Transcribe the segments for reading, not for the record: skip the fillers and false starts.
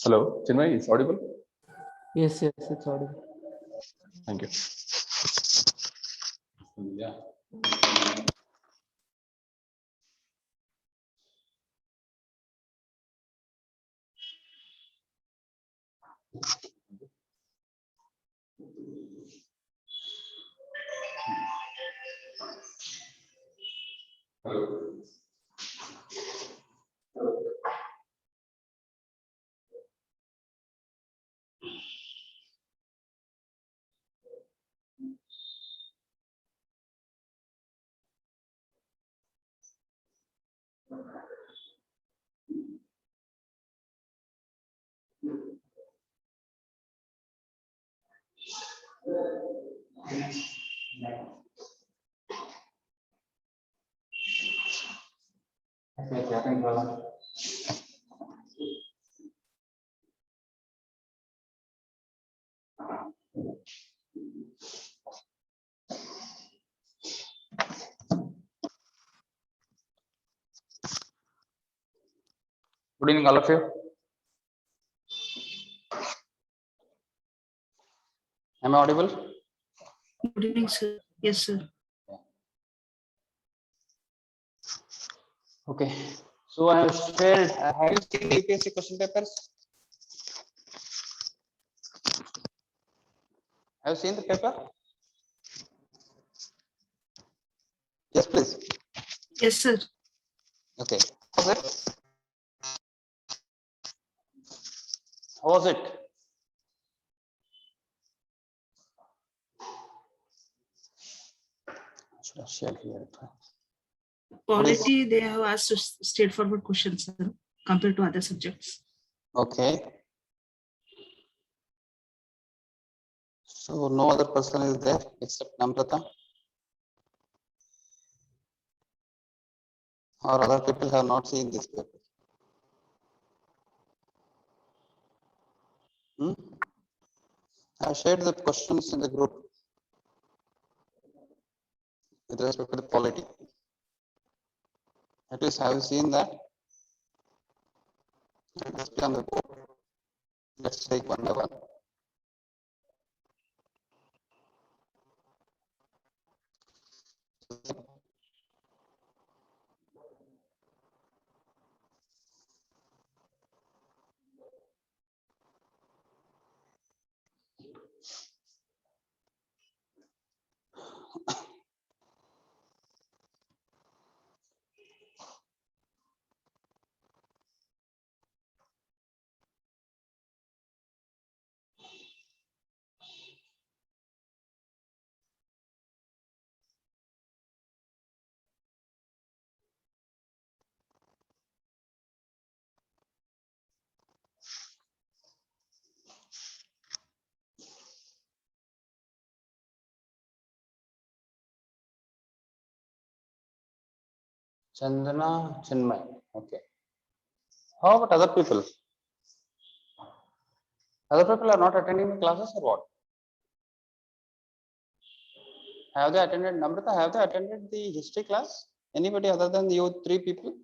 Hello, Chinmay, is audible? Yes, it's audible. Thank you. Yeah. Hello. Good evening, all of you. Am I audible? Good evening, sir. Yes, sir. Okay. So I have shared. Have you seen the UPSC question papers? Have you seen the paper? Yes, please. Yes, sir. Okay. How was it? How was it? Should I share here? Polity, they have asked straightforward questions, sir, compared to other subjects. Okay. So no other person is there except Namrata? Or other people have not seen this paper? I shared the questions in the group with respect to the polity. At least have you seen that? Let's be on the board. Let's take one by one. Chandana, Chinmay. Okay. How about other people? Other people are not attending the classes or what? Have they attended, Namrata, have they attended the history class? Anybody other than you three people?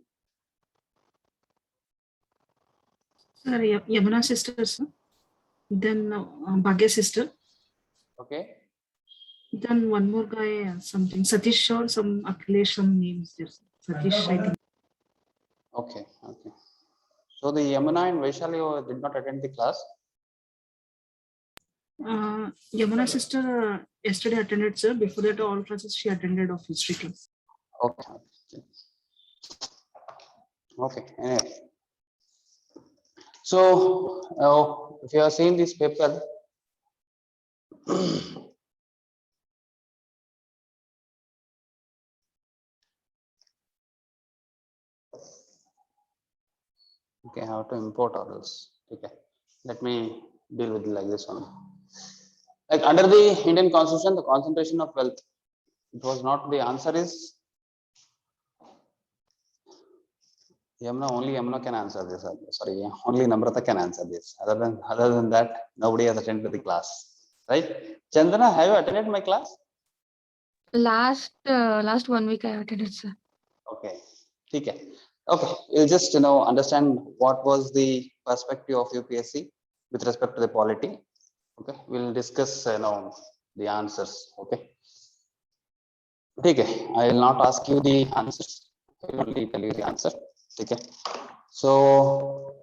Sir, Yamuna sister, sir. Then Bhagya sister. Okay. Then one more guy, something Satish or some Akhilesh, some names there. Sir. Satish, I think. Okay. Okay. So the Yamuna and Vaishali did not attend the class. Yamuna sister yesterday attended, sir. Before that, all classes she attended of history class. Okay. Okay. Anyway. So if you have seen this paper, okay, how to import all this. Okay, let me deal with it like this one. Like under the Indian Constitution, the concentration of wealth, it was not, the answer is Yamuna, only Yamuna can answer this. Sorry, only Namrata can answer this. Other than that, nobody has attended the class. Right? Chandana, have you attended my class? Last 1 week I attended, sir. Okay. Okay. Okay. We'll just understand what was the perspective of UPSC with respect to the polity. Okay. We'll discuss the answers. Okay. Okay. I will not ask you the answers. I will only tell you the answer. Okay. So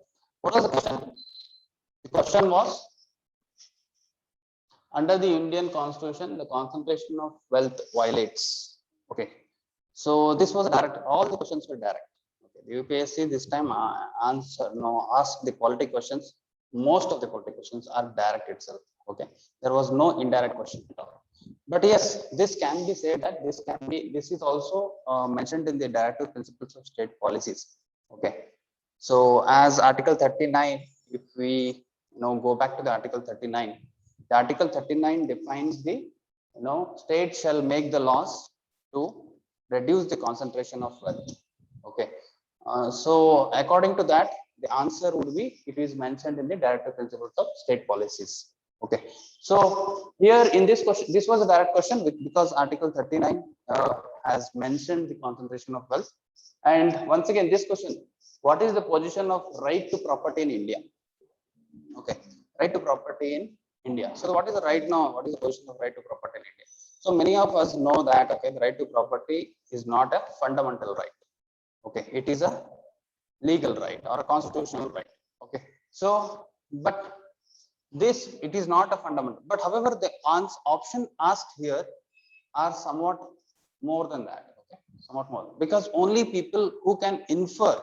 what was the question? The question was, under the Indian Constitution, the concentration of wealth violates. Okay. So this was direct. All the questions were direct. Okay. The UPSC this time asked the polity questions. Most of the polity questions are direct itself. Okay. There was no indirect question at all. But yes, this can be said that this is also mentioned in the directive principles of state policies. Okay. So as Article 39, if we go back to the Article 39, the Article 39 defines the state shall make the laws to reduce the concentration of wealth. Okay. So according to that, the answer would be, it is mentioned in the directive principles of state policies. Okay. So here in this question, this was a direct question because Article 39 has mentioned the concentration of wealth. And once again, this question, what is the position of right to property in India? Okay. Right to property in India. So what is the right now? What is the position of right to property in India? So many of us know that, okay, the right to property is not a fundamental right. Okay, it is a legal right or a constitutional right. Okay, so but this, it is not a fundamental. But however, the option asked here are somewhat more than that. Okay, somewhat more, because only people who can infer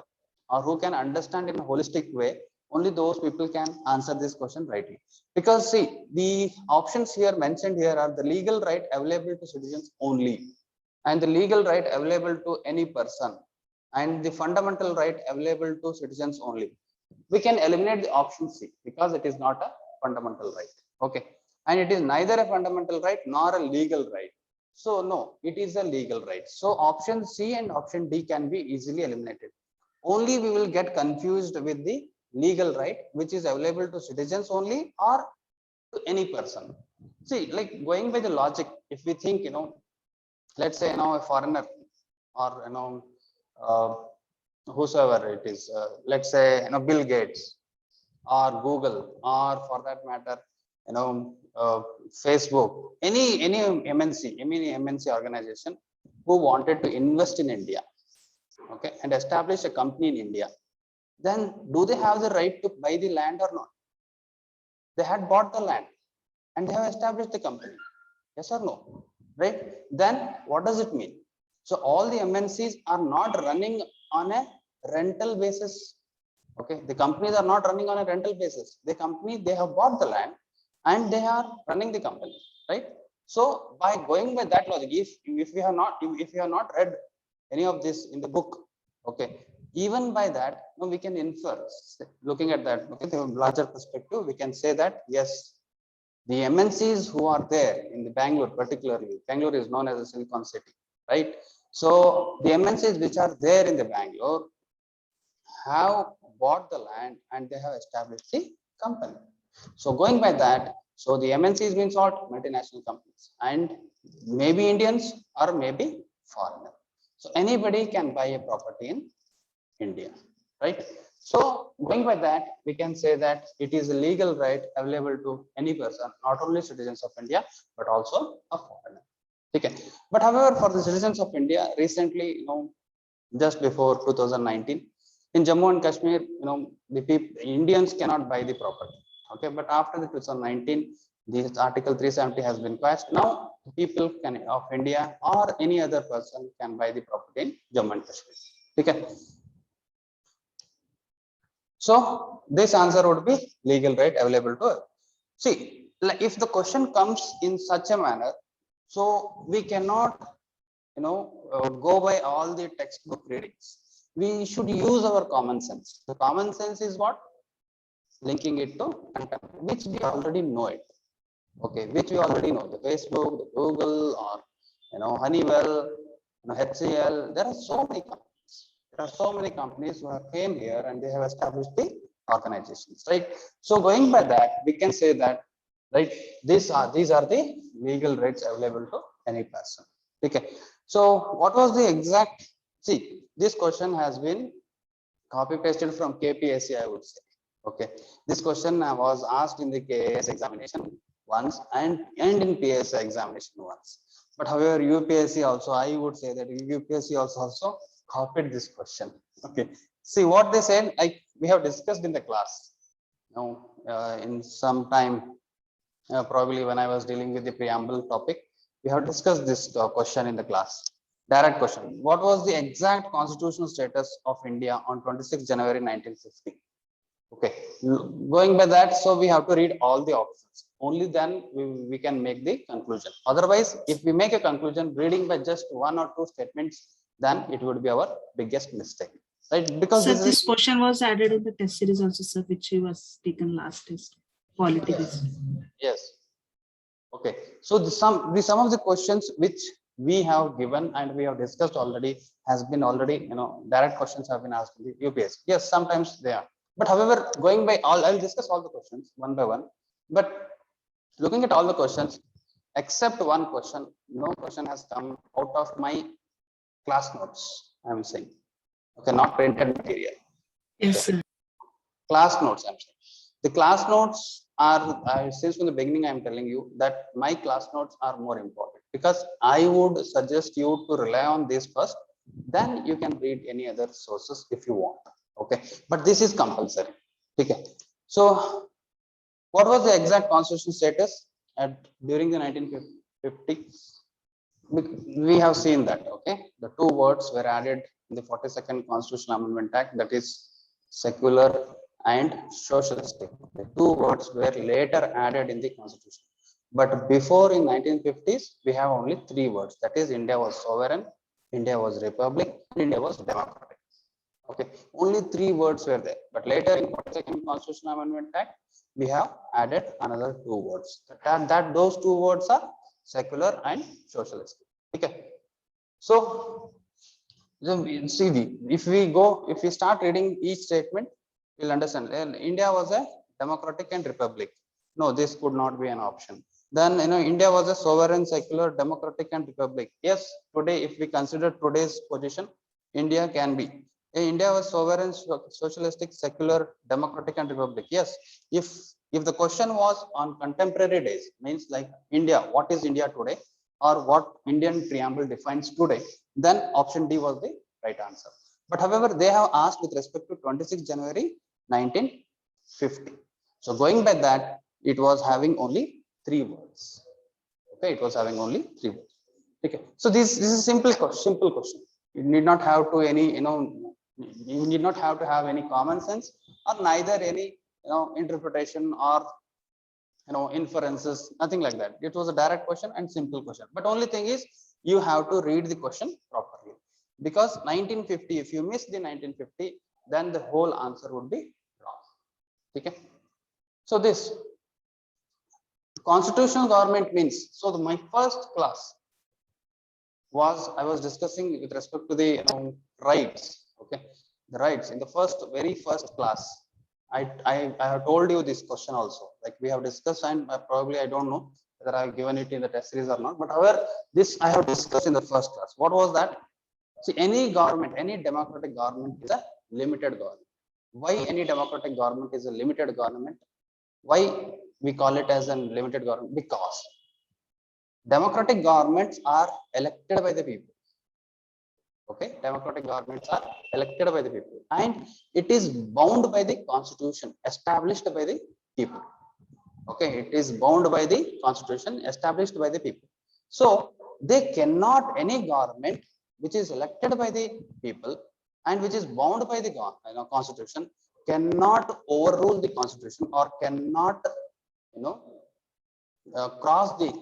or who can understand in a holistic way, only those people can answer this question rightly. Because see, the options here mentioned here are the legal right available to citizens only, and the legal right available to any person, and the fundamental right available to citizens only. We can eliminate the option C because it is not a fundamental right. Okay, and it is neither a fundamental right nor a legal right. So no, it is a legal right. So option C and option D can be easily eliminated. Only we will get confused with the legal right, which is available to citizens only or to any person. See, like going by the logic, if we think, let's say, a foreigner or, whosoever it is, let's say, Bill Gates or Google, or for that matter, Facebook, any MNC organization who wanted to invest in India, okay, and establish a company in India, then do they have the right to buy the land or not? They had bought the land and they have established the company. Yes or no? Right? Then what does it mean? So all the MNCs are not running on a rental basis. Okay, the companies are not running on a rental basis. They have bought the land and they are running the company, right? So by going by that logic, if you have not read any of this in the book, okay, even by that, we can infer, looking at that, okay, the larger perspective, we can say that yes, the MNCs who are there in the Bangalore, particularly Bangalore is known as a Silicon City, right? So the MNCs which are there in the Bangalore have bought the land and they have established the company. So going by that, so the MNCs means what? Multinational companies, and maybe Indians or maybe foreigner. So anybody can buy a property in India, right? So going by that, we can say that it is a legal right available to any person, not only citizens of India, but also a foreigner. Okay. But however, for the citizens of India, recently, just before 2019, in Jammu and Kashmir, the people, Indians cannot buy the property. Okay, but after the 2019, this Article 370 has been passed. Now, people of India or any other person can buy the property in Jammu and Kashmir. Okay. So this answer would be legal right available to us. See, like if the question comes in such a manner, so we cannot, go by all the textbook readings. We should use our common sense. The common sense is what? Linking it to content, which we already know it. Okay, which we already know. The Facebook, the Google, or Honeywell, HCL. There are so many companies. There are so many companies who have came here and they have established the organizations, right? So going by that, we can say that, right, these are the legal rights available to any person. Okay. So what was the exact? See, this question has been copy pasted from KPSC, I would say. Okay, this question was asked in the KAS examination once and in PSI examination once. But however, UPSC also, I would say that UPSC also copied this question. Okay, see what they said. We have discussed in the class. In some time, probably when I was dealing with the preamble topic, we have discussed this question in the class. Direct question. What was the exact constitutional status of India on 26 January 1950? Okay, going by that, so we have to read all the options. Only then we can make the conclusion. Otherwise, if we make a conclusion reading by just one or two statements, then it would be our biggest mistake, right? Because Sir, this question was added in the test series also, sir, which was taken last test. Politics. Yes. Okay. So some of the questions which we have given and we have discussed already has been already, direct questions have been asked in the UPSC. Yes, sometimes they are. But however, going by all, I'll discuss all the questions one by one. But looking at all the questions, except one question, no question has come out of my class notes. I'm saying, okay, not printed material. Yes, sir. Class notes. I'm saying the class notes are since from the beginning. I'm telling you that my class notes are more important because I would suggest you to rely on this first. Then you can read any other sources if you want. Okay, but this is compulsory. Okay, so what was the exact constitutional status during the 1950? We have seen that. Okay, the two words were added in the 42nd Constitutional Amendment Act, that is secular and socialistic. The two words were later added in the Constitution. But before in 1950s, we have only three words. That is, India was sovereign, India was republic, and India was democratic. Okay, only three words were there. But later in 42nd Constitutional Amendment Act, we have added another two words. That those two words are secular and socialist. Okay, so see, if we start reading each statement, we'll understand. India was a democratic and republic. No, this could not be an option. Then India was a sovereign, secular, democratic, and republic. Yes, today if we consider today's position, India can be. India was sovereign, socialistic, secular, democratic, and republic. Yes, if the question was on contemporary days, means like India, what is India today, or what Indian preamble defines today, then option D was the right answer. But however, they have asked with respect to 26 January 1950. So going by that, it was having only three words. Okay, it was having only three words. Okay, so this is a simple question. You need not have to you need not have to have any common sense or neither any interpretation or inferences, nothing like that. It was a direct question and simple question. But only thing is you have to read the question properly, because 1950, if you miss the 1950, then the whole answer would be wrong. Okay, so this constitutional government means, so my first class, was I was discussing with respect to the rights. Okay, the rights in the very first class. I have told you this question also. Like we have discussed, and probably I don't know whether I have given it in the test series or not. But however, this I have discussed in the first class. What was that? See, any government, any democratic government is a limited government. Why any democratic government is a limited government? Why we call it as a limited government? Because democratic governments are elected by the people. Okay, democratic governments are elected by the people, and it is bound by the constitution established by the people. Okay, it is bound by the constitution established by the people. So they cannot, any government which is elected by the people and which is bound by the constitution cannot overrule the constitution or cannot cross the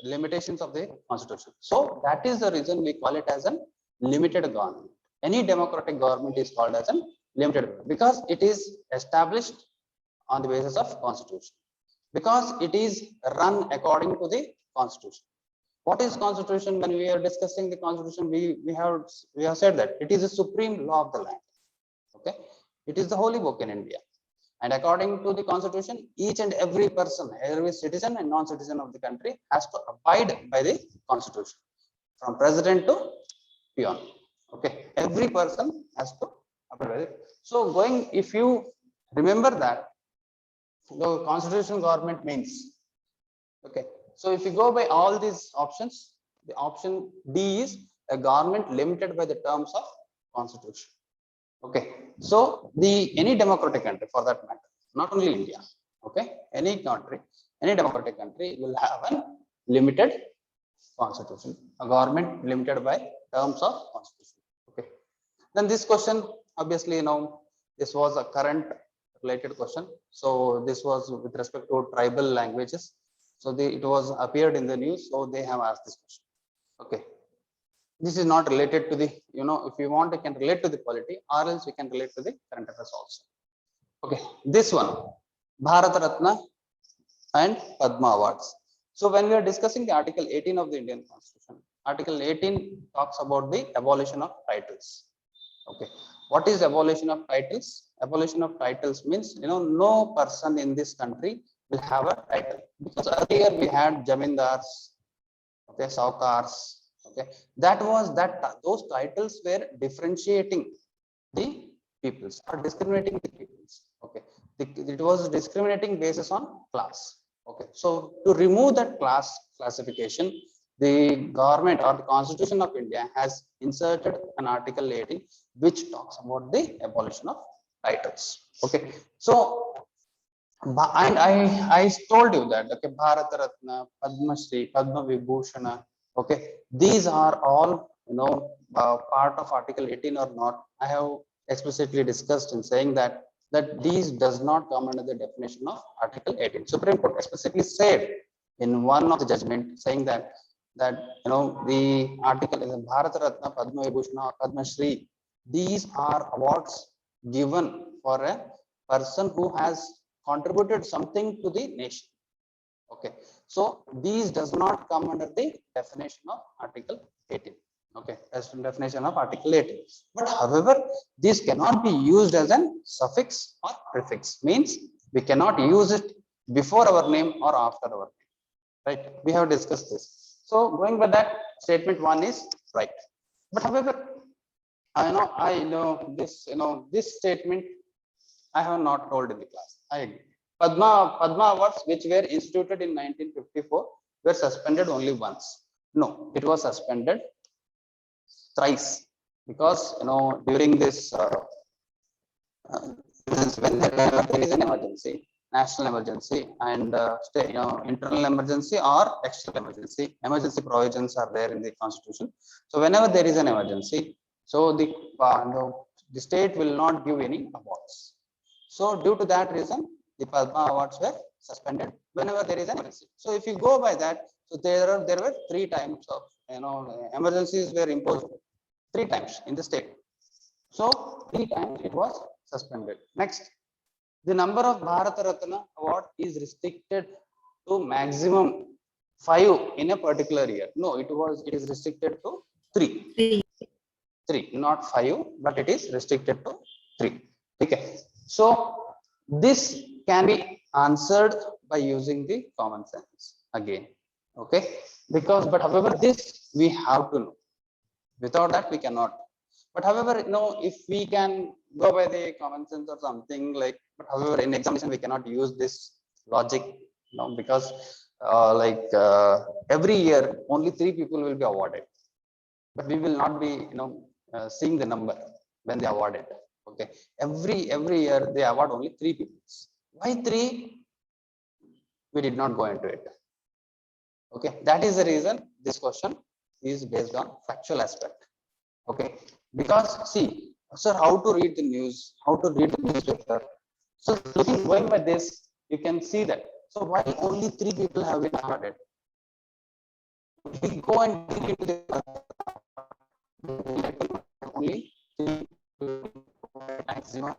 limitations of the constitution. So that is the reason we call it as a limited government. Any democratic government is called as a limited government because it is established on the basis of constitution, because it is run according to the constitution. What is constitution? When we are discussing the constitution, we have said that it is the supreme law of the land. Okay, it is the holy book in India. And according to the constitution, each and every person, every citizen and non-citizen of the country has to abide by the constitution, from president to peon. Okay, every person has to abide by it. So if you remember that the constitutional government means, okay, so if you go by all these options, the option D is a government limited by the terms of constitution. Okay, so any democratic country for that matter, not only India, okay, any country, any democratic country will have a limited constitution, a government limited by terms of constitution. Okay, then this question, obviously, this was a current related question. So this was with respect to tribal languages. So it was appeared in the news. So they have asked this question. Okay, this is not related to the, if you want, you can relate to the polity, or else we can relate to the current affairs also. Okay, this one, Bharat Ratna and Padma Awards. So when we are discussing the Article 18 of the Indian Constitution, Article 18 talks about the abolition of titles. Okay, what is abolition of titles? Abolition of titles means, no person in this country will have a title, because earlier we had jamindars, okay, saukars. Okay, those titles were differentiating the peoples or discriminating the peoples. Okay, it was discriminating basis on class. Okay, so to remove that classification, the government or the Constitution of India has inserted an Article 18 which talks about the abolition of titles. Okay, so and I told you that, okay, Bharat Ratna, Padma Shri, Padma Vibhushana, okay, these are all part of Article 18 or not. I have explicitly discussed in saying that these does not come under the definition of Article 18. Supreme Court explicitly said in one of the judgment, saying that the article is Bharat Ratna, Padma Vibhushana, Padma Shri, these are awards given for a person who has contributed something to the nation. Okay, so these does not come under the definition of Article 18. Okay, as the definition of Article 18. But however, these cannot be used as an suffix or prefix. Means we cannot use it before our name or after our name. Right? We have discussed this. So going by that, statement 1 is right. But however, I know this statement I have not told in the class. I agree. Padma Awards, which were instituted in 1954, were suspended only once. No, it was suspended thrice, because during this whenever there is an emergency, national emergency, and internal emergency or external emergency provisions are there in the Constitution. So whenever there is an emergency, so the state will not give any awards. So due to that reason, the Padma Awards were suspended whenever there is an emergency. So if you go by that, so there were 3 times of emergencies were imposed 3 times in the state. So 3 times it was suspended. Next, the number of Bharat Ratna award is restricted to maximum 5 in a particular year. No, it is restricted to 3. Three. 3, not 5, but it is restricted to 3. Okay. So this can be answered by using the common sense again. Okay. Because, but however, this we have to know. Without that, we cannot. But however, if we can go by the common sense or something like, but however, in examination, we cannot use this logic, because every year, only 3 people will be awarded. But we will not be, seeing the number when they awarded. Okay. Every year, they award only 3 people. Why 3? We did not go into it. Okay. That is the reason this question is based on factual aspect. Okay. Because see, sir, how to read the news, how to read the newspaper. So going by this, you can see that. So why only 3 people have been awarded? We go and dig into the only 3 maximum.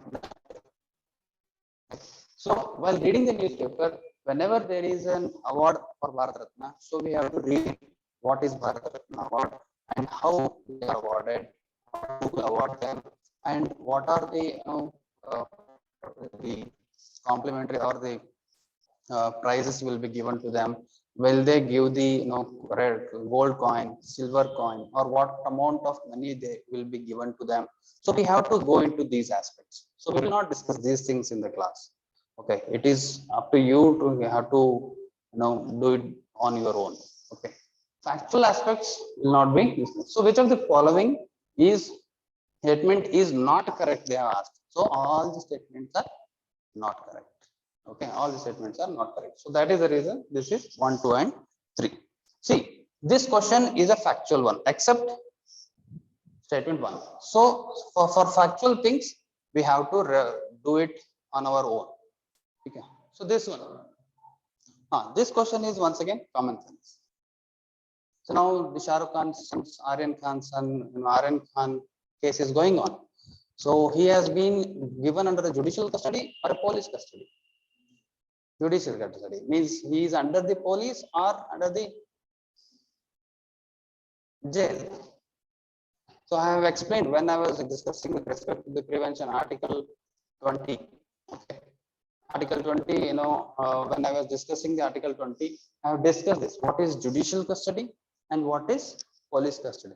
So while reading the newspaper, whenever there is an award for Bharat Ratna, so we have to read what is Bharat Ratna award and how they are awarded, who will award them, and what are the complimentary or the prizes will be given to them. Will they give the red gold coin, silver coin, or what amount of money they will be given to them? So we have to go into these aspects. So we will not discuss these things in the class. Okay, it is up to you to have to do it on your own. Okay, factual aspects will not be discussed. So which of the following is statement is not correct? They have asked. So all the statements are not correct. Okay, all the statements are not correct. So that is the reason this is 1, 2, and 3. See, this question is a factual one, except statement 1. So for factual things, we have to do it on our own. Okay. So this one, this question is once again common sense. So now the Shah Rukh Khan's son's Aryan Khan's son, Aryan Khan case is going on. So he has been given under the judicial custody or a police custody. Judicial custody means he is under the police or under the jail. So I have explained when I was discussing with respect to the prevention article 20. Okay. Article 20, when I was discussing the article 20, I have discussed this. What is judicial custody and what is police custody?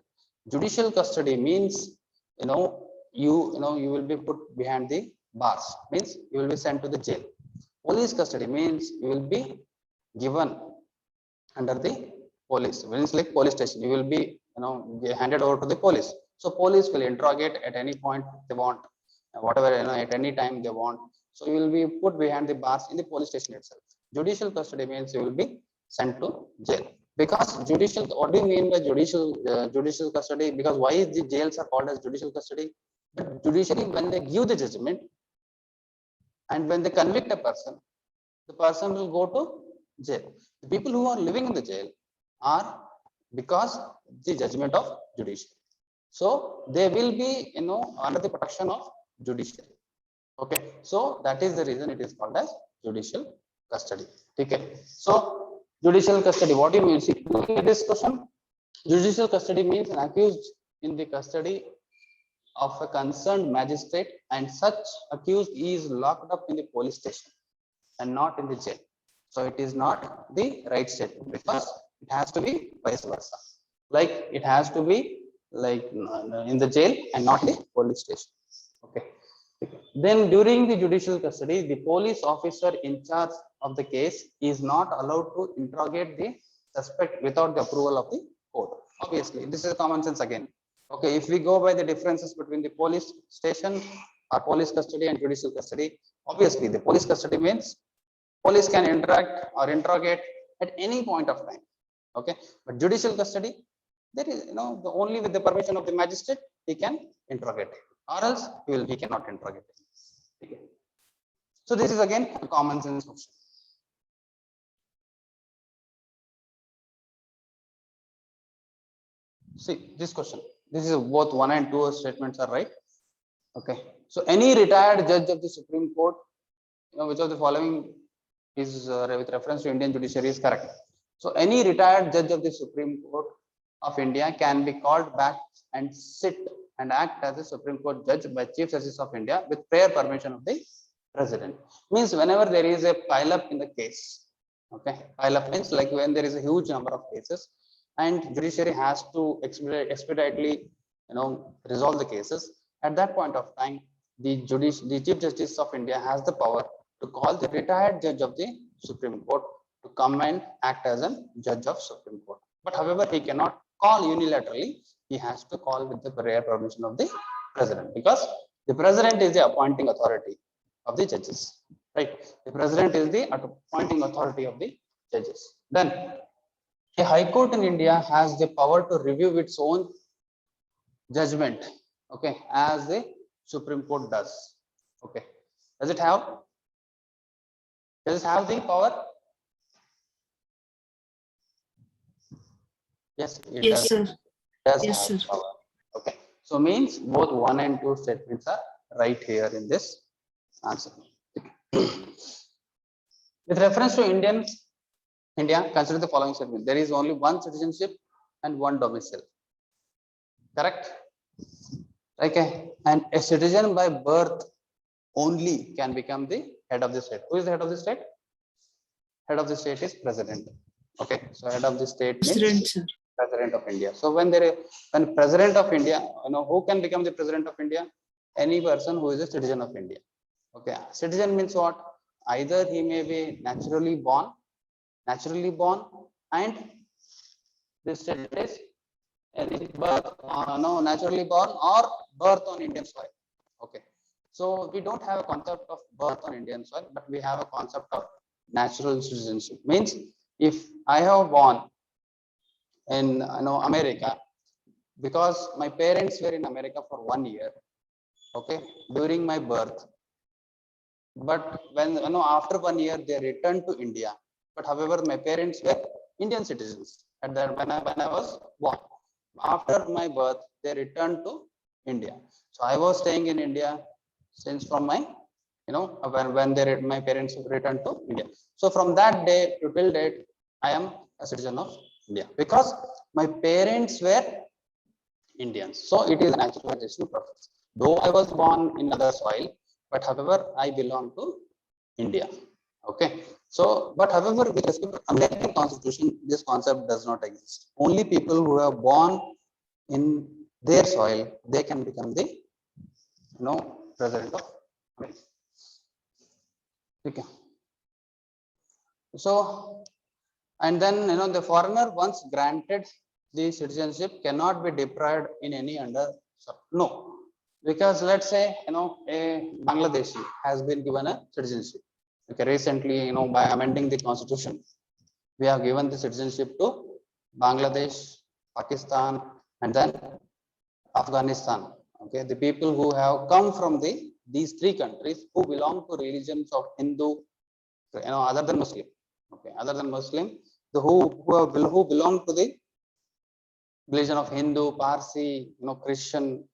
Judicial custody means, you will be put behind the bars, means you will be sent to the jail. Police custody means you will be given under the police, means like police station. You will be, handed over to the police. So police will interrogate at any point they want, whatever, at any time they want. So you will be put behind the bars in the police station itself. Judicial custody means you will be sent to jail. Because judicial, what do you mean by judicial custody? Because why is the jails are called as judicial custody? But judiciary, when they give the judgment and when they convict a person, the person will go to jail. The people who are living in the jail are because the judgment of judiciary. So they will be, under the protection of judiciary. Okay, so that is the reason it is called as judicial custody. Okay, so judicial custody, what do you mean? See, look at this question. Judicial custody means an accused in the custody of a concerned magistrate, and such accused is locked up in the police station and not in the jail. So it is not the right statement, because it has to be vice versa. Like it has to be like in the jail and not the police station. Okay. Then during the judicial custody, the police officer in charge of the case is not allowed to interrogate the suspect without the approval of the court. Obviously, this is common sense again. Okay, if we go by the differences between the police station or police custody and judicial custody, obviously the police custody means police can interact or interrogate at any point of time. Okay, but judicial custody, there is, the only with the permission of the magistrate he can interrogate, or else he cannot interrogate. Okay. So this is again a common sense question. See this question. This is both 1 and 2 statements are right. Okay. So any retired judge of the Supreme Court, which of the following is with reference to Indian judiciary is correct. So any retired judge of the Supreme Court of India can be called back and sit and act as a Supreme Court judge by Chief Justice of India with prior permission of the President. Means whenever there is a pile up in the case, okay, pile up means like when there is a huge number of cases and judiciary has to expeditely, resolve the cases. At that point of time, the Chief Justice of India has the power to call the retired judge of the Supreme Court to come and act as a judge of Supreme Court. But however, he cannot call unilaterally. He has to call with the prior permission of the President, because the President is the appointing authority of the judges, right? The President is the appointing authority of the judges. Then a High Court in India has the power to review its own judgment, okay, as the Supreme Court does. Okay, does it have the power? Yes, it Yes, sir. does Yes, have sir. power. Okay, so means both 1 and 2 statements are right here in this answer. With reference to India, consider the following statement: there is only one citizenship and one domicile. Correct? Okay, and a citizen by birth only can become the head of the state. Who is the head of the state? Head of the state is President. Okay, so head of the state President, means sir. President of India. So when President of India, who can become the President of India? Any person who is a citizen of India. Okay, citizen means what? Either he may be naturally born, and this state is birth, naturally born or birth on Indian soil. Okay, so we don't have a concept of birth on Indian soil, but we have a concept of natural citizenship. Means if I have born in America, because my parents were in America for 1 year, okay, during my birth, but when after 1 year they returned to India, but however my parents were Indian citizens at that when I was born. After my birth they returned to India, so I was staying in India since from my when my parents returned to India. So from that day to till date I am a citizen of India because my parents were Indians. So it is a naturalization process. Though I was born in other soil, but however I belong to India. Okay, so but however with respect to American Constitution, this concept does not exist. Only people who are born in their soil, they can become the President of America. Okay, so and then the foreigner once granted the citizenship cannot be deprived in any under. No, because let's say a Bangladeshi has been given a citizenship. Okay, recently by amending the constitution, we have given the citizenship to Bangladesh, Pakistan, and then Afghanistan. Okay, the people who have come from these 3 countries who belong to religions of Hindu, other than Muslim. Okay, other than Muslim, who belong to the religion of Hindu, Parsi, Christian,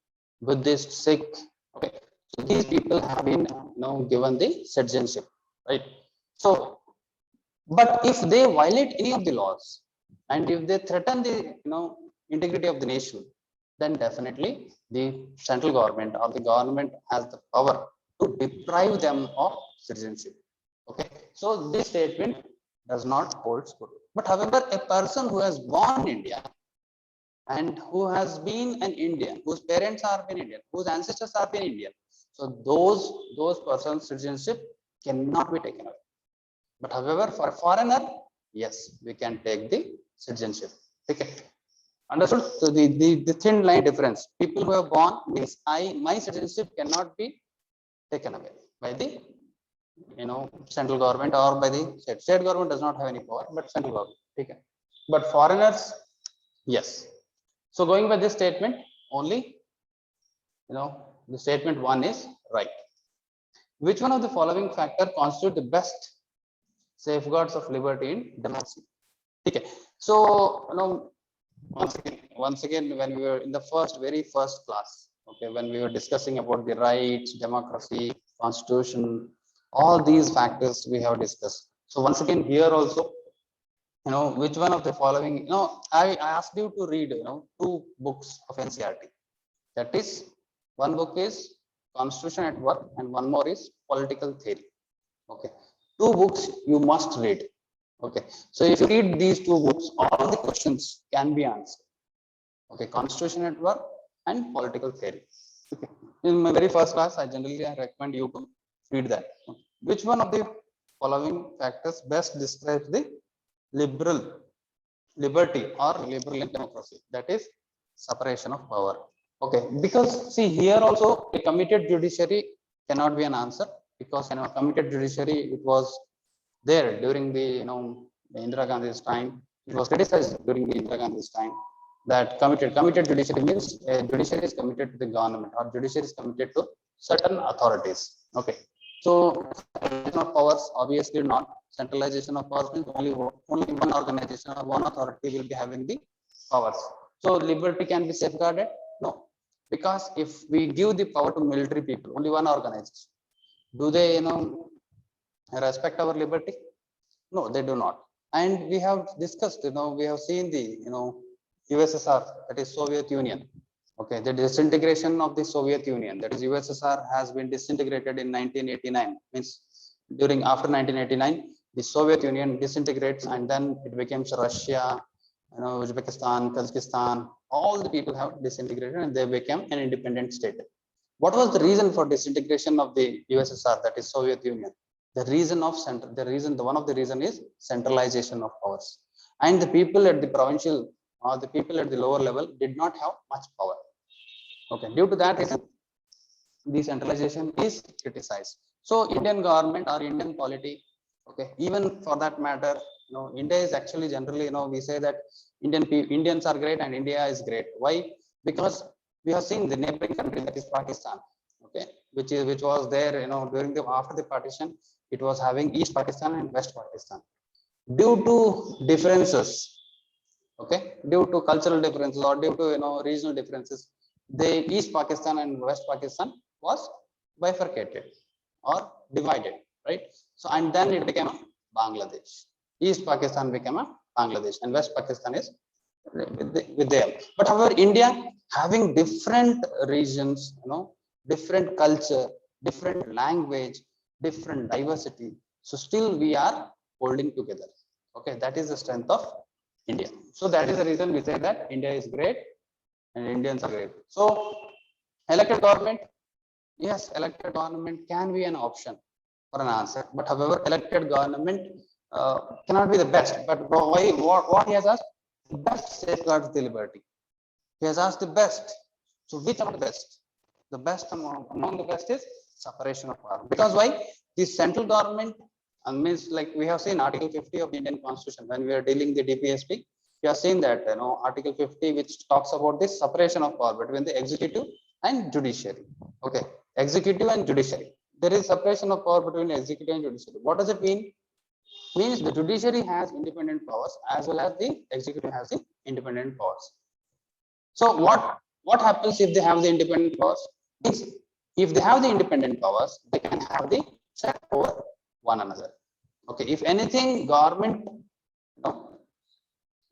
Buddhist, Sikh. Okay, so these people have been given the citizenship, right? So, but if they violate any of the laws and if they threaten the integrity of the nation, then definitely the central government or the government has the power to deprive them of citizenship. Okay, so this statement does not hold good. But however, a person who has born in India and who has been an Indian, whose parents are been Indian, whose ancestors are been Indian, so those persons' citizenship cannot be taken away. But however, for a foreigner, yes, we can take the citizenship. Okay, understood? So the thin line difference: people who are born means my citizenship cannot be taken away by the central government or by the state. State government does not have any power, but central government. Okay, but foreigners, yes. So going by this statement only, the statement 1 is right. Which one of the following factor constitute the best safeguards of liberty in democracy? Okay, so once again when we were in the very first class, okay, when we were discussing about the rights, democracy, constitution, all these factors we have discussed. So once again here also which one of the following, I asked you to read, two books of NCERT. That is, one book is Constitution at Work and one more is Political Theory. Okay, two books you must read. Okay, so if you read these two books, all the questions can be answered. Okay, Constitution at Work and Political Theory. Okay, in my very first class, I generally recommend you to read that. Okay. Which one of the following factors best describes the liberty or liberal democracy? That is separation of power. Okay, because see here also a committed judiciary cannot be an answer, because committed judiciary, it was there during the the Indira Gandhi's time. It was criticized during the Indira Gandhi's time that committed judiciary means judiciary is committed to the government, or judiciary is committed to certain authorities. Okay, so separation of powers, obviously not. Centralization of powers means only one organization or one authority will be having the powers. So liberty can be safeguarded? No, because if we give the power to military people, only one organization, do they respect our liberty? No, they do not. And we have discussed, we have seen the USSR, that is Soviet Union. Okay, the disintegration of the Soviet Union, that is USSR, has been disintegrated in 1989. Means after 1989, the Soviet Union disintegrates, and then it becomes Russia, Uzbekistan, Kazakhstan. All the people have disintegrated and they became an independent state. What was the reason for disintegration of the USSR, that is Soviet Union? One of the reason is centralization of powers, and the people at the provincial or the people at the lower level did not have much power. Okay, due to that reason, decentralization is criticized. So Indian government or Indian polity, okay, even for that matter, India is actually generally, we say that Indians are great and India is great. Why? Because we have seen the neighboring country, that is Pakistan. Okay, which was there, during after the partition, it was having East Pakistan and West Pakistan. Due to differences, okay, due to cultural differences or due to regional differences, the East Pakistan and West Pakistan was bifurcated or divided, right? So and then it became Bangladesh. East Pakistan became a Bangladesh and West Pakistan is with them. But however, India having different regions, different culture, different language, different diversity, so still we are holding together. Okay, that is the strength of India. So that is the reason we say that India is great and Indians are great. So elected government, yes, elected government can be an option for an answer, but however, elected government cannot be the best. But why? What he has asked? The best safeguards the liberty. He has asked the best. So which are the best? The best among the best is separation of power. Because why? The central government, means like we have seen Article 50 of the Indian Constitution when we are dealing the DPSP. We have seen that Article 50, which talks about this separation of power between the executive and judiciary. Okay, executive and judiciary. There is separation of power between executive and judiciary. What does it mean? Means the judiciary has independent powers as well as the executive has the independent powers. So what happens if they have the independent powers? Means if they have the independent powers, they can have the check over one another. Okay, if anything, government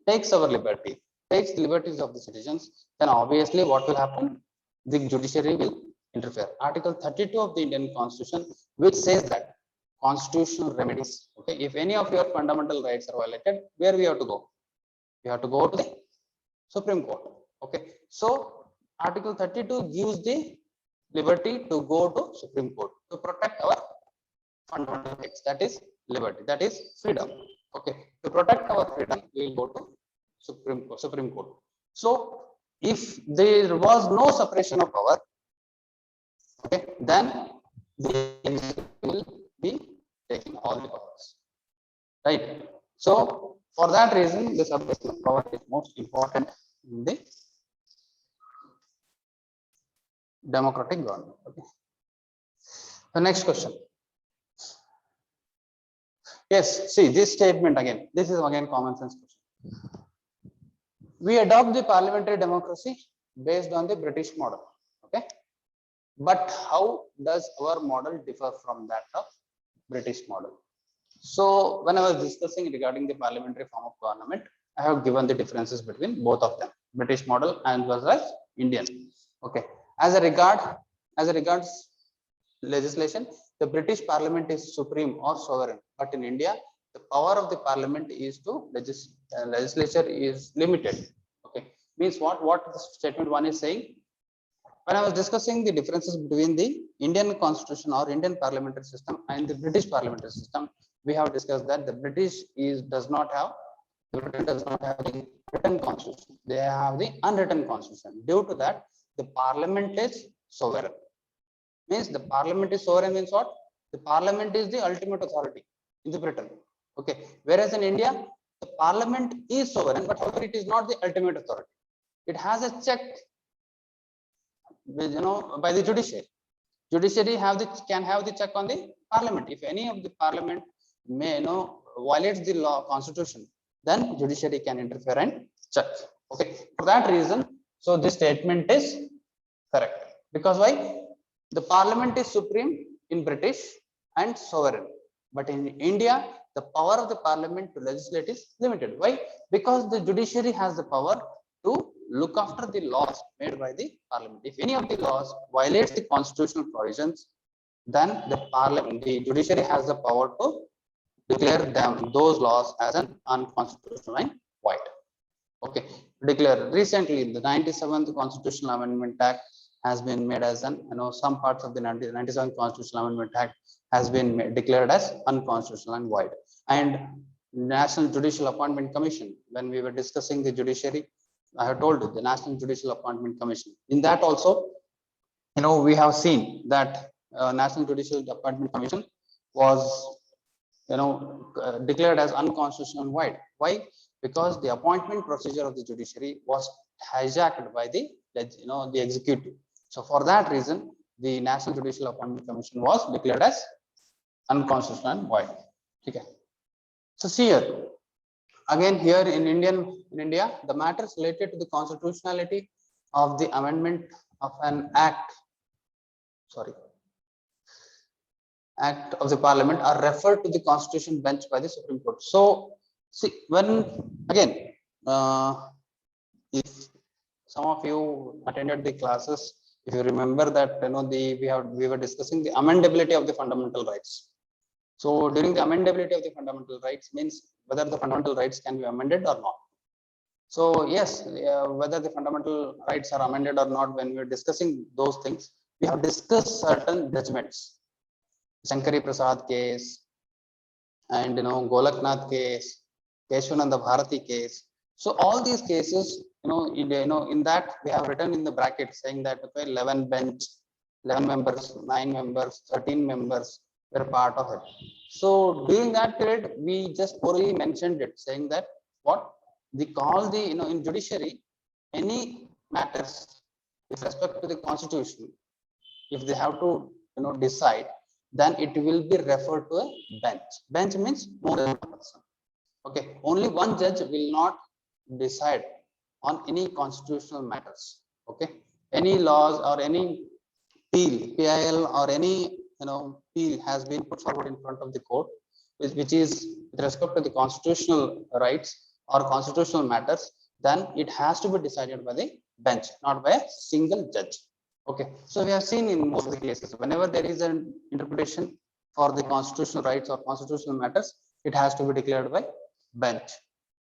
takes our liberty, takes the liberties of the citizens, then obviously what will happen? The judiciary will interfere. Article 32 of the Indian Constitution, which says that constitutional remedies. Okay, if any of your fundamental rights are violated, where we have to go? We have to go to the Supreme Court. Okay, so Article 32 gives the liberty to go to Supreme Court to protect our fundamental rights, that is liberty, that is freedom. Okay, to protect our freedom, we will go to Supreme Court. So if there was no separation of power, okay, then the executive will be taking all the powers, right? So for that reason, the separation of power is most important in the democratic government. Okay. The next question. Yes, see this statement again. This is again common sense question. We adopt the parliamentary democracy based on the British model. Okay, but how does our model differ from that of British model? So when I was discussing regarding the parliamentary form of government, I have given the differences between both of them, British model and as well as Indian. Okay. As regards legislation, the British Parliament is supreme or sovereign, but in India, the power of the Parliament is to legislature is limited. Okay, means what? What the statement one is saying. When I was discussing the differences between the Indian Constitution or Indian parliamentary system and the British parliamentary system, we have discussed that the British does not have the written constitution. They have the unwritten constitution. Due to that, the Parliament is sovereign. Means the Parliament is sovereign means what? The Parliament is the ultimate authority in the Britain. Okay. Whereas in India, the Parliament is sovereign, but however, it is not the ultimate authority. It has a check, by the judiciary. Judiciary can have the check on the Parliament. If any of the Parliament violates the law constitution, then judiciary can interfere and check. Okay. For that reason, so this statement is correct. Because why? The Parliament is supreme in British and sovereign, but in India, the power of the Parliament to legislate is limited. Why? Because the judiciary has the power to look after the laws made by the Parliament. If any of the laws violates the constitutional provisions, then the judiciary has the power to declare those laws as an unconstitutional and void. Okay, declare recently the 97th Constitutional Amendment Act has been made as some parts of the 97th Constitutional Amendment Act has been declared as unconstitutional and void. And National Judicial Appointment Commission, when we were discussing the judiciary, I have told you the National Judicial Appointment Commission. In that also, we have seen that National Judicial Appointment Commission was declared as unconstitutional and void. Why? Because the appointment procedure of the judiciary was hijacked by the executive. So for that reason, the National Judicial Appointment Commission was declared as unconstitutional and void. Okay. So see here, again here in India, the matters related to the constitutionality of the amendment of an act of the Parliament are referred to the Constitution bench by the Supreme Court. So see, when again, if some of you attended the classes, if you remember that we were discussing the amendability of the fundamental rights. So during the amendability of the fundamental rights means whether the fundamental rights can be amended or not. So yes, whether the fundamental rights are amended or not, when we are discussing those things, we have discussed certain judgments. Shankari Prasad case, and Golaknath case, Keshavananda Bharati case. So all these cases, in that we have written in the bracket saying that okay, 11 members, 9 members, 13 members were part of it. So during that period, we just orally mentioned it, saying that what they call the in judiciary, any matters with respect to the constitution, if they have to decide, then it will be referred to a bench. Bench means more than one person. Okay, only one judge will not decide on any constitutional matters. Okay, any laws or any PIL or any appeal has been put forward in front of the court, which is with respect to the constitutional rights or constitutional matters, then it has to be decided by the bench, not by a single judge. Okay, so we have seen in most of the cases, whenever there is an interpretation for the constitutional rights or constitutional matters, it has to be declared by bench.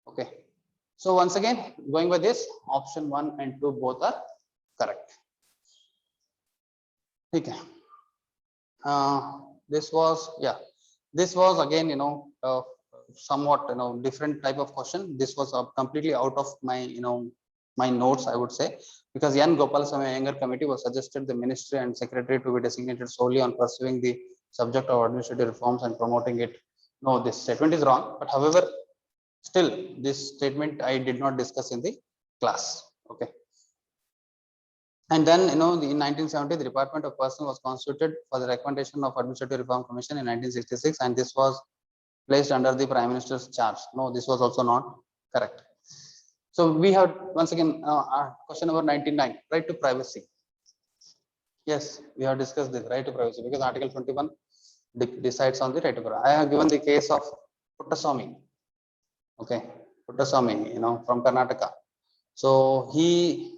Okay, so once again, going by this, option 1 and 2 both are correct. Okay. This was again somewhat different type of question. This was completely out of my my notes, I would say, because N. Gopalaswamy Iyengar committee was suggested the ministry and secretary to be designated solely on pursuing the subject of administrative reforms and promoting it. No, this statement is wrong, but however, still this statement I did not discuss in the class. Okay. And then, in 1970, the Department of Personnel was constituted for the recommendation of Administrative Reform Commission in 1966, and this was placed under the Prime Minister's charge. No, this was also not correct. So we have once again question number 99, right to privacy. Yes, we have discussed this right to privacy because Article 21 decides on the right to vote. I have given the case of Puttaswamy. Okay, Puttaswamy, from Karnataka. So he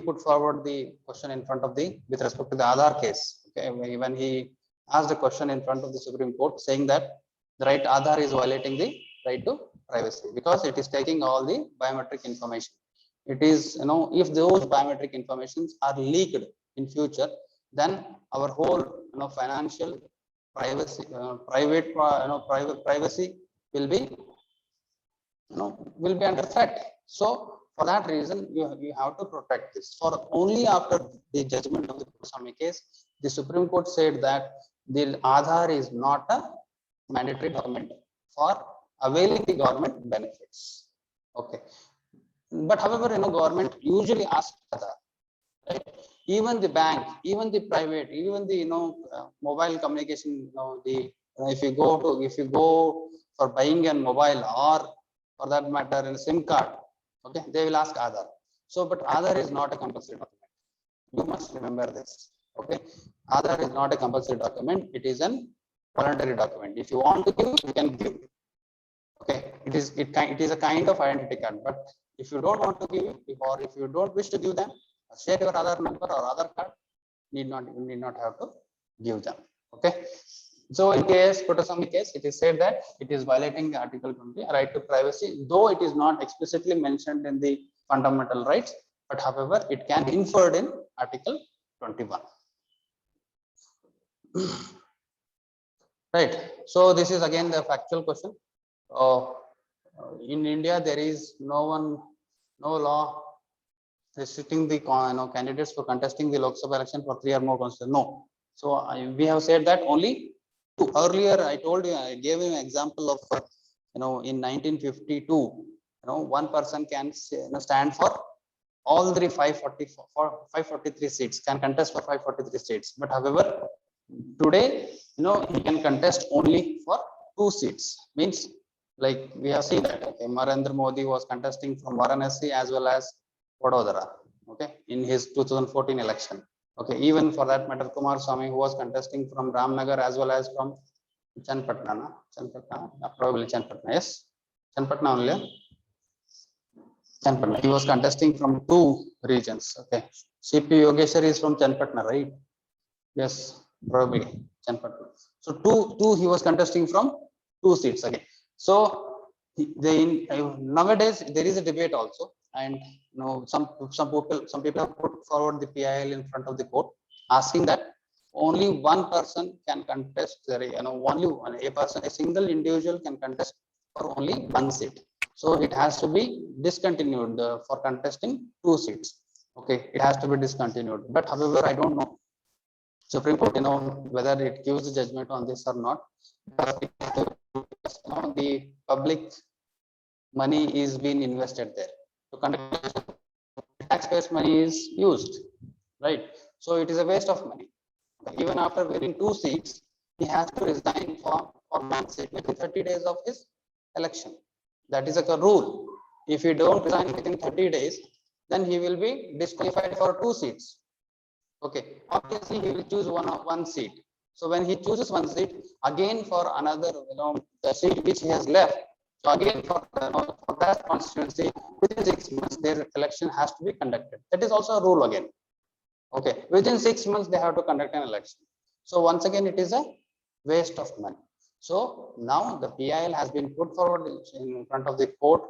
put forward the question in front of with respect to the Aadhaar case. Okay, when he asked the question in front of the Supreme Court, saying that the right Aadhaar is violating the right to privacy because it is taking all the biometric information. It is, if those biometric informations are leaked in future, then our whole, financial privacy, private privacy will be, will be under threat. So for that reason, you have to protect this. For only after the judgment of the Puttaswamy case, the Supreme Court said that the Aadhaar is not a mandatory document for availing the government benefits. Okay, but however, government usually asks Aadhaar, right? Even the bank, even the private, even the mobile communication, if you go for buying a mobile, or for that matter in a SIM card, okay, they will ask Aadhaar. So, but Aadhaar is not a compulsory document. You must remember this. Okay, Aadhaar is not a compulsory document. It is an voluntary document. If you want to give, you can give. Okay, it is a kind of identity card. But if you don't want to give, or if you don't wish to give them, share your Aadhaar number or Aadhaar card. You need not have to give them. Okay. So in case Puttaswamy case, it is said that it is violating the Article 20, right to privacy, though it is not explicitly mentioned in the fundamental rights, but however, it can be inferred in Article 21. Right. So this is again the factual question. In India, there is no law restricting the candidates for contesting the Lok Sabha election for 3 or more constituencies. No. So we have said that only. Earlier, I told you, I gave you an example of, in 1952, one person can stand for all the 543 seats, can contest for 543 seats. But however, today, he can contest only for 2 seats. Means, like we have seen that, okay, Narendra Modi was contesting from Varanasi as well as Vadodara, okay, in his 2014 election. Okay, even for that matter, Kumaraswamy, who was contesting from Ramnagar as well as from Chanpatna, probably Chanpatna, yes, Chanpatna only. Chanpatna. He was contesting from 2 regions. Okay, CP Yogeshwar is from Chanpatna, right? Yes, probably Chanpatna. So two he was contesting from 2 seats again. So nowadays there is a debate also, and some people have put forward the PIL in front of the court, asking that only one person can contest. Only a single individual can contest for only 1 seat. So it has to be discontinued for contesting 2 seats. Okay, it has to be discontinued. But however, I don't know Supreme Court, whether it gives the judgment on this or not. The public money is being invested there. So taxpayers' money is used, right? So it is a waste of money. Even after winning 2 seats, he has to resign for 1 seat within 30 days of his election. That is a rule. If he don't resign within 30 days, then he will be disqualified for 2 seats. Okay, obviously he will choose one seat. So when he chooses 1 seat, again for another, the seat which he has left, so again for that constituency, within 6 months, their election has to be conducted. That is also a rule again. Okay, within 6 months, they have to conduct an election. So once again, it is a waste of money. So now the PIL has been put forward in front of the court,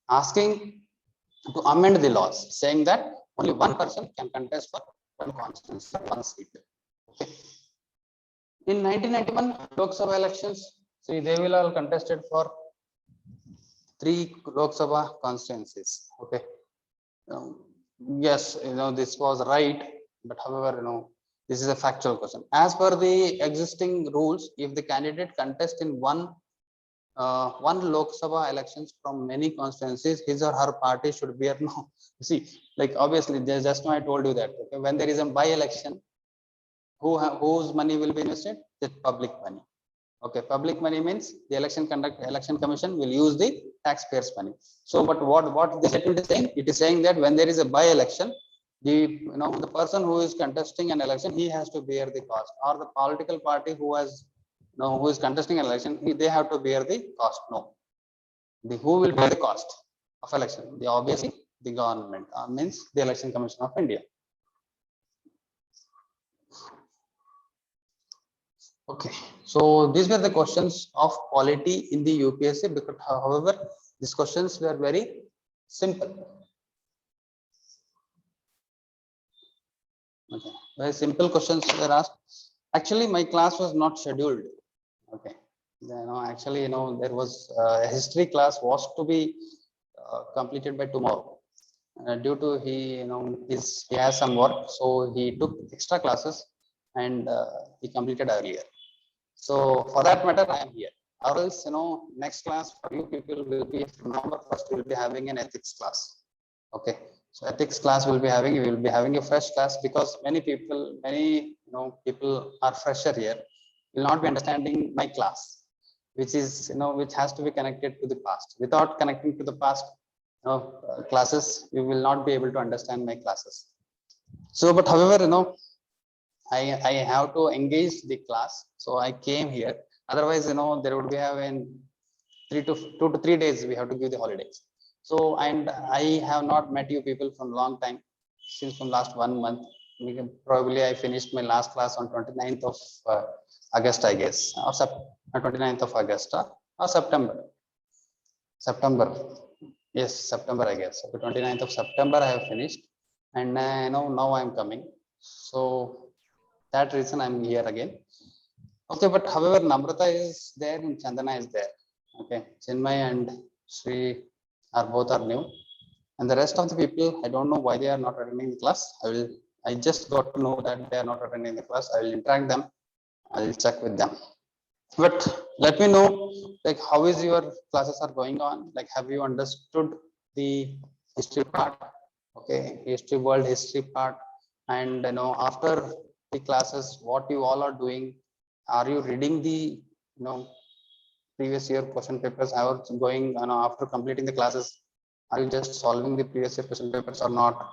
asking to amend the laws, saying that only one person can contest for 1 constituency, 1 seat. Okay. In 1991 Lok Sabha elections, Sri Devilal contested for 3 Lok Sabha constituencies. Okay. Yes, this was right, but however, this is a factual question. As per the existing rules, if the candidate contests in one Lok Sabha elections from many constituencies, his or her party should bear no. See, like obviously, just now I told you that, okay, when there is a by-election, whose money will be invested? The public money. Okay, public money means the election commission will use the taxpayers' money. So, but what the statement is saying? It is saying that when there is a by-election, the person who is contesting an election, he has to bear the cost, or the political party who has no, who is contesting an election, they have to bear the cost. No, the who will bear the cost of election? The obviously the government, means the Election Commission of India. Okay, so these were the questions of polity in the UPSC. Because, however, these questions were very simple. Okay, very simple questions were asked. Actually, my class was not scheduled. Okay, actually, there was a history class was to be completed by tomorrow. Due to he has some work, so he took extra classes and he completed earlier. So for that matter, I am here. Or else, next class for you people will be from November 1st. We will be having an ethics class. Okay, so ethics class will be having. We will be having a fresh class because many people are fresher here. Will not be understanding my class, which is which has to be connected to the past. Without connecting to the past, classes, you will not be able to understand my classes. So, but however, I have to engage the class, so I came here. Otherwise, there would be having 2 to 3 days we have to give the holidays. So, and I have not met you people from long time, since from last 1 month. Probably I finished my last class on 29th of August, I guess, or 29th of August or September. Yes, September, I guess. So 29th of September I have finished, and now I am coming. So that reason I'm here again. Okay, but however, Namrata is there and Chandana is there. Okay, Chinmay and Sri are both are new, and the rest of the people, I don't know why they are not attending the class. I just got to know that they are not attending the class. I will interact them. I will check with them. But let me know, like, how is your classes are going on? Like, have you understood the history part? Okay, history, world history part, and after the classes, what you all are doing? Are you reading the previous year question papers? How it's going? After completing the classes, are you just solving the previous year question papers or not?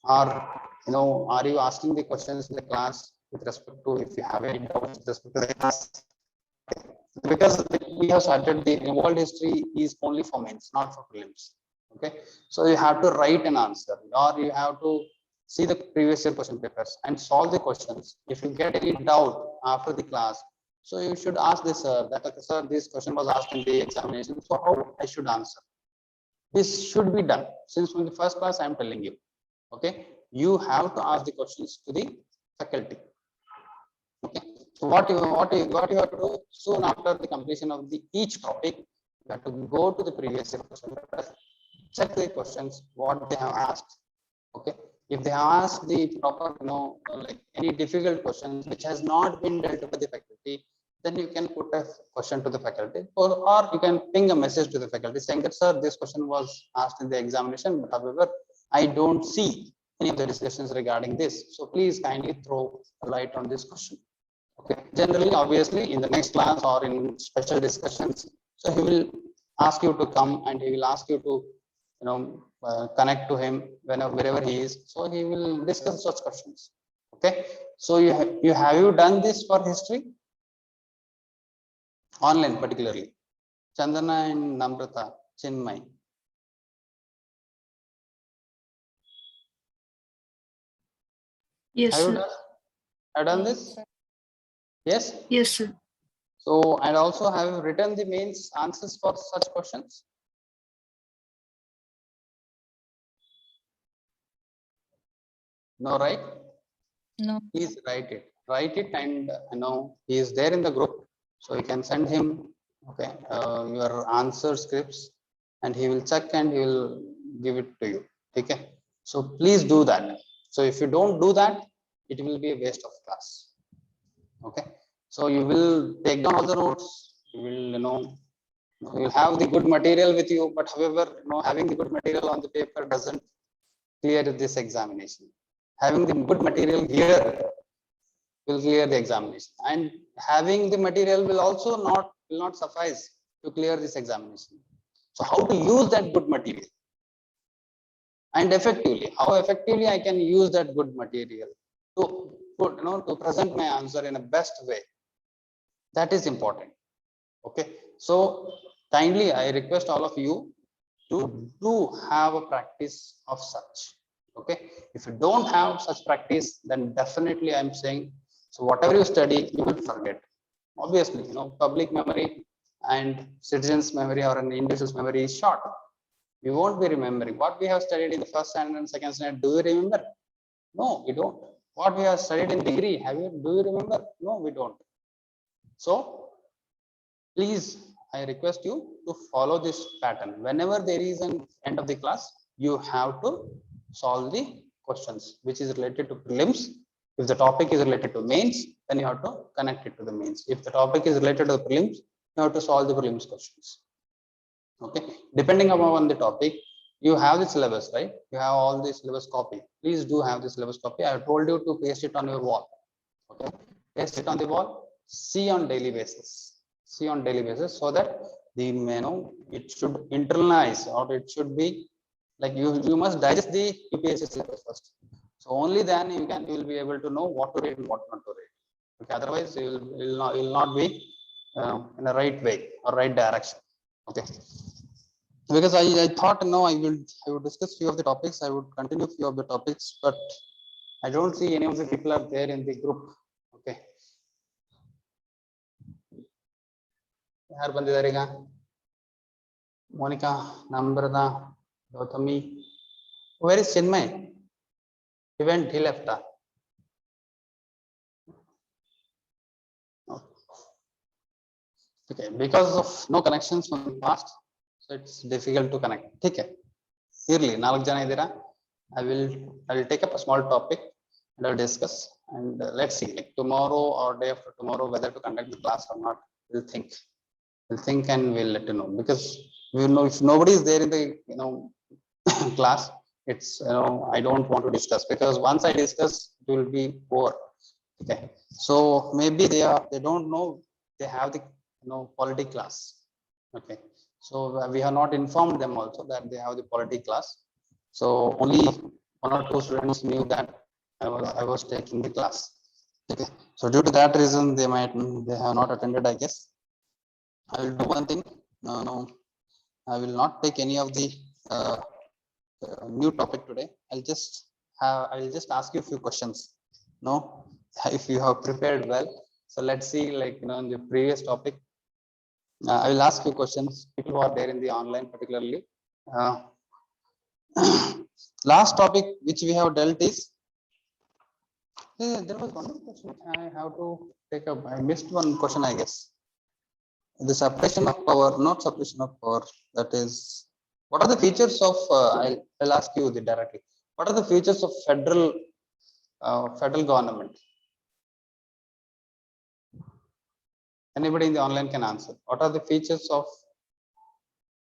Or are you asking the questions in the class with respect to, if you have any doubts with respect to the class? Because we have started the world history is only for mains, not for prelims. Okay, so you have to write an answer, or you have to see the previous year question papers and solve the questions. If you get any doubt after the class, so you should ask this sir, that sir, this question was asked in the examination, so how I should answer. This should be done. Since from the first class I am telling you. Okay, you have to ask the questions to the faculty. Okay, so what you have to do soon after the completion of the each topic, you have to go to the previous year question papers, check the questions what they have asked. Okay, if they have asked the proper like any difficult questions which has not been dealt with the faculty, then you can put a question to the faculty, or you can ping a message to the faculty saying that sir, this question was asked in the examination, but however I don't see any of the discussions regarding this, so please kindly throw a light on this question. Okay, generally, obviously, in the next class or in special discussions, so he will ask you to come and he will ask you to connect to him wherever he is, so he will discuss such questions. Okay, so have you done this for history online, particularly Chandana and Namrata, Chinmay? Yes, Have you sir. done this? Yes. Yes, sir. So, and also have written the mains answers for such questions. No, right? No. Please write it, and he is there in the group, so you can send him your answer scripts, and he will check and he will give it to you. Okay, so please do that. So if you don't do that, it will be a waste of class. Okay, so you will take down all the notes, you will you will have the good material with you, but however having the good material on the paper doesn't clear this examination. Having the good material here will clear the examination, and having the material will also will not suffice to clear this examination. So how to use that good material and effectively, how effectively I can use that good material to to present my answer in a best way. That is important. Okay, so kindly I request all of you to do have a practice of such. Okay, if you don't have such practice, then definitely I'm saying, so whatever you study you will forget. Obviously, public memory and citizens memory or an individual's memory is short. We won't be remembering what we have studied in the first standard and second standard. Do you remember? No, we don't. What we have studied in degree, do you remember? No, we don't. So please, I request you to follow this pattern. Whenever there is an end of the class, you have to solve the questions which is related to prelims. If the topic is related to mains, then you have to connect it to the mains. If the topic is related to the prelims, you have to solve the prelims questions. Okay, depending upon the topic, you have the syllabus, right? You have all the syllabus copy. Please do have the syllabus copy. I have told you to paste it on your wall. Okay, paste it on the wall. See on daily basis. See on daily basis, so that the it should internalize, or it should be like you must digest the UPSC syllabus first. So only then you will be able to know what to read and what not to read. Okay, otherwise you will not be in the right way or right direction. Okay, because I thought I would discuss few of the topics. I would continue few of the topics, but I don't see any of the people are there in the group. Okay, ಯಾರು ಬಂದಿದ್ದಾರೆ ಈಗ? Monika, Namrata, Gautami. Where is Chinmay? He went, he left. Okay, because of no connections from the past, so it's difficult to connect. Okay, ಇರ್ಲಿ, 4 ಜನ ಇದ್ದೀರಾ. I will take up a small topic and I'll discuss, and let's see, like tomorrow or day after tomorrow, whether to conduct the class or not. We'll think and we'll let you know, because if nobody is there in the class, it's I don't want to discuss, because once I discuss it will be poor. Okay, so maybe they don't know they have the polity class. Okay, so we have not informed them also that they have the polity class. So only 1 or 2 students knew that I was taking the class. Okay, so due to that reason they have not attended, I guess. I will do one thing. No, I will not take any of the new topic today. I'll just ask you a few questions. No, if you have prepared well. So let's see, like in the previous topic, I will ask you questions. People who are there in the online, particularly. Last topic which we have dealt is, there was one question I have to take up. I missed one question, I guess. The separation of power, not separation of power. That is, what are the features of? I'll ask you directly. What are the features of federal government? Anybody in the online can answer. What are the features of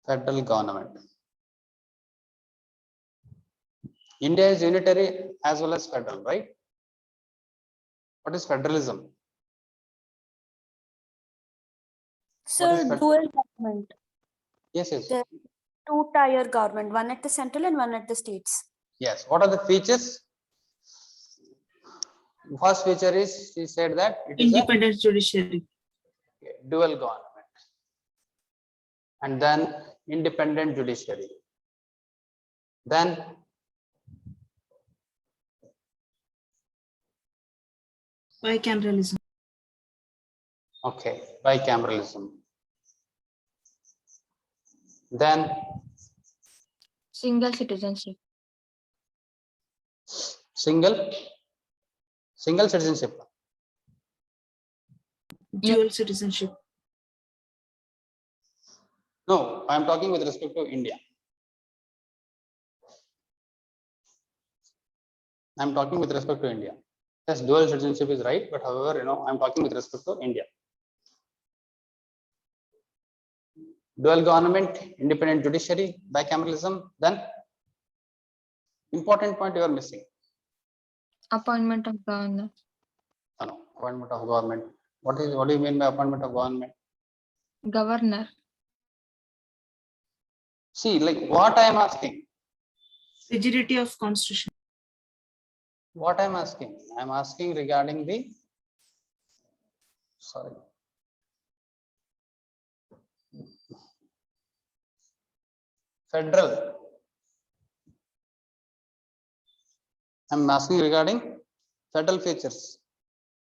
federal government? India is unitary as well as federal, right? What is federalism? Sir, dual government. Yes. The 2-tier government, one at the central and one at the states. Yes. What are the features? First feature is, she said that it Independent judiciary. is a dual government, and then independent judiciary. Then Bicameralism. okay, bicameralism. Then Single citizenship. single citizenship. Dual citizenship. No, I am talking with respect to India. I'm talking with respect to India. Yes, dual citizenship is right, but however, I'm talking with respect to India. Dual government, independent judiciary, bicameralism. Then important point you are missing. Appointment of governor. No, appointment of government. What do you mean by appointment of government? Governor. See, like what I am asking. Rigidity of constitution. What I'm asking regarding the, sorry, Federal. I'm asking regarding federal features.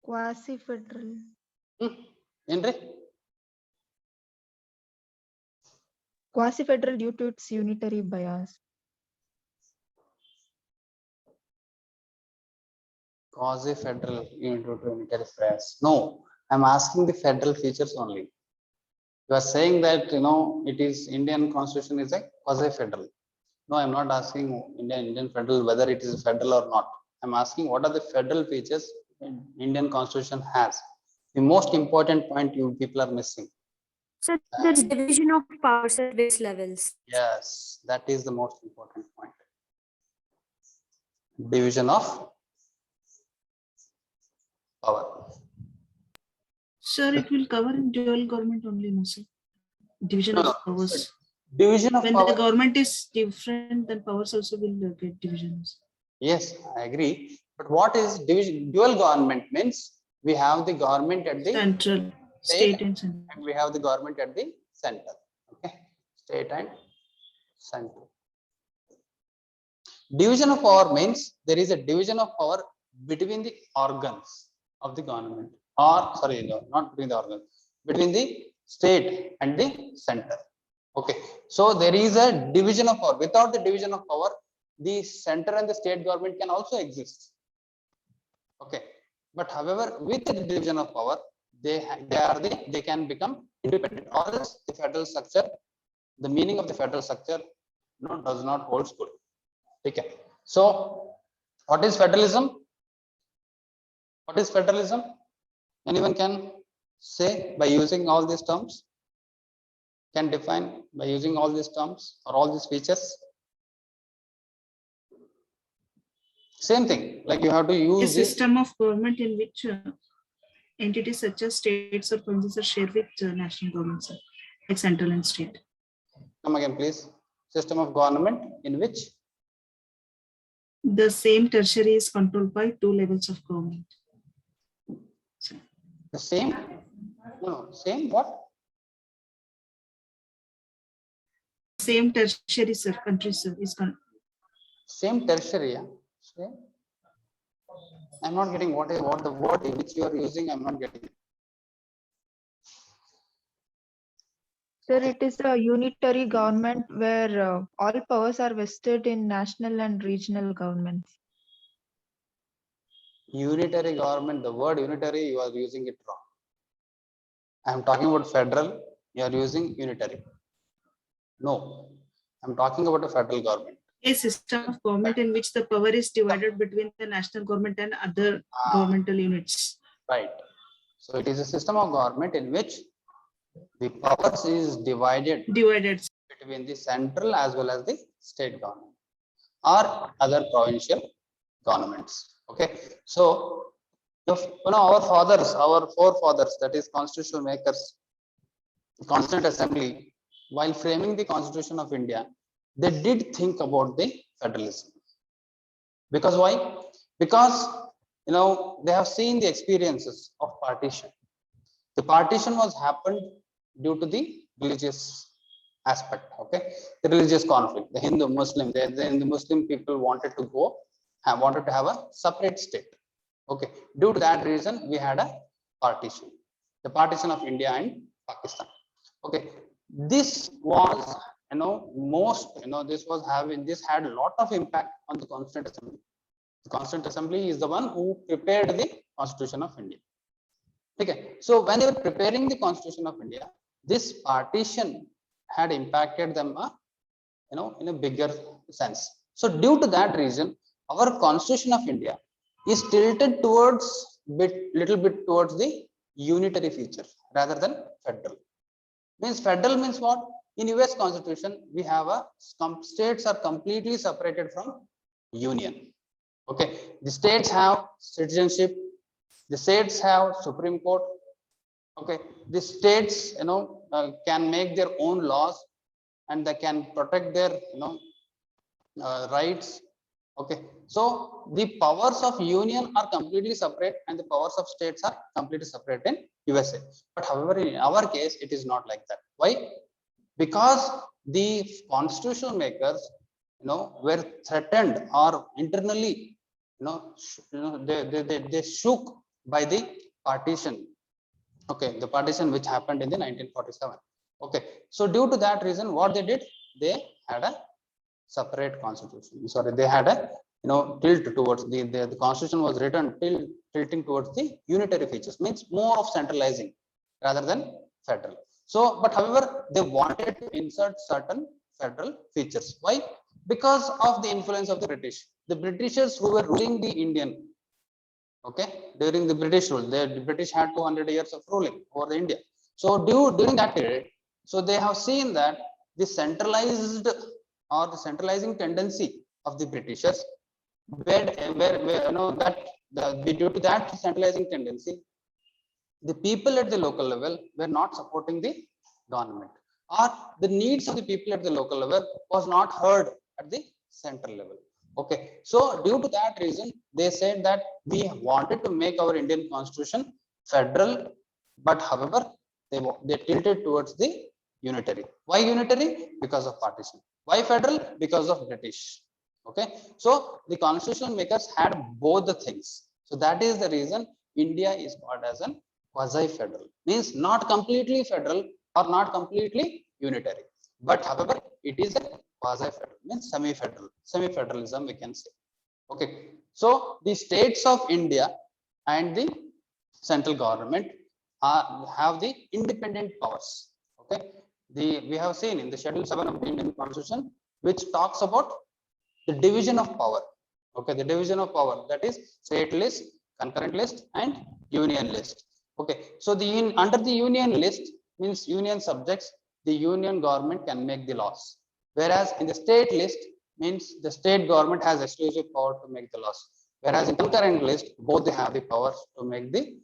Quasi-federal. Henry? Quasi-federal due to its unitary bias. Quasi-federal unitary bias. No, I'm asking the federal features only. You are saying that it is Indian Constitution is a quasi-federal. No, I'm not asking Indian federal whether it is federal or not. I'm asking what are the federal features Indian Constitution has. The most important point you people are missing. So the division of powers at various levels. Yes, that is the most important point. Division of power. Sir, it will cover in dual government only, no, sir? Division No, of no. powers. Division of When power. the government is different, then powers also will get divisions. Yes, I agree. But what is division? Dual government means we have the government at the Central, state and central. and we have the government at the center. Okay, state and center. Division of power means there is a division of power between the organs of the government, or sorry, no, not between the organs, between the state and the center. Okay, so there is a division of power. Without the division of power, the center and the state government can also exist. Okay, but however, with the division of power, they can become independent, or else the federal structure, the meaning of the federal structure, does not hold good. Okay, so what is federalism? What is federalism? Anyone can say by using all these terms? Can define by using all these terms or all these features? Same thing, like you have to A use this. system of government in which entities such as states or provinces are shared with national governments, like central and state. Come again, please. System of government in which The same tertiary is controlled by two levels of government. the same. No, same what? Same tertiary, sir, country, sir, is Same tertiary. Yeah? Same. I'm not getting what the word which you are using. I'm not getting it. Sir, it is a unitary government where all powers are vested in national and regional governments. Unitary government, the word unitary, you are using it wrong. I'm talking about federal, you are using unitary. No, I'm talking about a federal government. a system of government in which the power is divided between the national government and other governmental units. Right. So it is a system of government in which the powers is divided between the central as well as the state government or other provincial governments. Okay. So our forefathers, that is constitutional makers, the Constituent Assembly, while framing the Constitution of India, they did think about the federalism. Because why? Because they have seen the experiences of partition. The partition was happened due to the religious aspect. Okay, the religious conflict. The Hindu Muslim, the Muslim people wanted to have a separate state. Okay, due to that reason, we had a partition, the partition of India and Pakistan. Okay, this was this had a lot of impact on the Constituent Assembly. The Constituent Assembly is the one who prepared the Constitution of India. Okay, so when they were preparing the Constitution of India, this partition had impacted them, in a bigger sense. So due to that reason, our Constitution of India is tilted towards little bit towards the unitary feature rather than federal. Federal means what? In US Constitution, we have states are completely separated from union. Okay, the states have citizenship, the states have Supreme Court. Okay, the states can make their own laws and they can protect their rights. Okay, so the powers of union are completely separate and the powers of states are completely separate in USA. But however, in our case, it is not like that. Why? Because the constitutional makers, were threatened or internally, they shook by the partition. Okay, the partition which happened in the 1947. Okay, so due to that reason, what they did, they had a separate constitution. Sorry, they had a tilt towards the constitution was written tilting towards the unitary features, means more of centralizing rather than federal. So, but however, they wanted to insert certain federal features. Why? Because of the influence of the British. The Britishers who were ruling the Indian, okay, during the British rule, the British had 200 years of ruling over the India. So during that period, so they have seen that the centralized or the centralizing tendency of the Britishers, where that due to that centralizing tendency, the people at the local level were not supporting the government, or the needs of the people at the local level was not heard at the central level. Okay, so due to that reason, they said that we wanted to make our Indian constitution federal, but however, they tilted towards the unitary. Why unitary? Because of partition. Why federal? Because of British. Okay, so the constitutional makers had both the things. So that is the reason India is called as an quasi-federal, means not completely federal or not completely unitary, but however, it is a quasi-federal, means semi-federalism we can say. Okay, so the states of India and the central government have the independent powers. Okay, we have seen in the Schedule 7 of the Indian Constitution, which talks about the division of power. Okay, the division of power, that is state list, concurrent list, and union list. Okay, so under the union list, means union subjects, the union government can make the laws, whereas in the state list, means the state government has exclusive power to make the laws, whereas in concurrent list, both have the powers to make the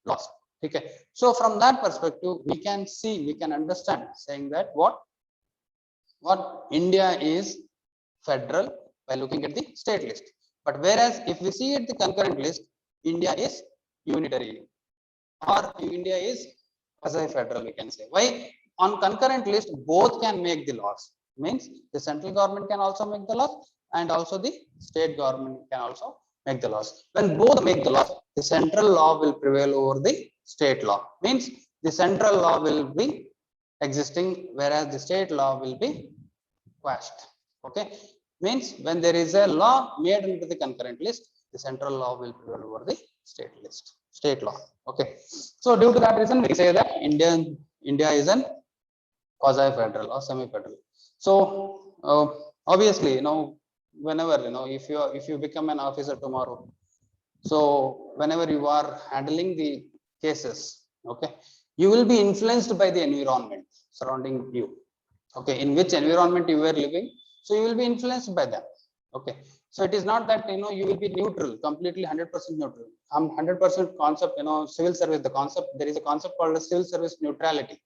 laws. Okay, so from that perspective, we can understand saying that what India is federal by looking at the state list, but whereas if we see at the concurrent list, India is unitary, or India is quasi-federal, we can say. Why? On concurrent list, both can make the laws, means the central government can also make the laws, and also the state government can also make the laws. When both make the laws, the central law will prevail over the state law, means the central law will be existing, whereas the state law will be quashed. Okay, means when there is a law made into the concurrent list, the central law will prevail over the state law. Okay, so due to that reason, we say that India is an quasi-federal or semi-federal. So obviously, whenever if you become an officer tomorrow, so whenever you are handling the cases, okay, you will be influenced by the environment surrounding you. Okay, in which environment you were living, so you will be influenced by them. Okay, so it is not that you will be neutral, completely 100% neutral. 100% concept, civil service, the concept, there is a concept called civil service neutrality.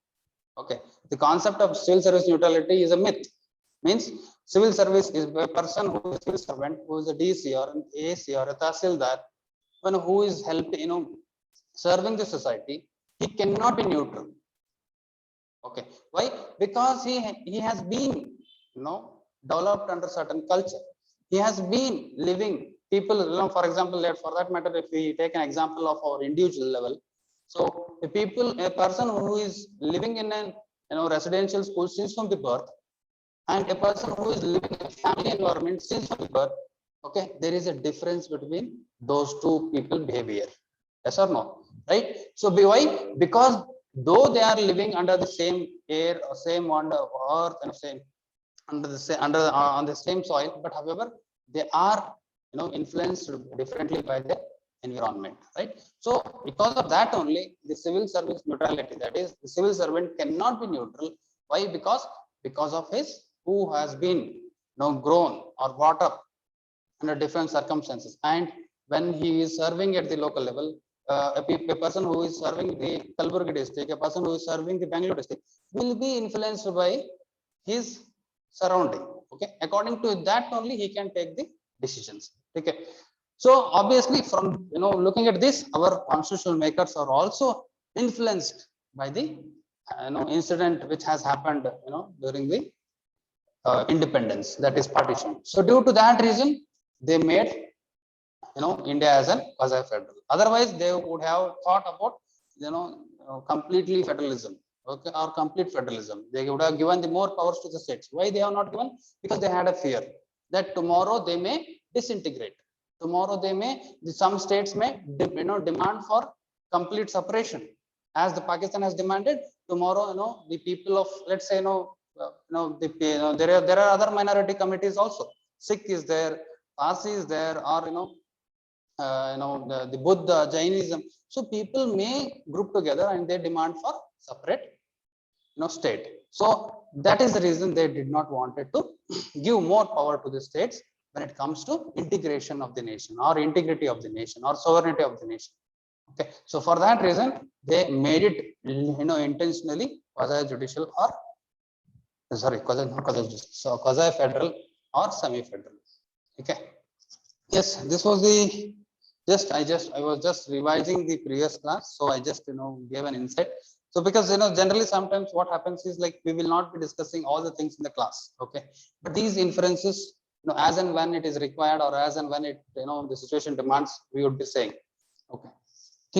Okay, the concept of civil service neutrality is a myth. Means civil service is a person who is a civil servant, who is a DC or an AC or a Tahsildar, who is helped, serving the society, he cannot be neutral. Okay, why? Because he has been developed under certain culture. He has been living, people, for example, for that matter, if we take an example of our individual level, so a person who is living in an residential school since from the birth, and a person who is living in a family environment since from the birth, okay, there is a difference between those two people behavior. Yes or no? Right? So why? Because though they are living under the same air or same earth and same on the same soil, but however, they are influenced differently by the environment, right? So because of that only, the civil service neutrality, that is, the civil servant cannot be neutral. Why? Because of his who has been grown or brought up under different circumstances, and when he is serving at the local level, a person who is serving the Kalburgi district, a person who is serving the Bangalore district, will be influenced by his surrounding. Okay, according to that only he can take the decisions. Okay, so obviously from looking at this, our constitutional makers are also influenced by the incident which has happened, during the independence, that is partition. So due to that reason, they made India as an quasi-federal. Otherwise, they would have thought about completely federalism, okay, or complete federalism. They would have given the more powers to the states. Why they have not given? Because they had a fear that tomorrow they may disintegrate. Tomorrow they may, some states may demand for complete separation, as the Pakistan has demanded. Tomorrow, the people of, let's say, there are other minority communities also. Sikh is there, Parsi is there, or the Buddha, Jainism. So people may group together and they demand for separate, state. So that is the reason they did not wanted to give more power to the states when it comes to integration of the nation, or integrity of the nation, or sovereignty of the nation. Okay, so for that reason, they made it, intentionally quasi-judicial, or quasi-federal or semi-federal. Okay. Yes, this was the I was just revising the previous class, so I just gave an insight. So because generally sometimes what happens is, like, we will not be discussing all the things in the class, okay, but these inferences, as and when it is required, or as and when it the situation demands, we would be saying. Okay.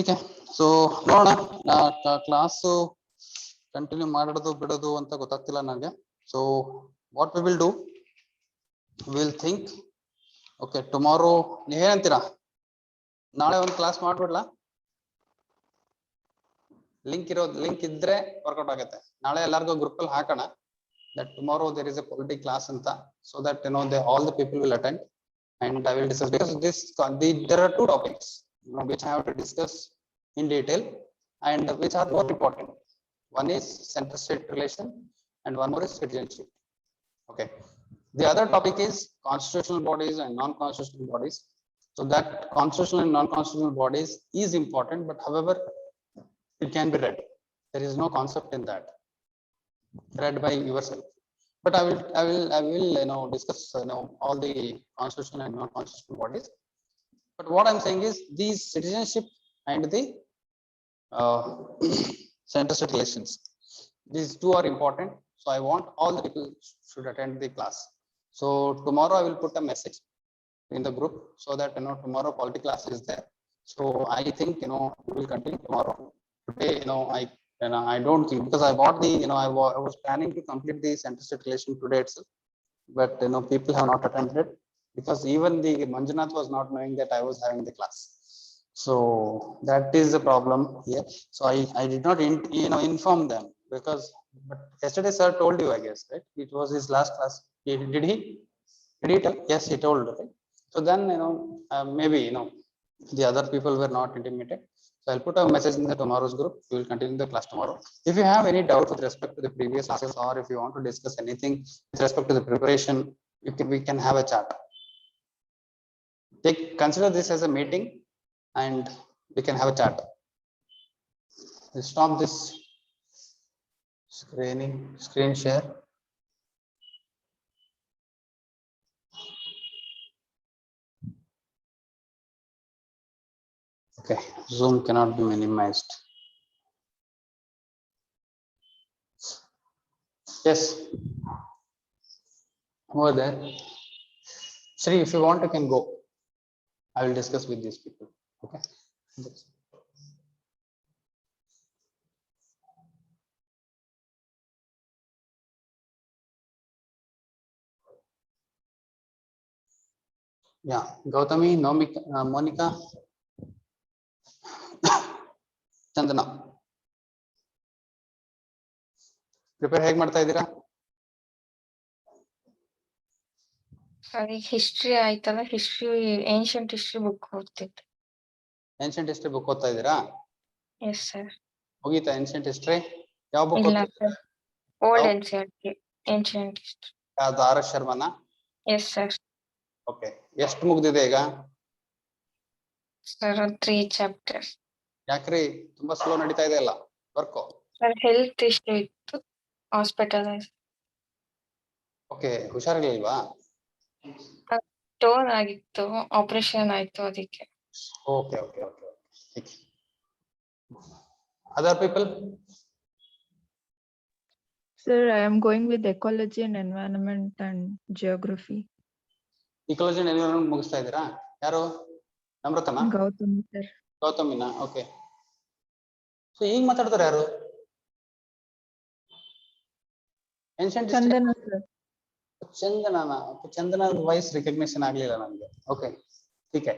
Okay. So ನೋಡೋಣ class continue ಮಾಡೋದು ಬಿಡೋದು ಅಂತ ಗೊತ್ತಾಗ್ತಿಲ್ಲ ನನಗೆ. So what we will do, we will think. Okay, tomorrow ನೀವೇನಂತೀರಾ? ನಾಳೆ ಒಂದು class ಮಾಡ್ಬಿಡ್ಲಾ? Link ಇದ್ರೆ workout ಆಗುತ್ತೆ. ನಾಳೆ ಎಲ್ಲರಿಗೂ ಗ್ರೂಪ್ ಅಲ್ಲಿ ಹಾಕೋಣ that tomorrow there is a polity class anta, so that all the people will attend, and I will discuss, because there are two topics which I have to discuss in detail, and which are more important. One is center state relation and one more is citizenship. Okay, the other topic is constitutional bodies and non-constitutional bodies. So that constitutional and non-constitutional bodies is important, but however it can be read. There is no concept in that. Read by yourself. But I will discuss all the constitutional and non-constitutional bodies. But what I'm saying is, these citizenship and the center state relations, these two are important. So I want all the people should attend the class. So tomorrow I will put a message in the group, so that tomorrow polity class is there. So I think we will continue tomorrow. Today I don't think, because I bought the I was planning to complete the center state relation today itself, but people have not attended, because even the Manjunath was not knowing that I was having the class. So that is the problem here. So I did not inform them, because but yesterday sir told you, I guess, right? It was his last class. Did he tell? Yes, he told, right? So then maybe the other people were not intimated. So I'll put a message in the tomorrow's group. We will continue the class tomorrow. If you have any doubt with respect to the previous classes, or if you want to discuss anything with respect to the preparation, we can have a chat. Consider this as a meeting, and we can have a chat. We'll stop this screen share. Okay, Zoom cannot be minimized. Yes, over there. Sri, if you want, you can go. I will discuss with these people. Okay. Yeah, Gautami, Monica, Chandana. Prepare ಹೇಗೆ ಮಾಡ್ತಾ ಇದ್ದೀರಾ? ಸರಿ, history ಆಯ್ತಲ್ಲ, ancient history book ಓದ್ತಿದ್ದೆ. Ancient history book ಓದ್ತಾ ಇದ್ದೀರಾ? Yes sir. ಮುಗೀತಾ ancient history? ಯಾವ ಬುಕ್? ಇಲ್ಲ sir, old NCERT ancient history. ಯಾವ್ದು, ಆರ್ ಎಸ್ ಶರ್ಮನಾ? Yes sir. ಓಕೆ, ಎಷ್ಟು ಮುಗ್ದಿದೆ ಈಗ? Sir 3 chapter. ಯಾಕ್ರಿ ತುಂಬಾ ಸ್ಲೋ ನಡೀತಾ ಇದೆ ಅಲ್ಲ ವರ್ಕ್? ಸರ್ ಹೆಲ್ತ್ ಇಶ್ಯೂ ಇತ್ತು, ಹಾಸ್ಪಿಟಲೈಸ್. ಓಕೆ, ಹುಷಾರಿರ್ಲಿಲ್ವಾ? ಸ್ಟೋನ್ ಆಗಿತ್ತು, ಆಪರೇಷನ್ ಆಯ್ತು ಅದಕ್ಕೆ. Okay okay okay. Other people? Sir, I am going with ecology and environment and geography. Ecology and environment ಮುಗಿಸ್ತಾ ಇದ್ದೀರಾ? ಯಾರು? ನಮ್ರತನ? Gautam sir. ಗೌತಮಿನ? ಓಕೆ. ಸೊ ಈಗ ಮಾತಾಡ್ತಾರೆ ಯಾರು? Ancient Chandana sir. ಚಂದನನ? ಚಂದನ ವಾಯ್ಸ್ ರಿಕಗ್ನಿಷನ್ ಆಗ್ಲಿಲ್ಲ ನನ್ಗೆ. ಓಕೆ, ठीक है.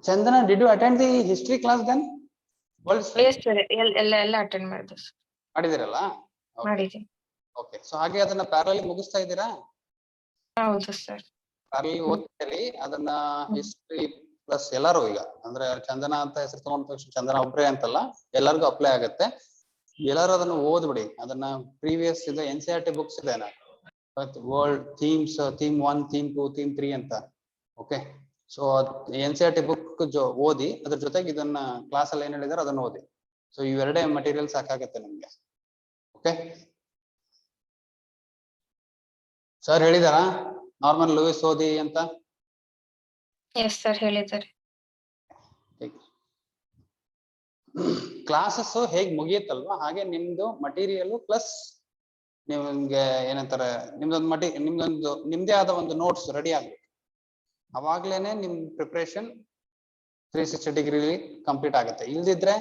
Chandana, did you attend the history class then? World history? Yes, sir. ಎಲ್ಲ ಅಟೆಂಡ್ ಮಾಡಿದೆ ಸರ್. ಮಾಡಿದಿರಲ್ಲ? ಮಾಡಿದ್ದೀನಿ. ಓಕೆ, ಸೊ ಹಾಗೆ ಅದನ್ನ ಪ್ಯಾರಲಲ್ ಮುಗಿಸ್ತಾ ಇದ್ದೀರಾ? ಹೌದು ಸರ್. ಪ್ಯಾರಲಲ್ ಓದ್ತೀರಿ ಅದನ್ನ ಹಿಸ್ಟ್ರಿ ಪ್ಲಸ್ ಎಲ್ಲರೂ ಈಗ ಅಂದ್ರೆ ಚಂದನ ಅಂತ ಹೆಸರು ತಗೊಂಡ ತಕ್ಷಣ ಚಂದನ ಒಬ್ರೇ ಅಂತಲ್ಲ, ಎಲ್ಲರಿಗೂ ಅಪ್ಲೈ ಆಗತ್ತೆ. ಎಲ್ಲರೂ ಅದನ್ನ ಓದ್ಬಿಡಿ. ಅದನ್ನ ಪ್ರೀವಿಯಸ್ ಇದೆ NCERT ಬುಕ್ಸ್ ಇದೆ world themes, theme 1, theme 2, theme 3 ಅಂತ. ಓಕೆ, ಸೊ NCERT ಬುಕ್ ಓದಿ, ಅದ್ರ ಜೊತೆಗೆ ಇದನ್ನ ಕ್ಲಾಸ್ ಅಲ್ಲಿ ಏನ್ ಹೇಳಿದಾರೆ ಅದನ್ನ ಓದಿ. ಸೊ ಇವೆರಡೇ ಮಟೀರಿಯಲ್ ಸಾಕಾಗತ್ತೆ ನಿಮ್ಗೆ. ಓಕೆ, ಸರ್ ಹೇಳಿದಾರಾ ನಾರ್ಮನ್ ಲೂಯಿಸ್ ಓದಿ ಅಂತ? ಎಸ್ ಸರ್, ಹೇಳಿದ್ದಾರೆ. ಕ್ಲಾಸಸ್ ಹೇಗ್ ಮುಗಿಯುತ್ತಲ್ವಾ ಹಾಗೆ ನಿಮ್ದು ಮಟೀರಿಯಲ್ ಪ್ಲಸ್ ನಿಮ್ಗೆ ಏನಂತಾರೆ ನಿಮ್ದೊಂದು ನಿಮ್ದೇ ಆದ ಒಂದು ನೋಟ್ಸ್ ರೆಡಿ ಆಗ್ಬೇಕು. ಅವಾಗ್ಲೇನೆ ನಿಮ್ ಪ್ರಿಪರೇಷನ್ 360 ಡಿಗ್ರಿ ಕಂಪ್ಲೀಟ್ ಆಗುತ್ತೆ. ಇಲ್ದಿದ್ರೆ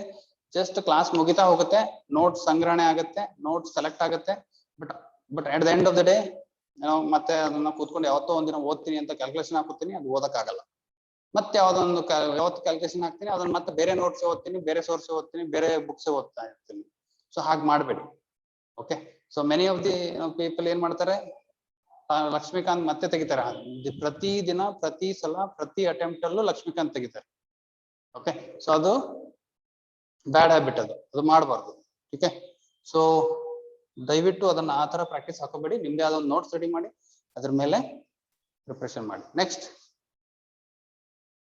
ಜಸ್ಟ್ ಕ್ಲಾಸ್ ಮುಗಿತಾ ಹೋಗುತ್ತೆ, ನೋಟ್ಸ್ ಸಂಗ್ರಹಣೆ ಆಗುತ್ತೆ, ನೋಟ್ಸ್ ಸೆಲೆಕ್ಟ್ ಆಗುತ್ತೆ. But at the end of the day ನಾವು ಮತ್ತೆ ಅದನ್ನ ಕೂತ್ಕೊಂಡು ಯಾವತ್ತೋ ಒಂದಿನ ಓದ್ತೀನಿ ಅಂತ ಕ್ಯಾಲ್ಕುಲೇಷನ್ ಹಾಕುತ್ತೀನಿ, ಅದು ಓದಕ್ಕಾಗಲ್ಲ. ಮತ್ತೆ ಯಾವ್ದೊಂದು ಯಾವತ್ತು ಕ್ಯಾಲ್ಕುಲೇಷನ್ ಹಾಕ್ತೀನಿ ಅದನ್ನ ಮತ್ತೆ ಬೇರೆ ನೋಟ್ಸ್ ಓದ್ತೀನಿ, ಬೇರೆ ಸೋರ್ಸ್ ಓದ್ತೀನಿ, ಬೇರೆ ಬುಕ್ಸ್ ಓದ್ತಾ ಇರ್ತೀನಿ. ಸೊ ಹಾಗೆ ಮಾಡ್ಬೇಡಿ. Okay, so many of the people ಏನ್ ಮಾಡ್ತಾರೆ, ಲಕ್ಷ್ಮೀಕಾಂತ್ ಮತ್ತೆ ತೆಗಿತಾರೆ. ಪ್ರತಿ ದಿನ, ಪ್ರತಿ ಸಲ, ಪ್ರತಿ ಅಟೆಂಪ್ಟ್ ಅಲ್ಲೂ ಲಕ್ಷ್ಮೀಕಾಂತ್ ತೆಗಿತಾರೆ. ಓಕೆ, ಸೊ ಅದು ಬ್ಯಾಡ್ ಹ್ಯಾಬಿಟ್, ಅದು ಮಾಡಬಾರ್ದು. ಓಕೆ, ಸೊ ದಯವಿಟ್ಟು ಅದನ್ನ ಆ ತರ ಪ್ರಾಕ್ಟೀಸ್ ಹಾಕೋಬೇಡಿ. ನಿಮ್ದೇ ಆದ ಒಂದು ನೋಟ್ಸ್ ರೆಡಿ ಮಾಡಿ, ಅದ್ರ ಮೇಲೆ ಪ್ರಿಪರೇಷನ್ ಮಾಡಿ. ನೆಕ್ಸ್ಟ್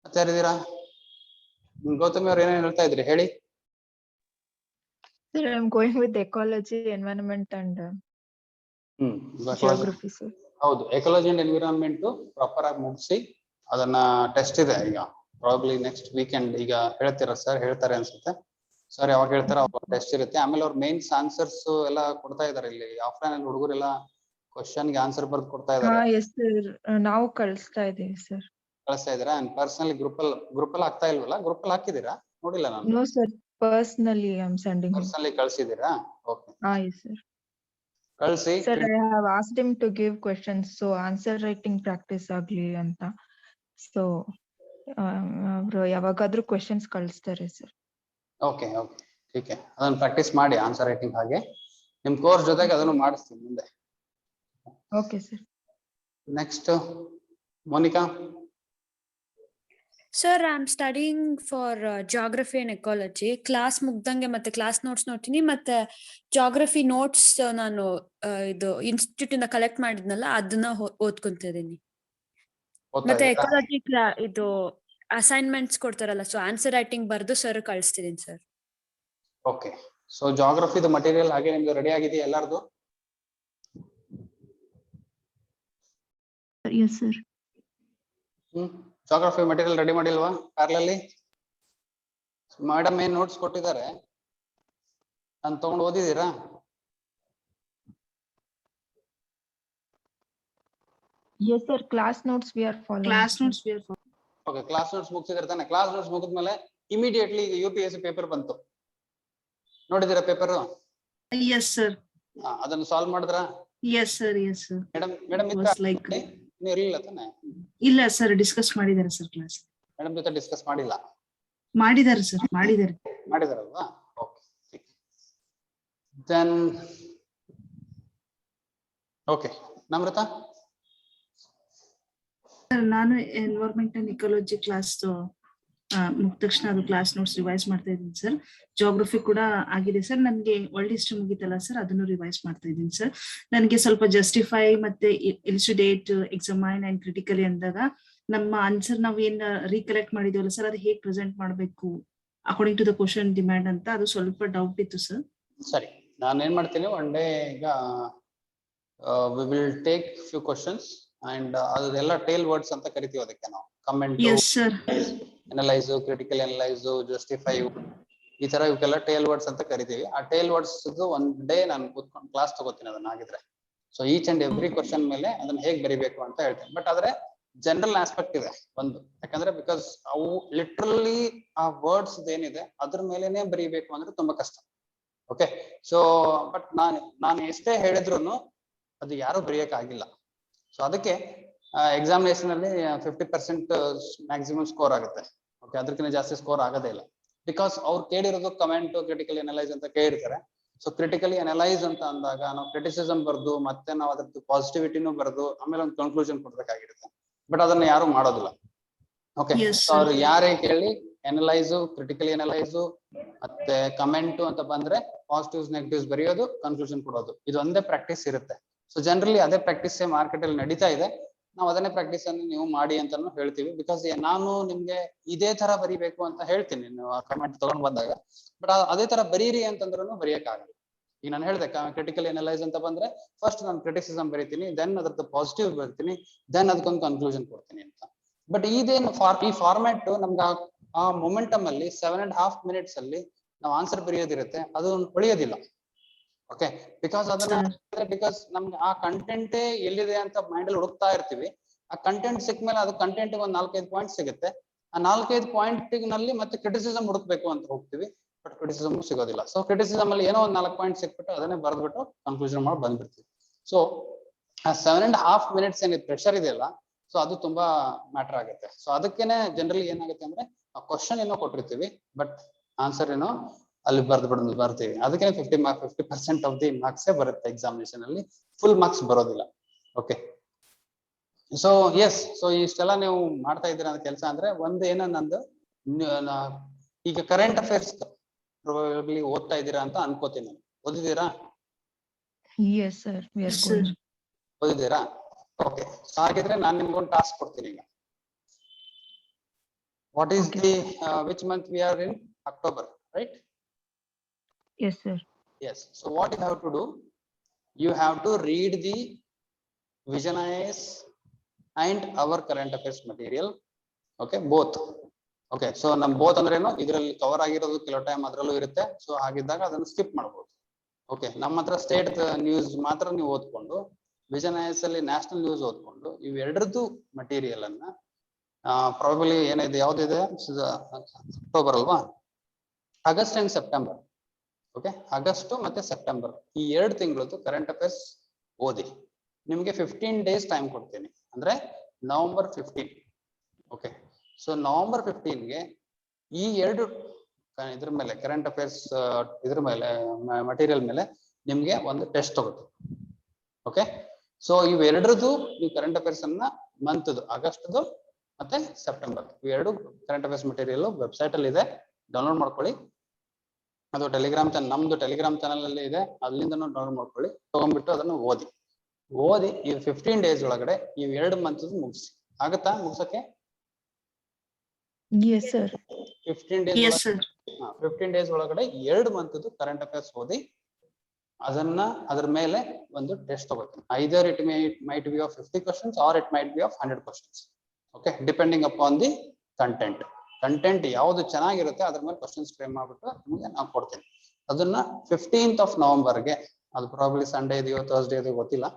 ಮತ್ತೆ ಯಾರಿದ್ದೀರಾ? ಗೌತಮಿ ಅವ್ರು ಏನೇನು ಹೇಳ್ತಾ ಇದ್ರಿ ಹೇಳಿ. Sir, I am going with ecology, environment and geography sir. ಹೌದು, ಎಕಾಲಜಿ ಅಂಡ್ ಎನ್ವಿರಾನ್ಮೆಂಟ್ ಪ್ರಾಪರ್ ಆಗಿ ಮುಗಿಸಿ ಅದನ್ನ ಟೆಸ್ಟ್ ಇದೆ ಈಗ ಪ್ರಾಬಬ್ಲಿ ನೆಕ್ಸ್ಟ್ ವೀಕೆಂಡ್. ಈಗ ಹೇಳ್ತೀರಾ ಸರ್? ಹೇಳ್ತಾರೆ ಅನ್ಸುತ್ತೆ ಸರ್. ಯಾವಾಗ ಹೇಳ್ತಾರ ಅವಾಗ ಟೆಸ್ಟ್ ಇರುತ್ತೆ. ಆಮೇಲೆ ಅವ್ರ ಮೇನ್ಸ್ ಆನ್ಸರ್ಸ್ ಎಲ್ಲ ಕೊಡ್ತಾ ಇದಾರೆ. ಇಲ್ಲಿ ಆಫ್ಲೈನ್ ಅಲ್ಲಿ ಹುಡುಗರೆಲ್ಲ ಕ್ವಶನ್ ಗೆ ಆನ್ಸರ್ ಬರ್ದು ಕೊಡ್ತಾ ಇದಾರೆ. Yes sir, ನಾವು ಕಳಿಸ್ತಾ ಇದೀವಿ ಸರ್. ಕಳಿಸ್ತಾ ಇದ್ದೀರಾ? ಪರ್ಸನಲಿ ಗ್ರೂಪ್ ಅಲ್ಲಿ ಆಗ್ತಾ ಇಲ್ವಲ್ಲ? ಗ್ರೂಪ್ ಅಲ್ಲಿ ಹಾಕಿದೀರಾ? ನೋಡಿಲ್ಲ ನಾನು. No sir, personally I am sending him. Personally ಕಳ್ಸಿದೀರಾ? Okay, Yes sir. ಕಳ್ಸಿ. Sir, I have asked him to give questions, so answer writing practice ಆಗ್ಲಿ ಅಂತ. So ಅವರು ಯಾವಾಗಾದ್ರೂ questions ಕಳಿಸ್ತಾರೆ ಸರ್. ಓಕೆ ಓಕೆ, ठीक है. ಅದನ್ನ ಪ್ರಾಕ್ಟೀಸ್ ಮಾಡಿ ಆನ್ಸರ್ ರೈಟಿಂಗ್. ಹಾಗೆ ನಿಮ್ ಕೋರ್ಸ್ ಜೊತೆಗೆ ಅದನ್ನು ಮಾಡಿಸ್ತೀನಿ ಮುಂದೆ. Okay sir. Next Monica. Sir, I am studying for geography and ecology. Class ಮುಗ್ದಂಗೆ ಮತ್ತೆ ಕ್ಲಾಸ್ ನೋಟ್ಸ್ ನೋಡ್ತೀನಿ, ಮತ್ತೆ ಜಾಗ್ರಫಿ ನೋಟ್ಸ್ ನಾನು ಇದು ಇನ್ಸ್ಟಿಟ್ಯೂಟ್ ಇಂದ ಕಲೆಕ್ಟ್ ಮಾಡಿದ್ನಲ್ಲ ಅದನ್ನ ಓದ್ಕೊಂತಿದ್ದೀನಿ. ಮತ್ತೆ ಎಕಾಲಜಿ ಇದು ಅಸೈನ್ಮೆಂಟ್ಸ್ ಕೊಡ್ತಾರಲ್ಲ, ಸೊ ಆನ್ಸರ್ ರೈಟಿಂಗ್ ಬರ್ದು ಸರ್ ಕಳಿಸ್ತಿದ್ದೀನಿ ಸರ್. ಓಕೆ, ಸೊ ಜಾಗ್ರಫಿದು ಮಟೀರಿಯಲ್ ಹಾಗೆ ನಿಮ್ದು ರೆಡಿ ಆಗಿದೆಯಾ ಎಲ್ಲರದು? Yes sir. Geography material ready ಮಾಡಿಲ್ವಾ ಪ್ಯಾರಲಲ್ಲಿ? ಮೇಡಮ್ ಏನ್ ನೋಟ್ಸ್ ಕೊಟ್ಟಿದ್ದಾರೆ ನಾನು ತಗೊಂಡು ಓದಿದೀರಾ? Yes sir, class notes we are following. Class notes we are following. Okay, class notes ಮುಗಿಸಿದ್ರೆ ತಾನೆ? ಕ್ಲಾಸ್ ನೋಟ್ಸ್ ಮುಗಿದ್ಮೇಲೆ ಇಮಿಡಿಯೇಟ್ಲಿ ಈಗ UPSC ಪೇಪರ್ ಬಂತು, ನೋಡಿದಿರಾ ಪೇಪರ್? Yes sir. ಅದನ್ನ ಸಾಲ್ವ್ ಮಾಡಿದ್ರಾ? Yes sir, yes sir. Madam It was like ನೀವು ಇರಲಿಲ್ಲ ತಾನೆ? ಇಲ್ಲ ಸರ್, ಡಿಸ್ಕಸ್ ಮಾಡಿದ್ದಾರೆ ಸರ್ ಕ್ಲಾಸ್. ಮೇಡಮ್ ಜೊತೆ ಡಿಸ್ಕಸ್ ಮಾಡಿಲ್ಲ? ಮಾಡಿದ್ದಾರೆ ಸರ್, ಮಾಡಿದಾರಲ್ವಾ? Okay, then okay. ನಮ್ರತಾ? ನಾನು ಎನ್ವೈರನ್ಮೆಂಟ್ ಅಂಡ್ ಇಕಾಲಜಿ ಕ್ಲಾಸ್ ಮುಗಿದ ತಕ್ಷಣ ಅದು ಕ್ಲಾಸ್ ನೋಟ್ಸ್ ರಿವೈಸ್ ಮಾಡ್ತಾ ಇದ್ದೀನಿ ಸರ್. ಜಾಗ್ರಫಿ ಕೂಡ ಆಗಿದೆ ಸರ್. ನನಗೆ ವರ್ಲ್ಡ್ ಹಿಸ್ಟ್ರಿ ಮುಗಿತಲ್ಲ ಸರ್, ಅದನ್ನು ರಿವೈಸ್ ಮಾಡ್ತಾ ಇದ್ದೀನಿ ಸರ್. ನನಗೆ ಸ್ವಲ್ಪ ಜಸ್ಟಿಫೈ ಮತ್ತೆ ಎಲಿಸಿಡೇಟ್, ಎಕ್ಸಾಮೈನ್ ಅಂಡ್ ಕ್ರಿಟಿಕಲಿ ಅಂದಾಗ ನಮ್ಮ ಆನ್ಸರ್ ನಾವು ಏನ್ ರೀಕಲೆಕ್ಟ್ ಮಾಡಿದೀವಲ್ಲ ಸರ್, ಅದು ಹೇಗೆ ಪ್ರೆಸೆಂಟ್ ಮಾಡಬೇಕು according to the question demand ಅಂತ ಅದು ಸ್ವಲ್ಪ ಡೌಟ್ ಇತ್ತು ಸರ್. ಸರಿ, ನಾನು ಏನ್ ಮಾಡ್ತೀನಿ, ಒನ್ ಡೇ ಈಗ we will take few questions and ಅದೆಲ್ಲ ಟೇಲ್ ವರ್ಡ್ಸ್ ಅಂತ ಕರಿತೀವಿ ಅದಕ್ಕೆ ನಾವು. Comment, Yes sir. Analyse, critical analyse, justify, ಈ ತರ ಇವಕ್ಕೆಲ್ಲ ಟೇಲ್ ವರ್ಡ್ಸ್ ಅಂತ ಕರಿತೀವಿ. ಆ ಟೇಲ್ ವರ್ಡ್ಸ್ ಒಂದ್ ಡೇ ನಾನು ಕೂತ್ಕೊಂಡು ಕ್ಲಾಸ್ ತಗೋತೀನಿ ಅದನ್ನ ಆಗಿದ್ರೆ. So each and every question ಮೇಲೆ ಅದನ್ನ ಹೇಗ್ ಬರಿಬೇಕು ಅಂತ ಹೇಳ್ತೀನಿ. ಬಟ್ ಆದ್ರೆ ಜನರಲ್ ಆಸ್ಪೆಕ್ಟ್ ಇದೆ ಒಂದು, ಯಾಕಂದ್ರೆ ಬಿಕಾಸ್ ಅವು ಲಿಟ್ರಲಿ ಆ ವರ್ಡ್ಸ್ ಏನಿದೆ ಅದ್ರ ಮೇಲೆನೆ ಬರೀಬೇಕು ಅಂದ್ರೆ ತುಂಬಾ ಕಷ್ಟ. ಓಕೆ, ಸೊ ಬಟ್ ನಾನು ಎಷ್ಟೇ ಹೇಳಿದ್ರು ಅದು ಯಾರು ಬರೆಯಕ್ ಆಗಿಲ್ಲ. ಸೊ ಅದಕ್ಕೆ ಎಕ್ಸಾಮಿನೇಷನ್ ಅಲ್ಲಿ 50% ಮ್ಯಾಕ್ಸಿಮಮ್ ಸ್ಕೋರ್ ಆಗುತ್ತೆ. ಓಕೆ, ಅದಕ್ಕಿಂತ ಜಾಸ್ತಿ ಸ್ಕೋರ್ ಆಗೋದೇ ಇಲ್ಲ. ಬಿಕಾಸ್ ಅವ್ರು ಕೇಳಿರೋದು ಕಮೆಂಟ್, ಕ್ರಿಟಿಕಲಿ ಅನಲೈಸ್ ಅಂತ ಕೇಳಿರ್ತಾರೆ. ಸೊ ಕ್ರಿಟಿಕಲಿ ಅನಲೈಸ್ ಅಂತ ಅಂದಾಗ ನಾವು ಕ್ರಿಟಿಸಿಸಮ್ ಬರ್ದು ಮತ್ತೆ ನಾವು ಅದ್ರದ್ದು ಪಾಸಿಟಿವಿಟಿನೂ ಬರ್ದು ಆಮೇಲೆ ಒಂದು ಕನ್ಕ್ಲೂಷನ್ ಕೊಡ್ಬೇಕಾಗಿರುತ್ತೆ. ಬಟ್ ಅದನ್ನ ಯಾರು ಮಾಡೋದಿಲ್ಲ. ಓಕೆ, ಅವ್ರು ಯಾರೇ ಕೇಳಿ ಅನಲೈಸು, ಕ್ರಿಟಿಕಲಿ ಅನಲೈಸು ಮತ್ತೆ ಕಮೆಂಟ್ ಅಂತ ಬಂದ್ರೆ ಪಾಸಿಟಿವ್ಸ್ ನೆಗೆಟಿವ್ಸ್ ಬರೆಯೋದು, ಕನ್ಕ್ಲೂಷನ್ ಕೊಡೋದು, ಇದು ಒಂದೇ ಪ್ರಾಕ್ಟೀಸ್ ಇರುತ್ತೆ. ಸೊ ಜನರಲಿ ಅದೇ ಪ್ರಾಕ್ಟೀಸ್ ಮಾರ್ಕೆಟ್ ಅಲ್ಲಿ ನಡೀತಾ ಇದೆ. ನಾವು ಅದನ್ನೇ ಪ್ರಾಕ್ಟೀಸ್ ಅನ್ನು ನೀವು ಮಾಡಿ ಅಂತಾನು ಹೇಳ್ತೀವಿ. ಬಿಕಾಸ್ ನಾನು ನಿಮ್ಗೆ ಇದೇ ತರ ಬರಿಬೇಕು ಅಂತ ಹೇಳ್ತೀನಿ ನೀವು ಕಮೆಂಟ್ ತಗೊಂಡ್ ಬಂದಾಗ. ಬಟ್ ಅದೇ ತರ ಬರೀರಿ ಅಂತಂದ್ರೂ ಬರೆಯಕ್ ಆಗಲ್ಲ. ಈಗ ನಾನು ಹೇಳ್ದೆ ಕ್ರಿಟಿಕಲಿ ಅನಲೈಸ್ ಅಂತ ಬಂದ್ರೆ ಫಸ್ಟ್ ನಾನು ಕ್ರಿಟಿಸಿಸಮ್ ಬರೀತೀನಿ, ದೆನ್ ಅದ್ರದ್ದು ಪಾಸಿಟಿವ್ ಬರ್ತೀನಿ, ದೆನ್ ಅದಕ್ಕೊಂದು ಕನ್ಕ್ಲೂಷನ್ ಕೊಡ್ತೀನಿ ಅಂತ. ಬಟ್ ಇದೇನು ಈ ಫಾರ್ಮ್ಯಾಟ್ ನಮ್ಗೆ ಆ ಮೊಮೆಂಟಮ್ ಅಲ್ಲಿ 7.5 minutes ಅಲ್ಲಿ ನಾವು ಆನ್ಸರ್ ಬರೆಯೋದಿರುತ್ತೆ, ಅದು ಉಳಿಯೋದಿಲ್ಲ. ಓಕೆ, ಬಿಕಾಸ್ ನಮ್ಗೆ ಆ ಕಂಟೆಂಟೇ ಎಲ್ಲಿದೆ ಅಂತ ಮೈಂಡ್ ಅಲ್ಲಿ ಹುಡುಕ್ತಾ ಇರ್ತೀವಿ. ಆ ಕಂಟೆಂಟ್ ಸಿಕ್ಮೇಲೆ ಅದು ಕಂಟೆಂಟ್ ಒಂದು 4-5 ಪಾಯಿಂಟ್ ಸಿಗುತ್ತೆ. ಆ 4-5 ಪಾಯಿಂಟ್ ನಲ್ಲಿ ಮತ್ತೆ ಕ್ರಿಟಿಸಿಸಮ್ ಹುಡುಕ್ಬೇಕು ಅಂತ ಹೋಗ್ತೀವಿ, ಬಟ್ ಕ್ರಿಟಿಸಿಸಮ್ ಸಿಗೋದಿಲ್ಲ. ಸೊ ಕ್ರಿಟಿಸಿಸಮ್ ಅಲ್ಲಿ ಏನೋ ಒಂದು 4 ಪಾಯಿಂಟ್ ಸಿಕ್ಬಿಟ್ಟು ಅದನ್ನೇ ಬರ್ದ್ಬಿಟ್ಟು ಕನ್ಕ್ಲೂಷನ್ ಮಾಡಿ ಬಂದ್ಬಿಡ್ತೀವಿ. ಸೊ ಆ 7.5 minutes ಏನಿದೆ ಪ್ರೆಷರ್ ಇದೆಯಲ್ಲ, ಸೊ ಅದು ತುಂಬಾ ಮ್ಯಾಟರ್ ಆಗುತ್ತೆ. ಸೊ ಅದಕ್ಕೇನೆ ಜನರಲಿ ಏನಾಗುತ್ತೆ ಅಂದ್ರೆ ಆ ಕ್ವಶನ್ ಏನೋ ಕೊಟ್ಟಿರ್ತೀವಿ, ಬಟ್ ಆನ್ಸರ್ ಏನೋ ಅಲ್ಲಿ ಬರ್ತೀವಿ. ಅದಕ್ಕೆ 50% ಆಫ್ ದಿ ಮಾರ್ಕ್ಸೇ ಬರುತ್ತೆ ಎಕ್ಸಾಮಿನೇಷನ್ ಅಲ್ಲಿ, ಫುಲ್ ಮಾರ್ಕ್ಸ್ ಬರೋದಿಲ್ಲ. ಓಕೆ, ಸೊ ಎಸ್, ಸೊ ಇಷ್ಟೆಲ್ಲ ನೀವು ಮಾಡ್ತಾ ಇದ್ದೀರಾ ಅಂತ ಕೆಲಸ ಅಂದ್ರೆ ಒಂದು ಏನೋ ನಂದು ಈಗ ಕರೆಂಟ್ ಅಫೇರ್ಸ್ ಪ್ರಾಬಬ್ಲಿ ಓದ್ತಾ ಇದ್ದೀರಾ ಅಂತ ಅನ್ಕೋತೀನಿ. ಓದಿದ್ದೀರಾ? Yes, sir. We are going. ಓದಿದ್ದೀರಾ? ಓಕೆ, ಸೊ ಹಾಗಿದ್ರೆ ನಾನು ನಿಮ್ಗೊಂದು ಟಾಸ್ಕ್ ಕೊಡ್ತೀನಿ ಈಗ. What is the which month we are in? October, right? Yes, sir. Yes. So what you have to do? You have to read the Vision IAS and our current affairs material. Okay, both. Okay, so ನಮ್ both ಅಂದ್ರೇನು, ಇದರಲ್ಲಿ cover ಆಗಿರೋದು ಕೆಲವು time ಅದರಲ್ಲೂ ಇರುತ್ತೆ. So ಹಾಗಿದ್ದಾಗ ಅದನ್ನು skip ಮಾಡ್ಬೋದು. ಓಕೆ, ನಮ್ಮ ಹತ್ರ ಸ್ಟೇಟ್ ನ್ಯೂಸ್ ಮಾತ್ರ ನೀವು ಓದ್ಕೊಂಡು, ವಿಷನ್ ಐಎಸ್ ಅಲ್ಲಿ ನ್ಯಾಷನಲ್ ನ್ಯೂಸ್ ಓದ್ಕೊಂಡು, ಇವೆರಡರದ್ದು ಮಟೀರಿಯಲ್ ಅನ್ನ ಪ್ರಾಬಬ್ಲಿ ಏನಿದೆ, ಯಾವ್ದಿದೆ, ಅಕ್ಟೋಬರ್ ಅಲ್ವಾ, August and September. Okay, August ಮತ್ತೆ ಸೆಪ್ಟೆಂಬರ್ ಈ 2 ತಿಂಗಳದ್ದು ಕರೆಂಟ್ ಅಫೇರ್ಸ್ ಓದಿ. ನಿಮ್ಗೆ 15 days ಟೈಮ್ ಕೊಡ್ತೀನಿ, ಅಂದ್ರೆ ನವೆಂಬರ್ 15. ಓಕೆ, ಸೊ ನವೆಂಬರ್ 15ಗೆ ಈ 2 ಇದ್ರ ಮೇಲೆ ಕರೆಂಟ್ ಅಫೇರ್ಸ್ ಇದ್ರ ಮೇಲೆ ಮಟೀರಿಯಲ್ ಮೇಲೆ ನಿಮ್ಗೆ ಒಂದು ಟೆಸ್ಟ್ ತಗೋತೀವಿ. ಓಕೆ, ಸೊ ಇವೆರಡರದ್ದು ನೀವು ಕರೆಂಟ್ ಅಫೇರ್ಸ್ ಅನ್ನ ಮಂತ್ದು ಆಗಸ್ಟ್ದು ಮತ್ತೆ ಸೆಪ್ಟೆಂಬರ್ ಇವೆರಡು ಕರೆಂಟ್ ಅಫೇರ್ಸ್ ಮಟೀರಿಯಲ್ ವೆಬ್ಸೈಟ್ ಅಲ್ಲಿ ಇದೆ, ಡೌನ್ಲೋಡ್ ಮಾಡ್ಕೊಳ್ಳಿ. ಅದು ಟೆಲಿಗ್ರಾಮ್ ನಮ್ದು ಟೆಲಿಗ್ರಾಮ್ ಚಾನಲ್ ಅಲ್ಲಿ ಇದೆ, ಅಲ್ಲಿಂದನೂ ಡೌನ್ಲೋಡ್ ಮಾಡ್ಕೊಳ್ಳಿ. ತಗೊಂಡ್ಬಿಟ್ಟು ಅದನ್ನು ಓದಿ ಈ 15 days ಒಳಗಡೆ ಈ 2 ಮಂತ್ ಮುಗಿಸಿ. ಆಗತ್ತಾ ಮುಗ್ಸಕ್ಕೆ? Yes, sir. 15 days. Yes, sir. 15 days ಒಳಗಡೆ 2 ಮಂತ್ ಕರೆಂಟ್ ಅಫೇರ್ಸ್ ಓದಿ, ಅದನ್ನ ಅದ್ರ ಮೇಲೆ ಒಂದು ಟೆಸ್ಟ್ ತಗೋತೀನಿ. Either it might be of 50 questions or it might be of 100 questions. Okay, depending upon the content ಯಾವ್ದು ಚೆನ್ನಾಗಿರುತ್ತೆ ಅದ್ರ ಮೇಲೆ ಕ್ವಶನ್ಸ್ ಫ್ರೇಮ್ ಮಾಡ್ಬಿಟ್ಟು ನಿಮಗೆ ನಾವು ಕೊಡ್ತೀನಿ. ಅದನ್ನ 15th ನವೆಂಬರ್ಗೆ, ಅದು ಪ್ರಾಬಬ್ಲಿ ಸಂಡೇ ಇದೆಯೋ ಥರ್ಸ್ಡೇ ಇದೆಯೋ ಗೊತ್ತಿಲ್ಲ.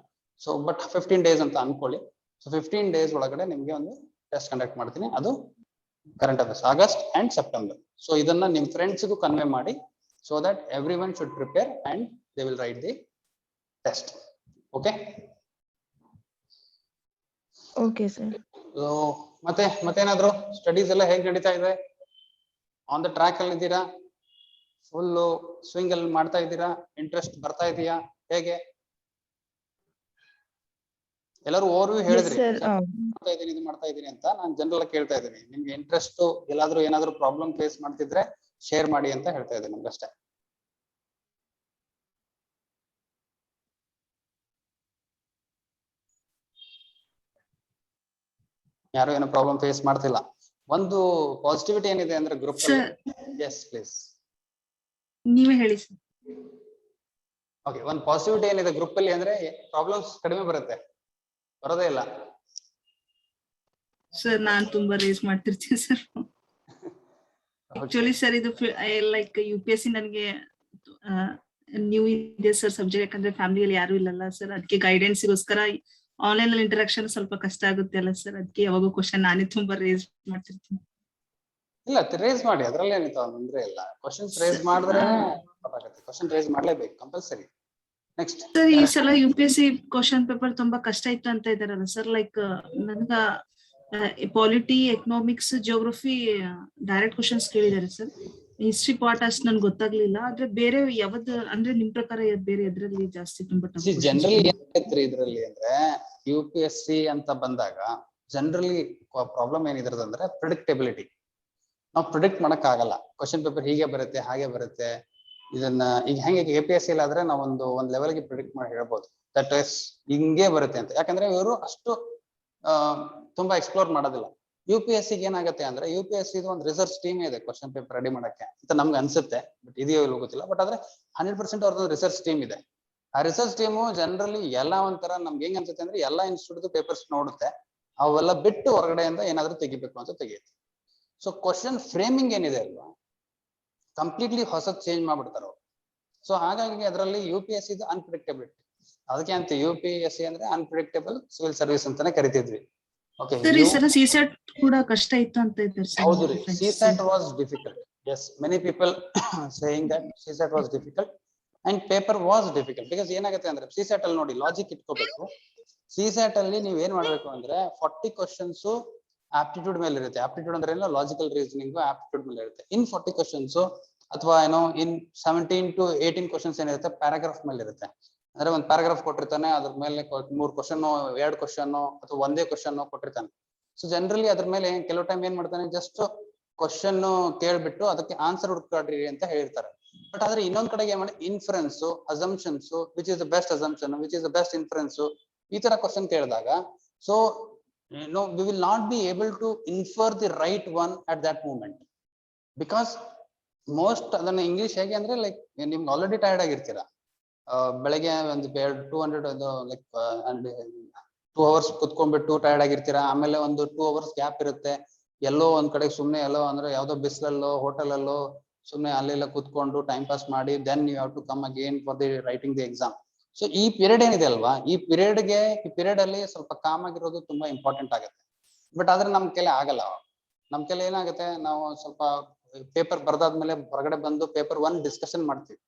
ಸೊ ಬಟ್ 15 days ಅಂತ ಅನ್ಕೊಳ್ಳಿ. ಸೊ 15 days ಒಳಗಡೆ ನಿಮ್ಗೆ ಒಂದು ಟೆಸ್ಟ್ ಕಂಡಕ್ಟ್ ಮಾಡ್ತೀನಿ, ಅದು current affairs August and September. So ಇದನ್ನ ನಿಮ್ ಫ್ರೆಂಡ್ಸ್ಗೂ ಕನ್ವೆ ಮಾಡಿ, so that everyone should prepare and they will write the test. Okay? Okay, sir. So ಮತ್ತೇನಾದ್ರು ಸ್ಟಡೀಸ್ ಎಲ್ಲ ಹೇಗೆ ನಡೀತಾ ಇದೆ? ಆನ್ ದ ಟ್ರ್ಯಾಕ್ ಅಲ್ಲಿ ಇದ್ದೀರಾ? ಫುಲ್ ಸ್ವಿಂಗ್ ಅಲ್ಲಿ ಮಾಡ್ತಾ ಇದ್ದೀರಾ? ಇಂಟ್ರೆಸ್ಟ್ ಬರ್ತಾ ಇದೆಯಾ? ಹೇಗೆ? ಎಲ್ಲರೂ ಓವರ್ವ್ಯೂ ಹೇಳಿದ್ರಿ, ಮಾಡ್ತಾ ಇದೀನಿ ಇದು ಮಾಡ್ತಾ ಇದೀನಿ ಅಂತ. ನಾನು ಜನರಲ್ ಕೇಳ್ತಾ ಇದ್ದೀನಿ, ನಿಮ್ಗೆ ಇಂಟ್ರೆಸ್ಟ್ ಎಲ್ಲಾದ್ರೂ ಏನಾದ್ರು ಪ್ರಾಬ್ಲಮ್ ಫೇಸ್ ಮಾಡ್ತಿದ್ರೆ ಶೇರ್ ಮಾಡಿ ಅಂತ ಹೇಳ್ತಾ ಇದ್ದೀನಿ ನಿಮ್ಗಷ್ಟೇ. ಯಾರು ಏನೋ ಪ್ರಾಬ್ಲಮ್ ಫೇಸ್ ಮಾಡ್ತಿಲ್ಲ. ಒಂದು ಪಾಸಿಟಿವಿಟಿ ಏನಿದೆ ಅಂದ್ರೆ ಗ್ರೂಪ್ ಅಲ್ಲಿ. ಎಸ್ ಪ್ಲೀಸ್, ನೀವೇ ಹೇಳಿ ಸರ್. ಓಕೆ, ಒಂದು ಪಾಸಿಟಿವಿಟಿ ಏನಿದೆ ಗ್ರೂಪ್ ಅಲ್ಲಿ ಅಂದ್ರೆ ಪ್ರಾಬ್ಲಮ್ಸ್ ಕಡಿಮೆ ಬರುತ್ತೆ, ಬರೋದೇ ಇಲ್ಲ. ಸರ್ ನಾನ್ ತುಂಬಾ ರೇಸ್ ಮಾಡ್ತಿರ್ತೀನಿ ಸರ್. ಆಕ್ಚುಲಿ ಸರ್ ಇದು ಲೈಕ್ UPSC ನನಗೆ ನ್ಯೂ ಇದೆ ಸರ್ ಸಬ್ಜೆಕ್ಟ್, ಯಾಕಂದ್ರೆ ಫ್ಯಾಮಿಲಿಯಲ್ಲಿ ಯಾರು ಇಲ್ಲಲ್ಲ ಸರ್, ಅದಕ್ಕೆ ಗೈಡೆನ್ಸ್ಗೋಸ್ಕರ ಆನ್ಲೈನ್ ಅಲ್ಲಿ ಇಂಟರಾಕ್ಷನ್ ಸ್ವಲ್ಪ ಕಷ್ಟ ಆಗುತ್ತೆ ಅಲ್ಲ ಸರ್, ಅದಕ್ಕೆ ಯಾವಾಗೂ ಕ್ವಶನ್ ನಾನೇ ತುಂಬಾ ರೇಸ್ ಮಾಡ್ತಿರ್ತೀನಿ. ಇಲ್ಲ ರೇಸ್ ಮಾಡಿ, ಅದ್ರಲ್ಲಿ ಏನಿತ್ತು ತೊಂದ್ರೆ ಇಲ್ಲ. ಕ್ವಶನ್ಸ್ ರೇಸ್ ಮಾಡಿದ್ರೆ ಕ್ವಶನ್ ರೇಸ್ ಮಾಡ್ಲೇಬೇಕು ಕಂಪಲ್ಸರಿ. ನೆಕ್ಸ್ಟ್ ಸರ್ ಈ ಸಲ UPSC ಕ್ವಶನ್ ಪೇಪರ್ ತುಂಬಾ ಕಷ್ಟ ಇತ್ತು ಅಂತ ಇದಾರಲ್ಲ ಸರ್, ಲೈಕ್ ನನ್ಗ polity, economics, geography direct questions ಕೇಳಿದಾರೆ ಸರ್. ಹಿಸ್ಟ್ರಿ ಪಾರ್ಟ್ ಅಷ್ಟು ನನ್ಗೆ ಗೊತ್ತಾಗ್ಲಿಲ್ಲ. ಆದ್ರೆ ಬೇರೆ ಯಾವ್ದು ಅಂದ್ರೆ ನಿಮ್ ಪ್ರಕಾರ ಬೇರೆ ಎದ್ರಲ್ಲಿ ಜಾಸ್ತಿ ತುಂಬಾ ಜನರಲಿ ಏನಾಯ್ತ್ರಿ ಇದ್ರಲ್ಲಿ ಅಂದ್ರೆ UPSC ಅಂತ ಬಂದಾಗ ಜನರಲಿ ಪ್ರಾಬ್ಲಮ್ ಏನಿದ್ರದ್ದು ಅಂದ್ರೆ ಪ್ರಿಡಿಕ್ಟಬಿಲಿಟಿ. ನಾವು ಪ್ರಿಡಿಕ್ಟ್ ಮಾಡಕ್ ಆಗಲ್ಲ, ಕ್ವಶನ್ ಪೇಪರ್ ಹೀಗೆ ಬರುತ್ತೆ ಹಾಗೆ ಬರುತ್ತೆ. ಇದನ್ನ ಈಗ ಹೆಂಗೆ APSC ಆದ್ರೆ ನಾವು ಒಂದ್ ಲೆವೆಲ್ಗೆ ಪ್ರಿಡಿಕ್ಟ್ ಮಾಡಿ ಹೇಳ್ಬೋದು ದಟ್ ಇಸ್ ಹಿಂಗೆ ಬರುತ್ತೆ ಅಂತ, ಯಾಕಂದ್ರೆ ಇವರು ಅಷ್ಟು ತುಂಬಾ ಎಕ್ಸ್ಪ್ಲೋರ್ ಮಾಡೋದಿಲ್ಲ. UPSC ಏನಾಗುತ್ತೆ ಅಂದ್ರೆ UPSC ಒಂದು ರಿಸರ್ಚ್ ಟೀಮ್ ಇದೆ ಕ್ವಶನ್ ಪೇಪರ್ ರೆಡಿ ಮಾಡಕ್ಕೆ ಅಂತ ನಮ್ಗೆ ಅನ್ಸುತ್ತೆ, ಬಟ್ ಇದೆಯೋ ಇಲ್ಲೋ ಗೊತ್ತಿಲ್ಲ. ಬಟ್ ಆದ್ರೆ 100% ಅವ್ರದ್ದು ರಿಸರ್ಚ್ ಟೀಮ್ ಇದೆ. ಆ ರಿಸರ್ಚ್ ಟೀಮು ಜನರಲಿ ಎಲ್ಲ ಒಂಥರ ನಮ್ಗೆ ಹೆಂಗ್ ಅನ್ಸುತ್ತೆ ಅಂದ್ರೆ ಎಲ್ಲಾ ಇನ್ಸ್ಟಿಟ್ಯೂಟ್ ಪೇಪರ್ಸ್ ನೋಡುತ್ತೆ, ಅವೆಲ್ಲ ಬಿಟ್ಟು ಹೊರಗಡೆಯಿಂದ ಏನಾದ್ರು ತೆಗಿಬೇಕು ಅಂತ ತೆಗಿಯುತ್ತೆ. ಸೊ ಕ್ವಶನ್ ಫ್ರೇಮಿಂಗ್ ಏನಿದೆ ಅಲ್ವಾ, ಕಂಪ್ಲೀಟ್ಲಿ ಹೊಸದ್ ಚೇಂಜ್ ಮಾಡ್ಬಿಡ್ತಾರೆ ಅವ್ರು. ಸೊ ಹಾಗಾಗಿ ಅದರಲ್ಲಿ UPSC ಇದು ಅನ್ಪ್ರಿಡಿಕ್ಟಬಿಲಿಟಿ. ಅದಕ್ಕೆ ಅಂತ UPSC ಅಂದ್ರೆ ಅನ್ಪ್ರಿಡಿಕ್ಟಬಲ್ ಸಿವಿಲ್ ಸರ್ವಿಸ್ ಅಂತಾನೆ ಕರಿತಿದ್ವಿ. ಓಕೆ ಸರ್ ಈ ಸಲ CSAT ಕೂಡ ಕಷ್ಟ ಇತ್ತು ಅಂತ ಇದ್ದಾರೆ ಸರ್. ಹೌದು ರೀ, CSAT was difficult. Yes, many people saying that CSAT was difficult and paper was difficult because ಏನಾಗುತ್ತೆ ಅಂದ್ರೆ CSAT ಅಲ್ಲಿ ನೋಡಿ ಲಾಜಿಕ್ ಇಟ್ಕೋಬೇಕು. CSAT ಅಲ್ಲಿ ನೀವು ಏನ್ ಮಾಡ್ಬೇಕು ಅಂದ್ರೆ 40 ಕ್ವಶನ್ಸ್ ಆಪ್ಟಿಟ್ಯೂಡ್ ಮೇಲೆ ಇರುತ್ತೆ. ಆಪ್ಟಿಟ್ಯೂಡ್ ಅಂದ್ರೆ ಏನೋ ಲಾಜಿಕಲ್ ರೀಸನಿಂಗ್ ಆಪ್ಟಿಟ್ಯೂಡ್ ಮೇಲೆ ಇರುತ್ತೆ. ಇನ್ 40 ಕ್ವಶನ್ಸ್ ಅಥವಾ ಏನೋ ಇನ್ 17 to 18 ಕ್ವಶನ್ಸ್ ಏನಿರುತ್ತೆ ಪ್ಯಾರಾಗ್ರಾಫ್ ಮೇಲೆ ಇರುತ್ತೆ. ಅಂದ್ರೆ ಒಂದ್ ಪ್ಯಾರಾಗ್ರಾಫ್ ಕೊಟ್ಟಿರ್ತಾನೆ, ಅದ್ರ ಮೇಲೆ 3 ಕ್ವಶನ್ 2 ಕ್ವಶನ್ ಅಥವಾ ಒಂದೇ ಕ್ವಶನ್ ಕೊಟ್ಟಿರ್ತಾನೆ. ಸೊ ಜನರಲಿ ಅದ್ರ ಮೇಲೆ ಕೆಲವು ಟೈಮ್ ಏನ್ ಮಾಡ್ತಾನೆ, ಜಸ್ಟ್ ಕ್ವಶನ್ ಕೇಳ್ಬಿಟ್ಟು ಅದಕ್ಕೆ ಆನ್ಸರ್ ಹುಡುಕಾಡ್ರಿ ಅಂತ ಹೇಳಿರ್ತಾರೆ. ಬಟ್ ಆದ್ರೆ ಇನ್ನೊಂದ್ ಕಡೆಗೆ ಏನ್ ಮಾಡಿ inference, assumptions, which is the best assumption, which is the best inference, ಈ ತರ ಕ್ವಶನ್ ಕೇಳಿದಾಗ so no, we will not be able to infer the right one at that moment because most ಅದನ್ನ English ಹೇಗೆ ಅಂದ್ರೆ like ನಿಮ್ಗೆ already tired ಆಗಿರ್ತೀರಾ. ಬೆಳಗ್ಗೆ ಒಂದು 200 like 2 hours ಕುತ್ಕೊಂಡ್ಬಿಟ್ಟು tired ಆಗಿರ್ತೀರಾ. ಆಮೇಲೆ ಒಂದು 2 hours ಗ್ಯಾಪ್ ಇರುತ್ತೆ, ಎಲ್ಲೋ ಒಂದ್ ಕಡೆ ಸುಮ್ನೆ ಎಲ್ಲೋ ಅಂದ್ರೆ ಯಾವ್ದೋ ಬಿಸ್ಲಲ್ಲೋ ಹೋಟೆಲಲ್ಲೋ ಸುಮ್ನೆ ಅಲ್ಲೆಲ್ಲ ಕುತ್ಕೊಂಡು ಟೈಮ್ ಪಾಸ್ ಮಾಡಿ then you have to come again for the writing the exam. So ಈ ಪೀರಿಯಡ್ ಏನಿದೆ ಅಲ್ವಾ, ಈ ಪೀರಿಯಡ್ ಅಲ್ಲಿ ಸ್ವಲ್ಪ ಕಾಮ್ ಆಗಿರೋದು ತುಂಬಾ ಇಂಪಾರ್ಟೆಂಟ್ ಆಗುತ್ತೆ. ಬಟ್ ಆದ್ರೆ ನಮ್ ಕೆಲ ಆಗಲ್ಲ. ನಮ್ ಕೆಲ ಏನಾಗುತ್ತೆ, ನಾವು ಸ್ವಲ್ಪ ಪೇಪರ್ ಬರ್ದಾದ್ಮೇಲೆ ಹೊರಗಡೆ ಬಂದು ಪೇಪರ್ 1 ಡಿಸ್ಕಷನ್ ಮಾಡ್ತೀವಿ.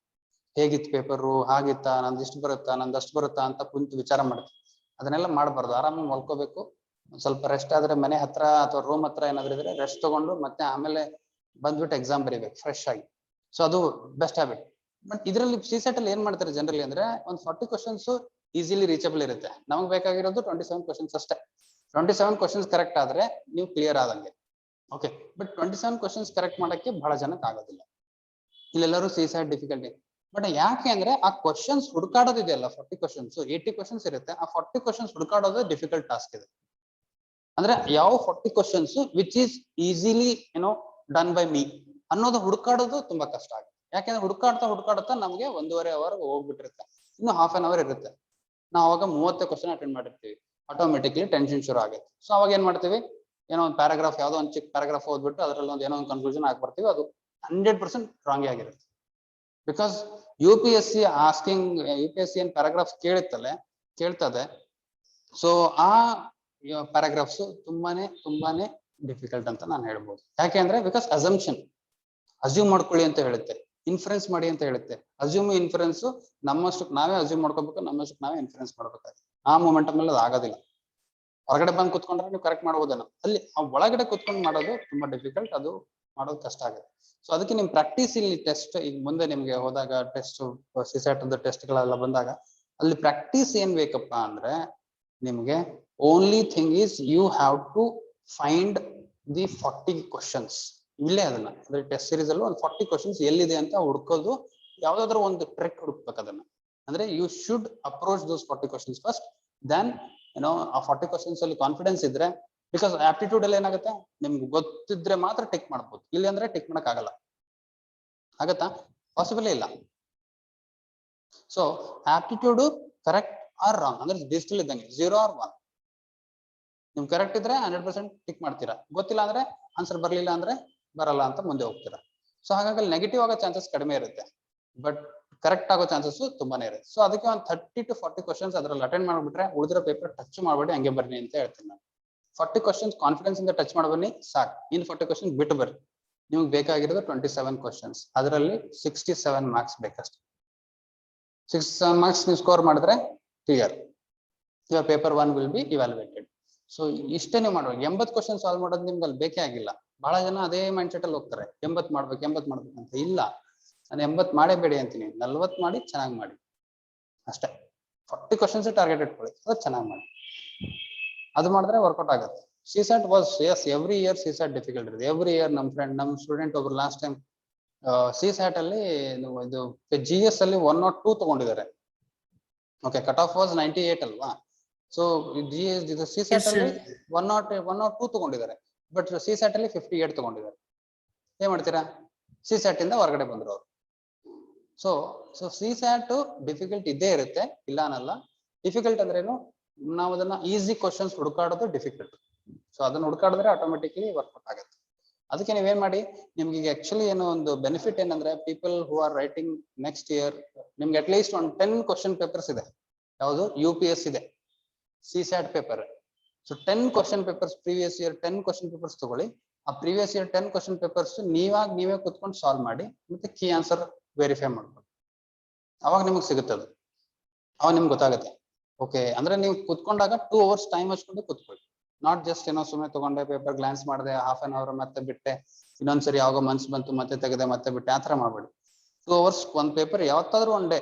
ಹೇಗಿತ್ತು ಪೇಪರು, ಹಾಗಿತ್ತಾ, ನಂದು ಇಷ್ಟು ಬರುತ್ತಾ, ನಂದು ಅಷ್ಟು ಬರುತ್ತಾ ಅಂತ ಕುಂತು ವಿಚಾರ ಮಾಡ್ತೀವಿ. ಅದನ್ನೆಲ್ಲ ಮಾಡ್ಬಾರ್ದು. ಆರಾಮಾಗಿ ಮಲ್ಕೋಬೇಕು. ಸ್ವಲ್ಪ ರೆಸ್ಟ್ ಆದ್ರೆ ಮನೆ ಹತ್ರ ಅಥವಾ ರೂಮ್ ಹತ್ರ ಏನಾದ್ರು ಇದ್ರೆ ರೆಸ್ಟ್ ತಗೊಂಡು ಮತ್ತೆ ಆಮೇಲೆ ಬಂದ್ಬಿಟ್ಟು ಎಕ್ಸಾಮ್ ಬರೀಬೇಕು ಫ್ರೆಶ್ ಆಗಿ. ಸೊ ಅದು ಬೆಸ್ಟ್ ಹ್ಯಾಬಿಟ್. ಬಟ್ ಇದರಲ್ಲಿ CSAT ಅಲ್ಲಿ ಏನ್ ಮಾಡ್ತಾರೆ ಜನರಲಿ ಅಂದ್ರೆ ಒಂದು 40 ಕ್ವಶನ್ಸ್ ಈಸಿಲಿ ರೀಚಬಲ್ ಇರುತ್ತೆ. ನಮಗೆ ಬೇಕಾಗಿರೋದು 27 ಕ್ವಶನ್ಸ್ ಅಷ್ಟೇ. 27 ಕ್ವಶನ್ಸ್ ಕರೆಕ್ಟ್ ಆದ್ರೆ ನೀವು ಕ್ಲಿಯರ್ ಆದಂಗೆ. ಓಕೆ, ಬಟ್ 27 ಕ್ವಶನ್ಸ್ ಕರೆಕ್ಟ್ ಮಾಡಕ್ಕೆ ಬಹಳ ಜನಕ್ಕೆ ಆಗೋದಿಲ್ಲ. ಇಲ್ಲೆಲ್ಲರೂ CSAT ಡಿಫಿಕಲ್ಟಿ. ಬಟ್ ಯಾಕೆ ಅಂದ್ರೆ ಆ ಕ್ವಶನ್ಸ್ ಹುಡುಕಾಡೋದಿದೆಯಲ್ಲ, 40 ಕ್ವಶನ್ಸ್ 80 ಕ್ವಶನ್ಸ್ ಇರುತ್ತೆ. ಆ 40 ಕ್ವಶನ್ಸ್ ಹುಡುಕಾಡೋದು ಡಿಫಿಕಲ್ಟ್ ಟಾಸ್ಕ್ ಇದೆ. ಅಂದ್ರೆ ಯಾವ 40 questions which is easily done by me ಅನ್ನೋದು ಹುಡುಕಾಡೋದು ತುಂಬಾ ಕಷ್ಟ ಆಗುತ್ತೆ. ಯಾಕೆಂದ್ರೆ ಹುಡುಕಾಡ್ತಾ ನಮ್ಗೆ 1.5 hour ಹೋಗ್ಬಿಟ್ಟಿರುತ್ತೆ. ಇನ್ನು half an hour ಇರುತ್ತೆ. ನಾವು ಅವಾಗ 30 ಕ್ವಶನ್ ಅಟೆಂಡ್ ಮಾಡಿರ್ತೀವಿ. ಆಟೋಮೆಟಿಕ್ಲಿ ಟೆನ್ಷನ್ ಶುರು ಆಗುತ್ತೆ. ಸೊ ಅವಾಗ ಏನ್ ಮಾಡ್ತೀವಿ, ಏನೋ ಒಂದು ಪ್ಯಾರಾಗ್ರಾಫ್, ಯಾವ್ದೋ ಒಂದು ಚಿಕ್ಕ ಪ್ಯಾರಾಗ್ರಾಫ್ ಓದ್ಬಿಟ್ಟು ಅದ್ರಲ್ಲಿ ಏನೋ ಒಂದು ಕನ್ಕ್ಲೂಷನ್ ಹಾಕ್ಬರ್ತೀವಿ. ಅದು 100% ರಾಂಗ್ ಆಗಿರುತ್ತೆ. ಬಿಕಾಸ್ UPSC ಏನ್ ಪ್ಯಾರಾಗ್ರಾಫ್ ಕೇಳ್ತದೆ. ಸೊ ಆ ಪ್ಯಾರಾಗ್ರಾಫ್ಸ್ ತುಂಬಾನೇ ಡಿಫಿಕಲ್ಟ್ ಅಂತ ನಾನು ಹೇಳ್ಬೋದು. ಯಾಕೆಂದ್ರೆ ಬಿಕಾಸ್ ಅಸ್ಯೂಮ್ ಮಾಡ್ಕೊಳ್ಳಿ ಅಂತ ಹೇಳುತ್ತೆ, ಇನ್ಫರೆನ್ಸ್ ಮಾಡಿ ಅಂತ ಹೇಳುತ್ತೆ. ಅಸ್ಯೂಮ್ ಇನ್ಫರೆನ್ಸ್ ನಮ್ಮಷ್ಟಕ್ಕೆ ನಾವೇ ಅಸ್ಯೂಮ್ ಮಾಡ್ಕೋಬೇಕು, ನಮ್ಮಷ್ಟಕ್ಕೆ ನಾವೇ ಇನ್ಫರೆನ್ಸ್ ಮಾಡ್ಬೇಕಾಗುತ್ತೆ. ಆ ಮೊಮೆಂಟಮ್ ಅಲ್ಲಿ ಅದು ಆಗೋದಿಲ್ಲ. ಹೊರಗಡೆ ಬಂದು ಕುತ್ಕೊಂಡ್ರೆ ನೀವು ಕರೆಕ್ಟ್ ಮಾಡ್ಬೋದೇನೋ, ಅಲ್ಲಿ ಒಳಗಡೆ ಕುತ್ಕೊಂಡು ಮಾಡೋದು ತುಂಬಾ ಡಿಫಿಕಲ್ಟ್, ಅದು ಮಾಡೋದು ಕಷ್ಟ ಆಗುತ್ತೆ. ಸೊ ಅದಕ್ಕೆ ನಿಮ್ ಪ್ರಾಕ್ಟೀಸ್ ಇಲ್ಲಿ ಟೆಸ್ಟ್, ಈಗ ಮುಂದೆ ನಿಮ್ಗೆ ಹೋದಾಗ ಟೆಸ್ಟ್ CSAT ಟೆಸ್ಟ್ ಗಳೆಲ್ಲ ಬಂದಾಗ ಅಲ್ಲಿ ಪ್ರಾಕ್ಟೀಸ್ ಏನ್ ಬೇಕಪ್ಪ ಅಂದ್ರೆ ನಿಮ್ಗೆ only thing is you have to find the 40 questions. ಇಲ್ಲೇ ಅದನ್ನ ಅಂದ್ರೆ ಟೆಸ್ಟ್ ಸೀರೀಸ್ ಅಲ್ಲೂ ಒಂದು 40 ಕ್ವಶನ್ಸ್ ಎಲ್ಲಿದೆ ಅಂತ ಹುಡ್ಕೋದು, ಯಾವ್ದಾದ್ರು ಒಂದು ಟ್ರಿಕ್ ಹುಡುಕ್ಬೇಕು ಅದನ್ನ. ಅಂದ್ರೆ you should approach those 40 questions first, then ಆ 40 ಕ್ವಶನ್ಸ್ ಅಲ್ಲಿ ಕಾನ್ಫಿಡೆನ್ಸ್ ಇದ್ರೆ, ಬಿಕಾಸ್ ಆಪ್ಟಿಟ್ಯೂಡ್ ಅಲ್ಲಿ ಏನಾಗುತ್ತೆ, ನಿಮ್ಗೆ ಗೊತ್ತಿದ್ರೆ ಮಾತ್ರ ಟಿಕ್ ಮಾಡ್ಬೋದು, ಇಲ್ಲಿ ಅಂದ್ರೆ ಟಿಕ್ ಮಾಡಕ್ ಆಗಲ್ಲ. ಆಗತ್ತಾ? ಪಾಸಿಬಲ್ ಇಲ್ಲ. So aptitude correct or wrong ಅಂದ್ರೆ ಡಿಜಿಟಲ್ ಇದ್ದಂಗೆ 0 or 1. ನಿಮ್ ಕರೆಕ್ಟ್ ಇದ್ರೆ 100% ಟಿಕ್ ಮಾಡ್ತೀರಾ. ಗೊತ್ತಿಲ್ಲ ಅಂದ್ರೆ ಆನ್ಸರ್ ಬರ್ಲಿಲ್ಲ ಅಂದ್ರೆ ಬರಲ್ಲ ಅಂತ ಮುಂದೆ ಹೋಗ್ತೀರಾ. ಸೊ ಹಾಗಾಗಿ ನೆಗೆಟಿವ್ ಆಗೋ ಚಾನ್ಸಸ್ ಕಡಿಮೆ ಇರುತ್ತೆ, ಬಟ್ ಕರೆಕ್ಟ್ ಆಗೋ ಚಾನ್ಸಸ್ ತುಂಬಾನೇ ಇರುತ್ತೆ. ಸೊ ಅದಕ್ಕೆ ಒಂದು 30 to 40 ಕ್ವಶನ್ಸ್ ಅದ್ರಲ್ಲಿ ಅಟೆಂಡ್ ಮಾಡ್ಬಿಟ್ರೆ ಉಳಿದಿರೋ ಪೇಪರ್ ಟಚ್ ಮಾಡಬೇಡಿ, ಹಂಗೆ ಬರ್ರಿ ಅಂತ ಹೇಳ್ತೀನಿ ನಾನು. 40 ಕ್ವಶನ್ಸ್ ಕಾನ್ಫಿಡೆನ್ಸ್ ಇಂದ ಟಚ್ ಮಾಡ್ಬನ್ನಿ ಸಾಕು. ಇನ್ 40 ಕ್ವಶನ್ಸ್ ಬಿಟ್ಟು ಬರ್ರಿ. ನಿಮ್ಗೆ ಬೇಕಾಗಿರೋದು 27 ಕ್ವಶನ್ಸ್, ಅದರಲ್ಲಿ 67 ಮಾರ್ಕ್ಸ್ ಬೇಕಷ್ಟೇ. 67 ಮಾರ್ಕ್ಸ್ ನೀವು ಸ್ಕೋರ್ ಮಾಡಿದ್ರೆ clear, your paper 1 will be evaluated. So ಇಷ್ಟೇ ನೀವು ಮಾಡುವಾಗ 80 ಕ್ವಶನ್ ಸಾಲ್ವ್ ಮಾಡೋದು ನಿಮ್ಗೆ ಅಲ್ಲಿ ಬೇಕೇ ಆಗಿಲ್ಲ. ಬಹಳ ಜನ ಅದೇ ಮೈಂಡ್ ಸೆಟ್ ಅಲ್ಲಿ ಹೋಗ್ತಾರೆ, 80 ಮಾಡ್ಬೇಕು ಅಂತ. ಇಲ್ಲ, ನಾನು 80 ಮಾಡೇಬೇಡಿ ಅಂತೀನಿ, 40 ಮಾಡಿ ಚೆನ್ನಾಗಿ ಮಾಡಿ ಅಷ್ಟೇ. 40 ಕ್ವಶನ್ಸ್ ಟಾರ್ಗೆಟ್ ಇಟ್ಕೊಳ್ಳಿ, ಅದು ಚೆನ್ನಾಗಿ ಮಾಡಿ. ಅದು ಮಾಡಿದ್ರೆ ವರ್ಕೌಟ್ ಆಗುತ್ತೆ. CSAT was as every year CSAT difficult ಇರುತ್ತೆ. ಎವ್ರಿ ಇಯರ್ ನಮ್ಮ ಸ್ಟೂಡೆಂಟ್ ಒಬ್ರು ಲಾಸ್ಟ್ ಟೈಮ್ CSAT ಅಲ್ಲಿ ಇದು GS ಅಲ್ಲಿ 102 ತಗೊಂಡಿದ್ದಾರೆ. ಓಕೆ, ಕಟ್ ಆಫ್ ವಾಸ್ 98 ಅಲ್ವಾ. ಸೊ CSAT ಅಲ್ಲಿ 102 ತಗೊಂಡಿದ್ದಾರೆ, ಬಟ್ CSAT ಅಲ್ಲಿ 58 ತಗೊಂಡಿದ್ದಾರೆ. ಏನ್ ಮಾಡ್ತೀರಾ? CSAT ಇಂದ ಹೊರಗಡೆ ಬಂದ್ರು ಅವರು. ಸೊ CSAT ಡಿಫಿಕಲ್ಟ್ ಇದ್ದೇ ಇರುತ್ತೆ, ಇಲ್ಲ ಅನ್ನಲ್ಲ. ಡಿಫಿಕಲ್ಟ್ ಅಂದ್ರೇನು, ನಾವು ಅದನ್ನ ಈಸಿ ಕ್ವಶನ್ಸ್ ಹುಡುಕಾಡೋದು ಡಿಫಿಕಲ್ಟ್. ಸೊ ಅದನ್ನ ಹುಡುಕಾಡಿದ್ರೆ ಆಟೋಮೆಟಿಕ್ಲಿ ವರ್ಕೌಟ್ ಆಗುತ್ತೆ. ಅದಕ್ಕೆ ನೀವೇನ್ ಮಾಡಿ, ನಿಮ್ಗೆ ಈಗ ಆಕ್ಚುಲಿ ಏನೋ ಒಂದು ಬೆನಿಫಿಟ್ ಏನಂದ್ರೆ, people who are writing next year, ನಿಮ್ಗೆ ಅಟ್ ಲೀಸ್ಟ್ ಒಂದು 10 ಕ್ವಶನ್ ಪೇಪರ್ಸ್ ಇದೆ. ಯಾವುದು? UPS ಇದೆ, CSAT paper. So 10 question papers previous year 10 question papers ತಗೊಳ್ಳಿ. ಆ ಪ್ರೀವಿಯಸ್ ಇಯರ್ 10 ಕ್ವಶನ್ ಪೇಪರ್ಸ್ ನೀವೇ ಕುತ್ಕೊಂಡು ಸಾಲ್ವ್ ಮಾಡಿ, ಮತ್ತೆ ಕೀ ಆನ್ಸರ್ ವೆರಿಫೈ ಮಾಡ್ಕೊಳ್ಳಿ. ಅವಾಗ ನಿಮಗೆ ಸಿಗುತ್ತೆ ಅದು, ಅವಾಗ ನಿಮ್ಗೆ ಗೊತ್ತಾಗುತ್ತೆ. ಓಕೆ ಅಂದ್ರೆ ನೀವು ಕುತ್ಕೊಂಡಾಗ 2 hours ಟೈಮ್ ಹಚ್ಕೊಂಡು ಕುತ್ಕೊಳ್ಳಿ. ನಾಟ್ ಜಸ್ಟ್ ಏನೋ ಸುಮ್ಮನೆ ತಗೊಂಡೆ ಪೇಪರ್ ಗ್ಲಾನ್ಸ್ ಮಾಡಿದೆ, half an hour ಮತ್ತೆ ಬಿಟ್ಟೆ, ಇನ್ನೊಂದ್ಸರಿ ಯಾವಾಗ ಮನ್ಸು ಬಂತು ಮತ್ತೆ ತೆಗೆದೆ ಮತ್ತೆ ಬಿಟ್ಟೆ, ಆ ಥರ ಮಾಡ್ಬೇಡಿ. 2 hours ಒಂದು ಪೇಪರ್, ಯಾವತ್ತಾದ್ರೂ ಒನ್ ಡೇ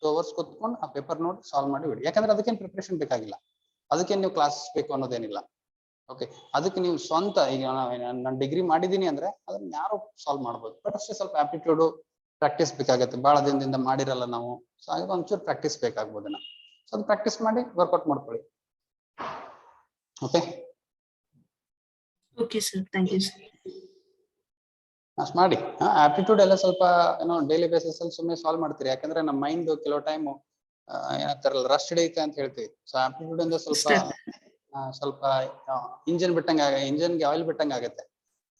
2 hours ಕುತ್ಕೊಂಡು ಆ ಪೇಪರ್ ನೋಡಿ ಸಾಲ್ವ್ ಮಾಡಿ ಬಿಡಿ. ಯಾಕಂದ್ರೆ ಅದಕ್ಕೇನು ಪ್ರಿಪ್ರೇಷನ್ ಬೇಕಾಗಿಲ್ಲ, ಅದಕ್ಕೆ ನೀವು ಕ್ಲಾಸ್ ಬೇಕು ಅನ್ನೋದೇನಿಲ್ಲ. ಓಕೆ, ಅದಕ್ಕೆ ನೀವು ಸ್ವಂತ, ಈಗ ನಾನು ಡಿಗ್ರಿ ಮಾಡಿದೀನಿ ಅಂದ್ರೆ ಅದನ್ನ ಯಾರು ಸಾಲ್ವ್ ಮಾಡ್ಬೋದು, ಬಟ್ ಅಷ್ಟೇ ಸ್ವಲ್ಪ ಆಪ್ಟಿಟ್ಯೂಡ್ ಪ್ರಾಕ್ಟೀಸ್ ಬೇಕಾಗುತ್ತೆ. ಬಹಳ ದಿನದಿಂದ ಮಾಡಿರಲ್ಲ ನಾವು, ಸೊ ಹಾಗಾಗಿ ಒಂಚೂರು ಪ್ರಾಕ್ಟೀಸ್ ಬೇಕಾಗ್ಬೋದನ್ನ. ಸೊ ಅದು ಪ್ರಾಕ್ಟೀಸ್ ಮಾಡಿ ವರ್ಕೌಟ್ ಮಾಡ್ಕೊಳ್ಳಿ. Okay okay sir, thank you sir. ಅಷ್ಟು ಮಾಡಿ. ಆಪ್ಟಿಟ್ಯೂಡ್ ಎಲ್ಲ ಸ್ವಲ್ಪ ಏನೋ ಡೈಲಿ ಬೇಸಿಸ್ ಅಲ್ಲಿ ಸುಮ್ಮನೆ ಸಾಲ್ವ್ ಮಾಡ್ತೀರಿ, ಯಾಕಂದ್ರೆ ನಮ್ಮ ಮೈಂಡ್ ಕೆಲವು ಟೈಮ್ ಏನಂತಾರಲ್ಲ ರಸ್ಟ್ ಹಿಡಿಯುತ್ತೆ ಅಂತ ಹೇಳ್ತೀವಿ. ಸೊ ಆಪ್ಟಿಟ್ಯೂಡ್ ಇಂದ ಸ್ವಲ್ಪ ಇಂಜಿನ್ ಇಂಜಿನ್ಗೆ ಆಯಿಲ್ ಬಿಟ್ಟಂಗೆ ಆಗುತ್ತೆ.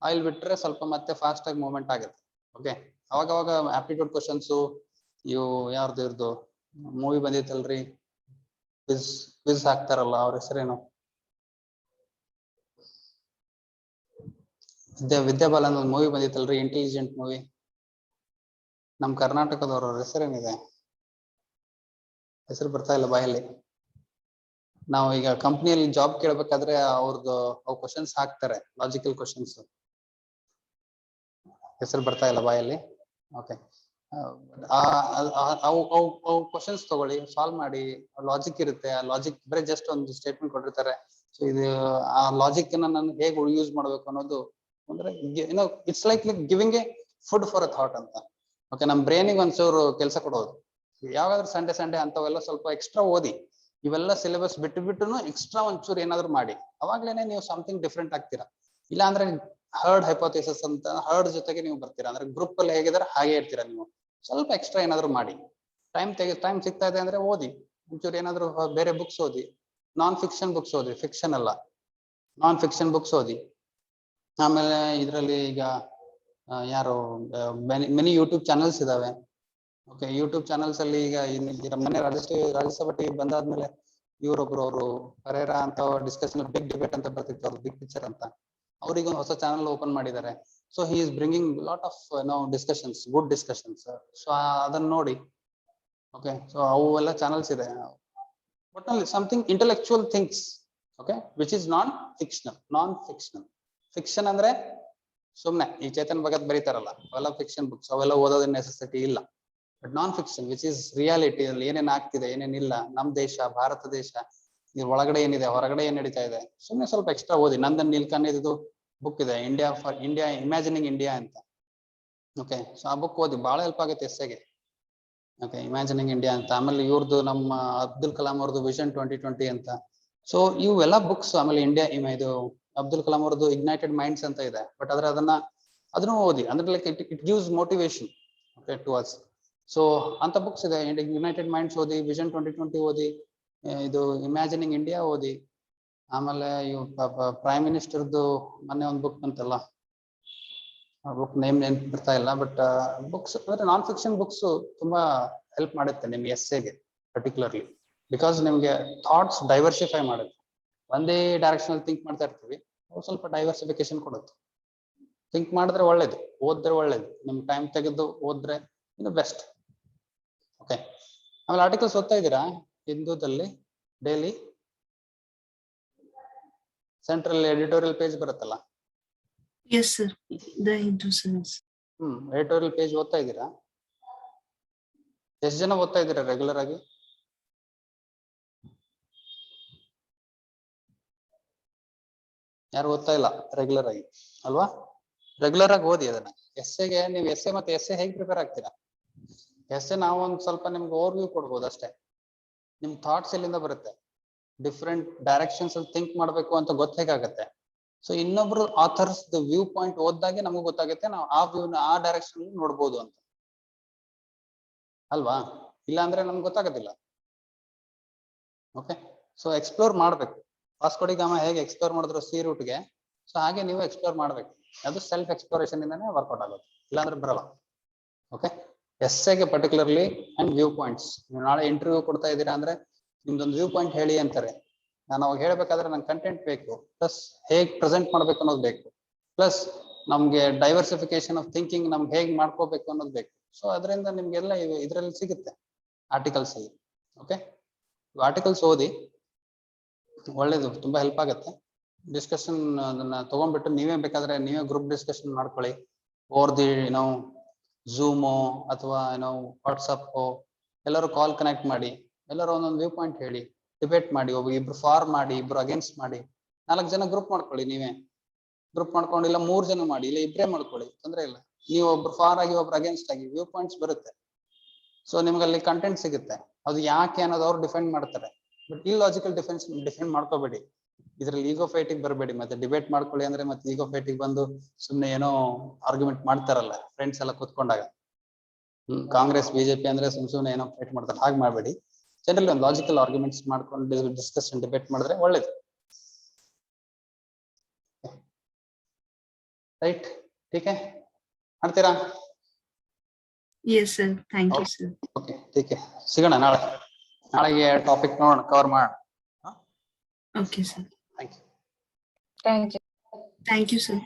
ಆಯಿಲ್ ಬಿಟ್ರೆ ಸ್ವಲ್ಪ ಮತ್ತೆ ಫಾಸ್ಟ್ ಆಗಿ ಮೂವ್ಮೆಂಟ್ ಆಗುತ್ತೆ. ಓಕೆ, ಅವಾಗ ಆಪ್ಟಿಟ್ಯೂಡ್ ಕ್ವಶನ್ಸ್ ಇವು ಯಾರ್ದು ಮೂವಿ ಬಂದಿತ್ತಲ್ರಿ, ಕ್ವಿಜ್ ಹಾಕ್ತಾರಲ್ಲ, ಅವ್ರ ಹೆಸರೇನು? ವಿದ್ಯಾಬಾಲನ್ ಒಂದು ಮೂವಿ ಬಂದಿತ್ತಲ್ರಿ, ಇಂಟೆಲಿಜೆಂಟ್ ಮೂವಿ, ನಮ್ ಕರ್ನಾಟಕದವ್ರ ಹೆಸರೇನಿದೆ? ಹೆಸರು ಬರ್ತಾ ಇಲ್ಲ ಬಾಯಲ್ಲಿ. ನಾವು ಈಗ ಕಂಪ್ನಿಯಲ್ಲಿ ಜಾಬ್ ಕೇಳ್ಬೇಕಾದ್ರೆ ಅವ್ರದ್ದು ಕ್ವಶನ್ಸ್ ಹಾಕ್ತಾರೆ, ಲಾಜಿಕಲ್ ಕ್ವಶನ್ಸ್. ಹೆಸರು ಬರ್ತಾ ಇಲ್ಲ ಬಾಯಲ್ಲಿ. ಓಕೆ, ಅವು ಕ್ವಶನ್ಸ್ ತಗೊಳ್ಳಿ, ಸಾಲ್ವ್ ಮಾಡಿ. ಲಾಜಿಕ್ ಇರುತ್ತೆ, ಆ ಲಾಜಿಕ್ ಬರೀ ಜಸ್ಟ್ ಒಂದು ಸ್ಟೇಟ್ಮೆಂಟ್ ಕೊಟ್ಟಿರ್ತಾರೆ. ಸೊ ಇದು ಆ ಲಾಜಿಕ್ ನಾನು ಹೇಗೆ ಯೂಸ್ ಮಾಡ್ಬೇಕು ಅನ್ನೋದು, ಅಂದ್ರೆ ಏನೋ it's like giving A food for a thought ಅಂತ. ಓಕೆ, ನಮ್ ಬ್ರೈನಿಗೆ ಒಂಚೂರು ಕೆಲಸ ಕೊಡೋದು. ಯಾವಾಗಾದ್ರೂ ಸಂಡೇ ಅಂತವೆಲ್ಲ ಸ್ವಲ್ಪ ಎಕ್ಸ್ಟ್ರಾ ಓದಿ, ಇವೆಲ್ಲ ಸಿಲೆಬಸ್ ಬಿಟ್ಟು ಎಕ್ಸ್ಟ್ರಾ ಒಂಚೂರು ಏನಾದ್ರು ಮಾಡಿ, ಅವಾಗ್ಲೇನೆ ನೀವು ಸಮಥಿಂಗ್ ಡಿಫ್ರೆಂಟ್ ಆಗ್ತೀರಾ. ಇಲ್ಲ ಅಂದ್ರೆ ಹರ್ಡ್ ಹೈಪೋಥೆಸಿಸ್ ಅಂತ, ಹರ್ಡ್ ಜೊತೆಗೆ ನೀವು ಬರ್ತೀರಾ, ಅಂದ್ರೆ ಗ್ರೂಪ್ ಅಲ್ಲಿ ಹೇಗಿದ್ರೆ ಹಾಗೆ ಇರ್ತೀರಾ ನೀವು. ಸ್ವಲ್ಪ ಎಕ್ಸ್ಟ್ರಾ ಏನಾದ್ರು ಮಾಡಿ, ಟೈಮ್ ಸಿಗ್ತಾ ಇದೆ ಅಂದ್ರೆ ಓದಿ, ಒಂಚೂರು ಏನಾದ್ರು ಬೇರೆ ಬುಕ್ಸ್ ಓದಿ. ನಾನ್ ಫಿಕ್ಷನ್ ಬುಕ್ಸ್ ಓದಿ, ಫಿಕ್ಷನ್ ಅಲ್ಲ, ನಾನ್ ಫಿಕ್ಷನ್ ಬುಕ್ಸ್ ಓದಿ. ಆಮೇಲೆ ಇದರಲ್ಲಿ ಈಗ ಯಾರು ಮೆನಿ ಯೂಟ್ಯೂಬ್ ಚಾನೆಲ್ಸ್ ಇದಾವೆ. ಓಕೆ, ಯೂಟ್ಯೂಬ್ ಚಾನೆಲ್ಸ್ ಅಲ್ಲಿ ಈಗ ಮೊನ್ನೆ ರಾಜ್ಯಸಭಾ ಟಿವಿ ಬಂದಾದ್ಮೇಲೆ ಇವರೊಬ್ರು ಅವರು ಪರೇರಾ ಅಂತ ಡಿಸ್ಕಷನ್ ಬಿಗ್ ಡಿಬೇಟ್ ಅಂತ ಬರ್ತಿತ್ತು, ಅವ್ರು ಬಿಗ್ ಪಿಕ್ಚರ್ ಅಂತ. ಅವ್ರಿಗೆ ಒಂದು ಹೊಸ ಚಾನಲ್ ಓಪನ್ ಮಾಡಿದ್ದಾರೆ. So he is bringing lot of discussions, good discussions. So ಅದನ್ನ ನೋಡಿ. ಓಕೆ, ಸೊ ಅವು ಎಲ್ಲ ಚಾನಲ್ಸ್ ಇದೆ, ಒಟ್ನಲ್ಲಿ something intellectual things. Okay, which is non fictional. Fiction ಅಂದ್ರೆ ಸುಮ್ನೆ ಈ ಚೇತನ್ ಭಗತ್ ಬರೀತಾರಲ್ಲ, ಅವೆಲ್ಲ ಫಿಕ್ಷನ್ ಬುಕ್ಸ್, ಅವೆಲ್ಲ ಓದೋದ್ರ ನೆಸೆಸಿಟಿ ಇಲ್ಲ. But non fiction which is reality, ಅಲ್ಲಿ ಏನೇನ್ ಆಗ್ತಿದೆ ಏನೇನಿಲ್ಲ, ನಮ್ ದೇಶ ಭಾರತ ದೇಶ, ಇದ್ರ ಒಳಗಡೆ ಏನಿದೆ ಹೊರಗಡೆ ಏನ್ ನಡೀತಾ ಇದೆ, ಸುಮ್ನೆ ಸ್ವಲ್ಪ ಎಕ್ಸ್ಟ್ರಾ ಓದಿ. ನಂದನ್ ನೀಲ್ಕಂಠ್ ಇದು ಬುಕ್ ಇದೆ, ಇಂಡಿಯಾ ಇಮ್ಯಾಜಿನಿಂಗ್ ಇಂಡಿಯಾ ಅಂತ. ಓಕೆ, ಸೊ ಆ ಬುಕ್ ಓದಿ, ಬಹಳ ಹೆಲ್ಪ್ ಆಗುತ್ತೆ ಎಸ್ಸೆಗೆ. ಓಕೆ, ಇಮ್ಯಾಜಿನಿಂಗ್ ಇಂಡಿಯಾ ಅಂತ. ಆಮೇಲೆ ಇವ್ರದ್ದು ನಮ್ಮ ಅಬ್ದುಲ್ ಕಲಾಂ ಅವ್ರದ್ದು ವಿಷನ್ 2020 ಅಂತ. ಸೊ ಇವೆಲ್ಲ ಬುಕ್ಸ್. ಆಮೇಲೆ ಇದು ಅಬ್ದುಲ್ ಕಲಾಂ ಅವ್ರದ್ದು ಇಗ್ನೈಟೆಡ್ ಮೈಂಡ್ಸ್ ಅಂತ ಇದೆ, ಬಟ್ ಅದನ್ನು ಓದಿ. ಅಂದ್ರೆ like it gives motivation to us. So ಅಂತ ಬುಕ್ಸ್ ಇದೆ, ಇಗ್ನೈಟೆಡ್ ಮೈಂಡ್ಸ್ ಓದಿ, ವಿಷನ್ 2020 ಓದಿ, ಇದು ಇಮ್ಯಾಜಿನಿಂಗ್ ಇಂಡಿಯಾ ಓದಿ. ಆಮೇಲೆ ಇವ್ ಪ್ರೈಮ್ ಮಿನಿಸ್ಟರ್ದು ಮೊನ್ನೆ ಒಂದು ಬುಕ್ ಬಂತಲ್ಲ, ಬುಕ್ ನೇಮ್ ನೆನ್ಪು ಬರ್ತಾ ಇಲ್ಲ, ಬಟ್ ಬುಕ್ಸ್ ಅಂದ್ರೆ ನಾನ್ ಫಿಕ್ಷನ್ ಬುಕ್ಸ್ ತುಂಬಾ ಹೆಲ್ಪ್ ಮಾಡುತ್ತೆ ನಿಮ್ಗೆ ಎಸ್ಸೆಗೆ ಪರ್ಟಿಕ್ಯುಲರ್ಲಿ, ಬಿಕಾಸ್ ನಿಮ್ಗೆ ಥಾಟ್ಸ್ ಡೈವರ್ಸಿಫೈ ಮಾಡುತ್ತೆ. ಒಂದೇ ಡೈರೆಕ್ಷನ್ ಅಲ್ಲಿ ಥಿಂಕ್ ಮಾಡ್ತಾ ಇರ್ತೀವಿ, ಸ್ವಲ್ಪ ಡೈವರ್ಸಿಫಿಕೇಶನ್ ಕೊಡುತ್ತೆ. ಥಿಂಕ್ ಮಾಡಿದ್ರೆ ಒಳ್ಳೇದು, ಓದಿದ್ರೆ ಒಳ್ಳೇದು, ನಿಮ್ ಟೈಮ್ ತೆಗೆದು ಓದಿದ್ರೆ ಇನ್ನು ಬೆಸ್ಟ್. ಓಕೆ, ಆಮೇಲೆ ಆರ್ಟಿಕಲ್ಸ್ ಓದ್ತಾ ಇದ್ದೀರಾ ಹಿಂದೂದಲ್ಲಿ ಡೈಲಿ? ಸೆಂಟ್ರಲ್ ಎಡಿಟೋರಿಯಲ್ ಪೇಜ್ ಬರುತ್ತಲ್ಲ, yes sir, the Hindu sir. Editorial page ಓದ್ತಾ ಇದ್ದೀರಾ? ಎಷ್ಟು ಜನ ಓದ್ತಾ ಇದ್ದೀರಾ ರೆಗ್ಯುಲರ್ ಆಗಿ? ಯಾರು ಓದ್ತಾ ಇಲ್ಲ ರೆಗ್ಯುಲರ್ ಆಗಿ ಅಲ್ವಾ? ರೆಗ್ಯುಲರ್ ಆಗಿ ಓದಿ ಅದನ್ನ. ಎಸ್ಸೆಗೆ ನೀವು ಎಸ್ಸೆ ಮತ್ತೆ ಎಸ್ಸೆ ಹೇಗೆ ಪ್ರಿಪೇರ್ ಆಗ್ತೀರಾ? ಎಸ್ಸೆ ನಾವು ಒಂದ್ ಸ್ವಲ್ಪ ನಿಮ್ಗೆ ಓವರ್ವ್ಯೂ ಕೊಡ್ಬೋದು ಅಷ್ಟೇ. ನಿಮ್ ಥಾಟ್ಸ್ ಎಲ್ಲಿಂದ ಬರುತ್ತೆ, ಡಿಫ್ರೆಂಟ್ ಡೈರೆಕ್ಷನ್ಸ್ ಅಲ್ಲಿ ಥಿಂಕ್ ಮಾಡ್ಬೇಕು ಅಂತ ಗೊತ್ತಾಗತ್ತೆ. ಸೊ ಇನ್ನೊಬ್ರು ಆಥರ್ಸ್ ವ್ಯೂ ಪಾಯಿಂಟ್ ಓದ್ದಾಗೆ ನಮಗೂ ಗೊತ್ತಾಗುತ್ತೆ, ನಾವು ಆ ವ್ಯೂನ ಆ ಡೈರೆಕ್ಷನ್ ನೋಡ್ಬೋದು ಅಂತ ಅಲ್ವಾ? ಇಲ್ಲ ಅಂದ್ರೆ ನಮ್ಗೆ ಗೊತ್ತಾಗೋದಿಲ್ಲ. ಓಕೆ, ಸೊ ಎಕ್ಸ್ಪ್ಲೋರ್ ಮಾಡ್ಬೇಕು. ವಾಸ್ಕೋ ಡಿ ಗಾಮಾ ಹೇಗೆ ಎಕ್ಸ್ಪ್ಲೋರ್ ಮಾಡಿದ್ರು ಸಿ ರೂಟ್ಗೆ, ಸೊ ಹಾಗೆ ನೀವು ಎಕ್ಸ್ಪ್ಲೋರ್ ಮಾಡ್ಬೇಕು. ಅದು ಸೆಲ್ಫ್ ಎಕ್ಸ್ಪ್ಲೋರೇಷನ್ ಇಂದಾನೆ ವರ್ಕೌಟ್ ಆಗುತ್ತೆ, ಇಲ್ಲಾಂದ್ರೆ ಬರಲ್ಲ. ಓಕೆ, ಎಸ್ಸೆಗೆ ಪರ್ಟಿಕ್ಯುಲರ್ಲಿ ಅಂಡ್ ವ್ಯೂ ಪಾಯಿಂಟ್ಸ್. ನೀವು ನಾಳೆ ಇಂಟರ್ವ್ಯೂ ಕೊಡ್ತಾ ಇದ್ದೀರಾ ಅಂದ್ರೆ ನಿಮ್ದೊಂದು ವ್ಯೂ ಪಾಯಿಂಟ್ ಹೇಳಿ ಅಂತಾರೆ. ನಾನು ಅವಾಗ ಹೇಳ್ಬೇಕಾದ್ರೆ ನಂಗೆ ಕಂಟೆಂಟ್ ಬೇಕು, ಪ್ಲಸ್ ಹೇಗ್ ಪ್ರೆಸೆಂಟ್ ಮಾಡ್ಬೇಕು ಅನ್ನೋದು ಬೇಕು, ಪ್ಲಸ್ ನಮ್ಗೆ ಡೈವರ್ಸಿಫಿಕೇಶನ್ ಆಫ್ ಥಿಂಕಿಂಗ್ ನಮ್ಗೆ ಹೇಗ್ ಮಾಡ್ಕೋಬೇಕು ಅನ್ನೋದು ಬೇಕು. ಸೊ ಅದರಿಂದ ನಿಮ್ಗೆಲ್ಲ ಇದ್ರಲ್ಲಿ ಸಿಗುತ್ತೆ ಆರ್ಟಿಕಲ್ಸ್ ಅಲ್ಲಿ. ಓಕೆ, ಆರ್ಟಿಕಲ್ಸ್ ಓದಿ, ಒಳ್ಳೇದು, ತುಂಬಾ ಹೆಲ್ಪ್ ಆಗುತ್ತೆ. ಡಿಸ್ಕಷನ್ ಅದನ್ನ ತಗೊಂಡ್ಬಿಟ್ಟು ನೀವೇ ಬೇಕಾದ್ರೆ ನೀವೇ ಗ್ರೂಪ್ ಡಿಸ್ಕಷನ್ ಮಾಡ್ಕೊಳ್ಳಿ. ಓವರ್ ದಿ ಝೂಮೋ ಅಥವಾ ವಾಟ್ಸಪ್ ಎಲ್ಲರೂ ಕಾಲ್ ಕನೆಕ್ಟ್ ಮಾಡಿ, ಎಲ್ಲರೂ ಒಂದೊಂದು ವ್ಯೂ ಪಾಯಿಂಟ್ ಹೇಳಿ, ಡಿಬೇಟ್ ಮಾಡಿ. ಇಬ್ರು ಫಾರ್ ಮಾಡಿ, ಇಬ್ರು ಅಗೇನ್ಸ್ಟ್ ಮಾಡಿ, 4 ಜನ ಗ್ರೂಪ್ ಮಾಡ್ಕೊಳ್ಳಿ. ನೀವೇ ಗ್ರೂಪ್ ಮಾಡ್ಕೊಂಡು, ಇಲ್ಲ 3 ಜನ ಮಾಡಿ, ಇಲ್ಲ ಇಬ್ಬರೇ ಮಾಡ್ಕೊಳ್ಳಿ, ತೊಂದ್ರೆ ಇಲ್ಲ. ನೀವು ಒಬ್ರು ಫಾರ್ ಆಗಿ ಒಬ್ರು ಅಗೇನ್ಸ್ಟ್ ಆಗಿ ವ್ಯೂ ಪಾಯಿಂಟ್ಸ್ ಬರುತ್ತೆ. ಸೊ ನಿಮ್ಗೆ ಅಲ್ಲಿ ಕಂಟೆಂಟ್ ಸಿಗುತ್ತೆ. ಅದು ಯಾಕೆ ಅನ್ನೋದು ಅವ್ರು ಡಿಫೆಂಡ್ ಮಾಡ್ತಾರೆ. ಬಟ್ ಇಲ್ಲಾಜಿಕಲ್ ಡಿಫೆಂಡ್ ಮಾಡ್ಕೋಬೇಡಿ. ಇದ್ರಲ್ಲಿ ಈಗೋ ಫೈಟಿಗೆ ಬರಬೇಡಿ. ಮತ್ತೆ ಡಿಬೇಟ್ ಮಾಡ್ಕೊಳ್ಳಿ ಅಂದ್ರೆ ಮತ್ತೆ ಈಗೋ ಫೈಟಿಗೆ ಬಂದು ಸುಮ್ನೆ ಏನೋ ಆರ್ಗ್ಯುಮೆಂಟ್ ಮಾಡ್ತಾರಲ್ಲ ಫ್ರೆಂಡ್ಸ್ ಎಲ್ಲ ಕೂತ್ಕೊಂಡಾಗ. ಕಾಂಗ್ರೆಸ್ ಬಿಜೆಪಿ ಅಂದ್ರೆ ಸುಮ್ನೆ ಏನೋ ಫೈಟ್ ಮಾಡ್ತಾರೆ, ಹಾಗೆ ಮಾಡಬೇಡಿ. ಜನರಲಿ ಒಂದು ಲಾಜಿಕಲ್ ಆರ್ಗ್ಯುಮೆಂಟ್ಸ್ ಮಾಡ್ಕೊಂಡು ಡಿಸ್ಕಷನ್ ಡಿಬೇಟ್ ಮಾಡಿದ್ರೆ ಒಳ್ಳೇದು. ರೈಟ್, ಟೀಕೆ ಮಾಡ್ತೀರಾ? Yes sir, thank you sir. Okay, ಟೀಕೆ, ಸಿಗೋಣ ನಾಳೆಗೆ ಟಾಪಿಕ್ ನೋಡೋಣ, ಕವರ್ ಮಾಡೋಣ. Okay sir, thank you. Thank you. Thank you sir.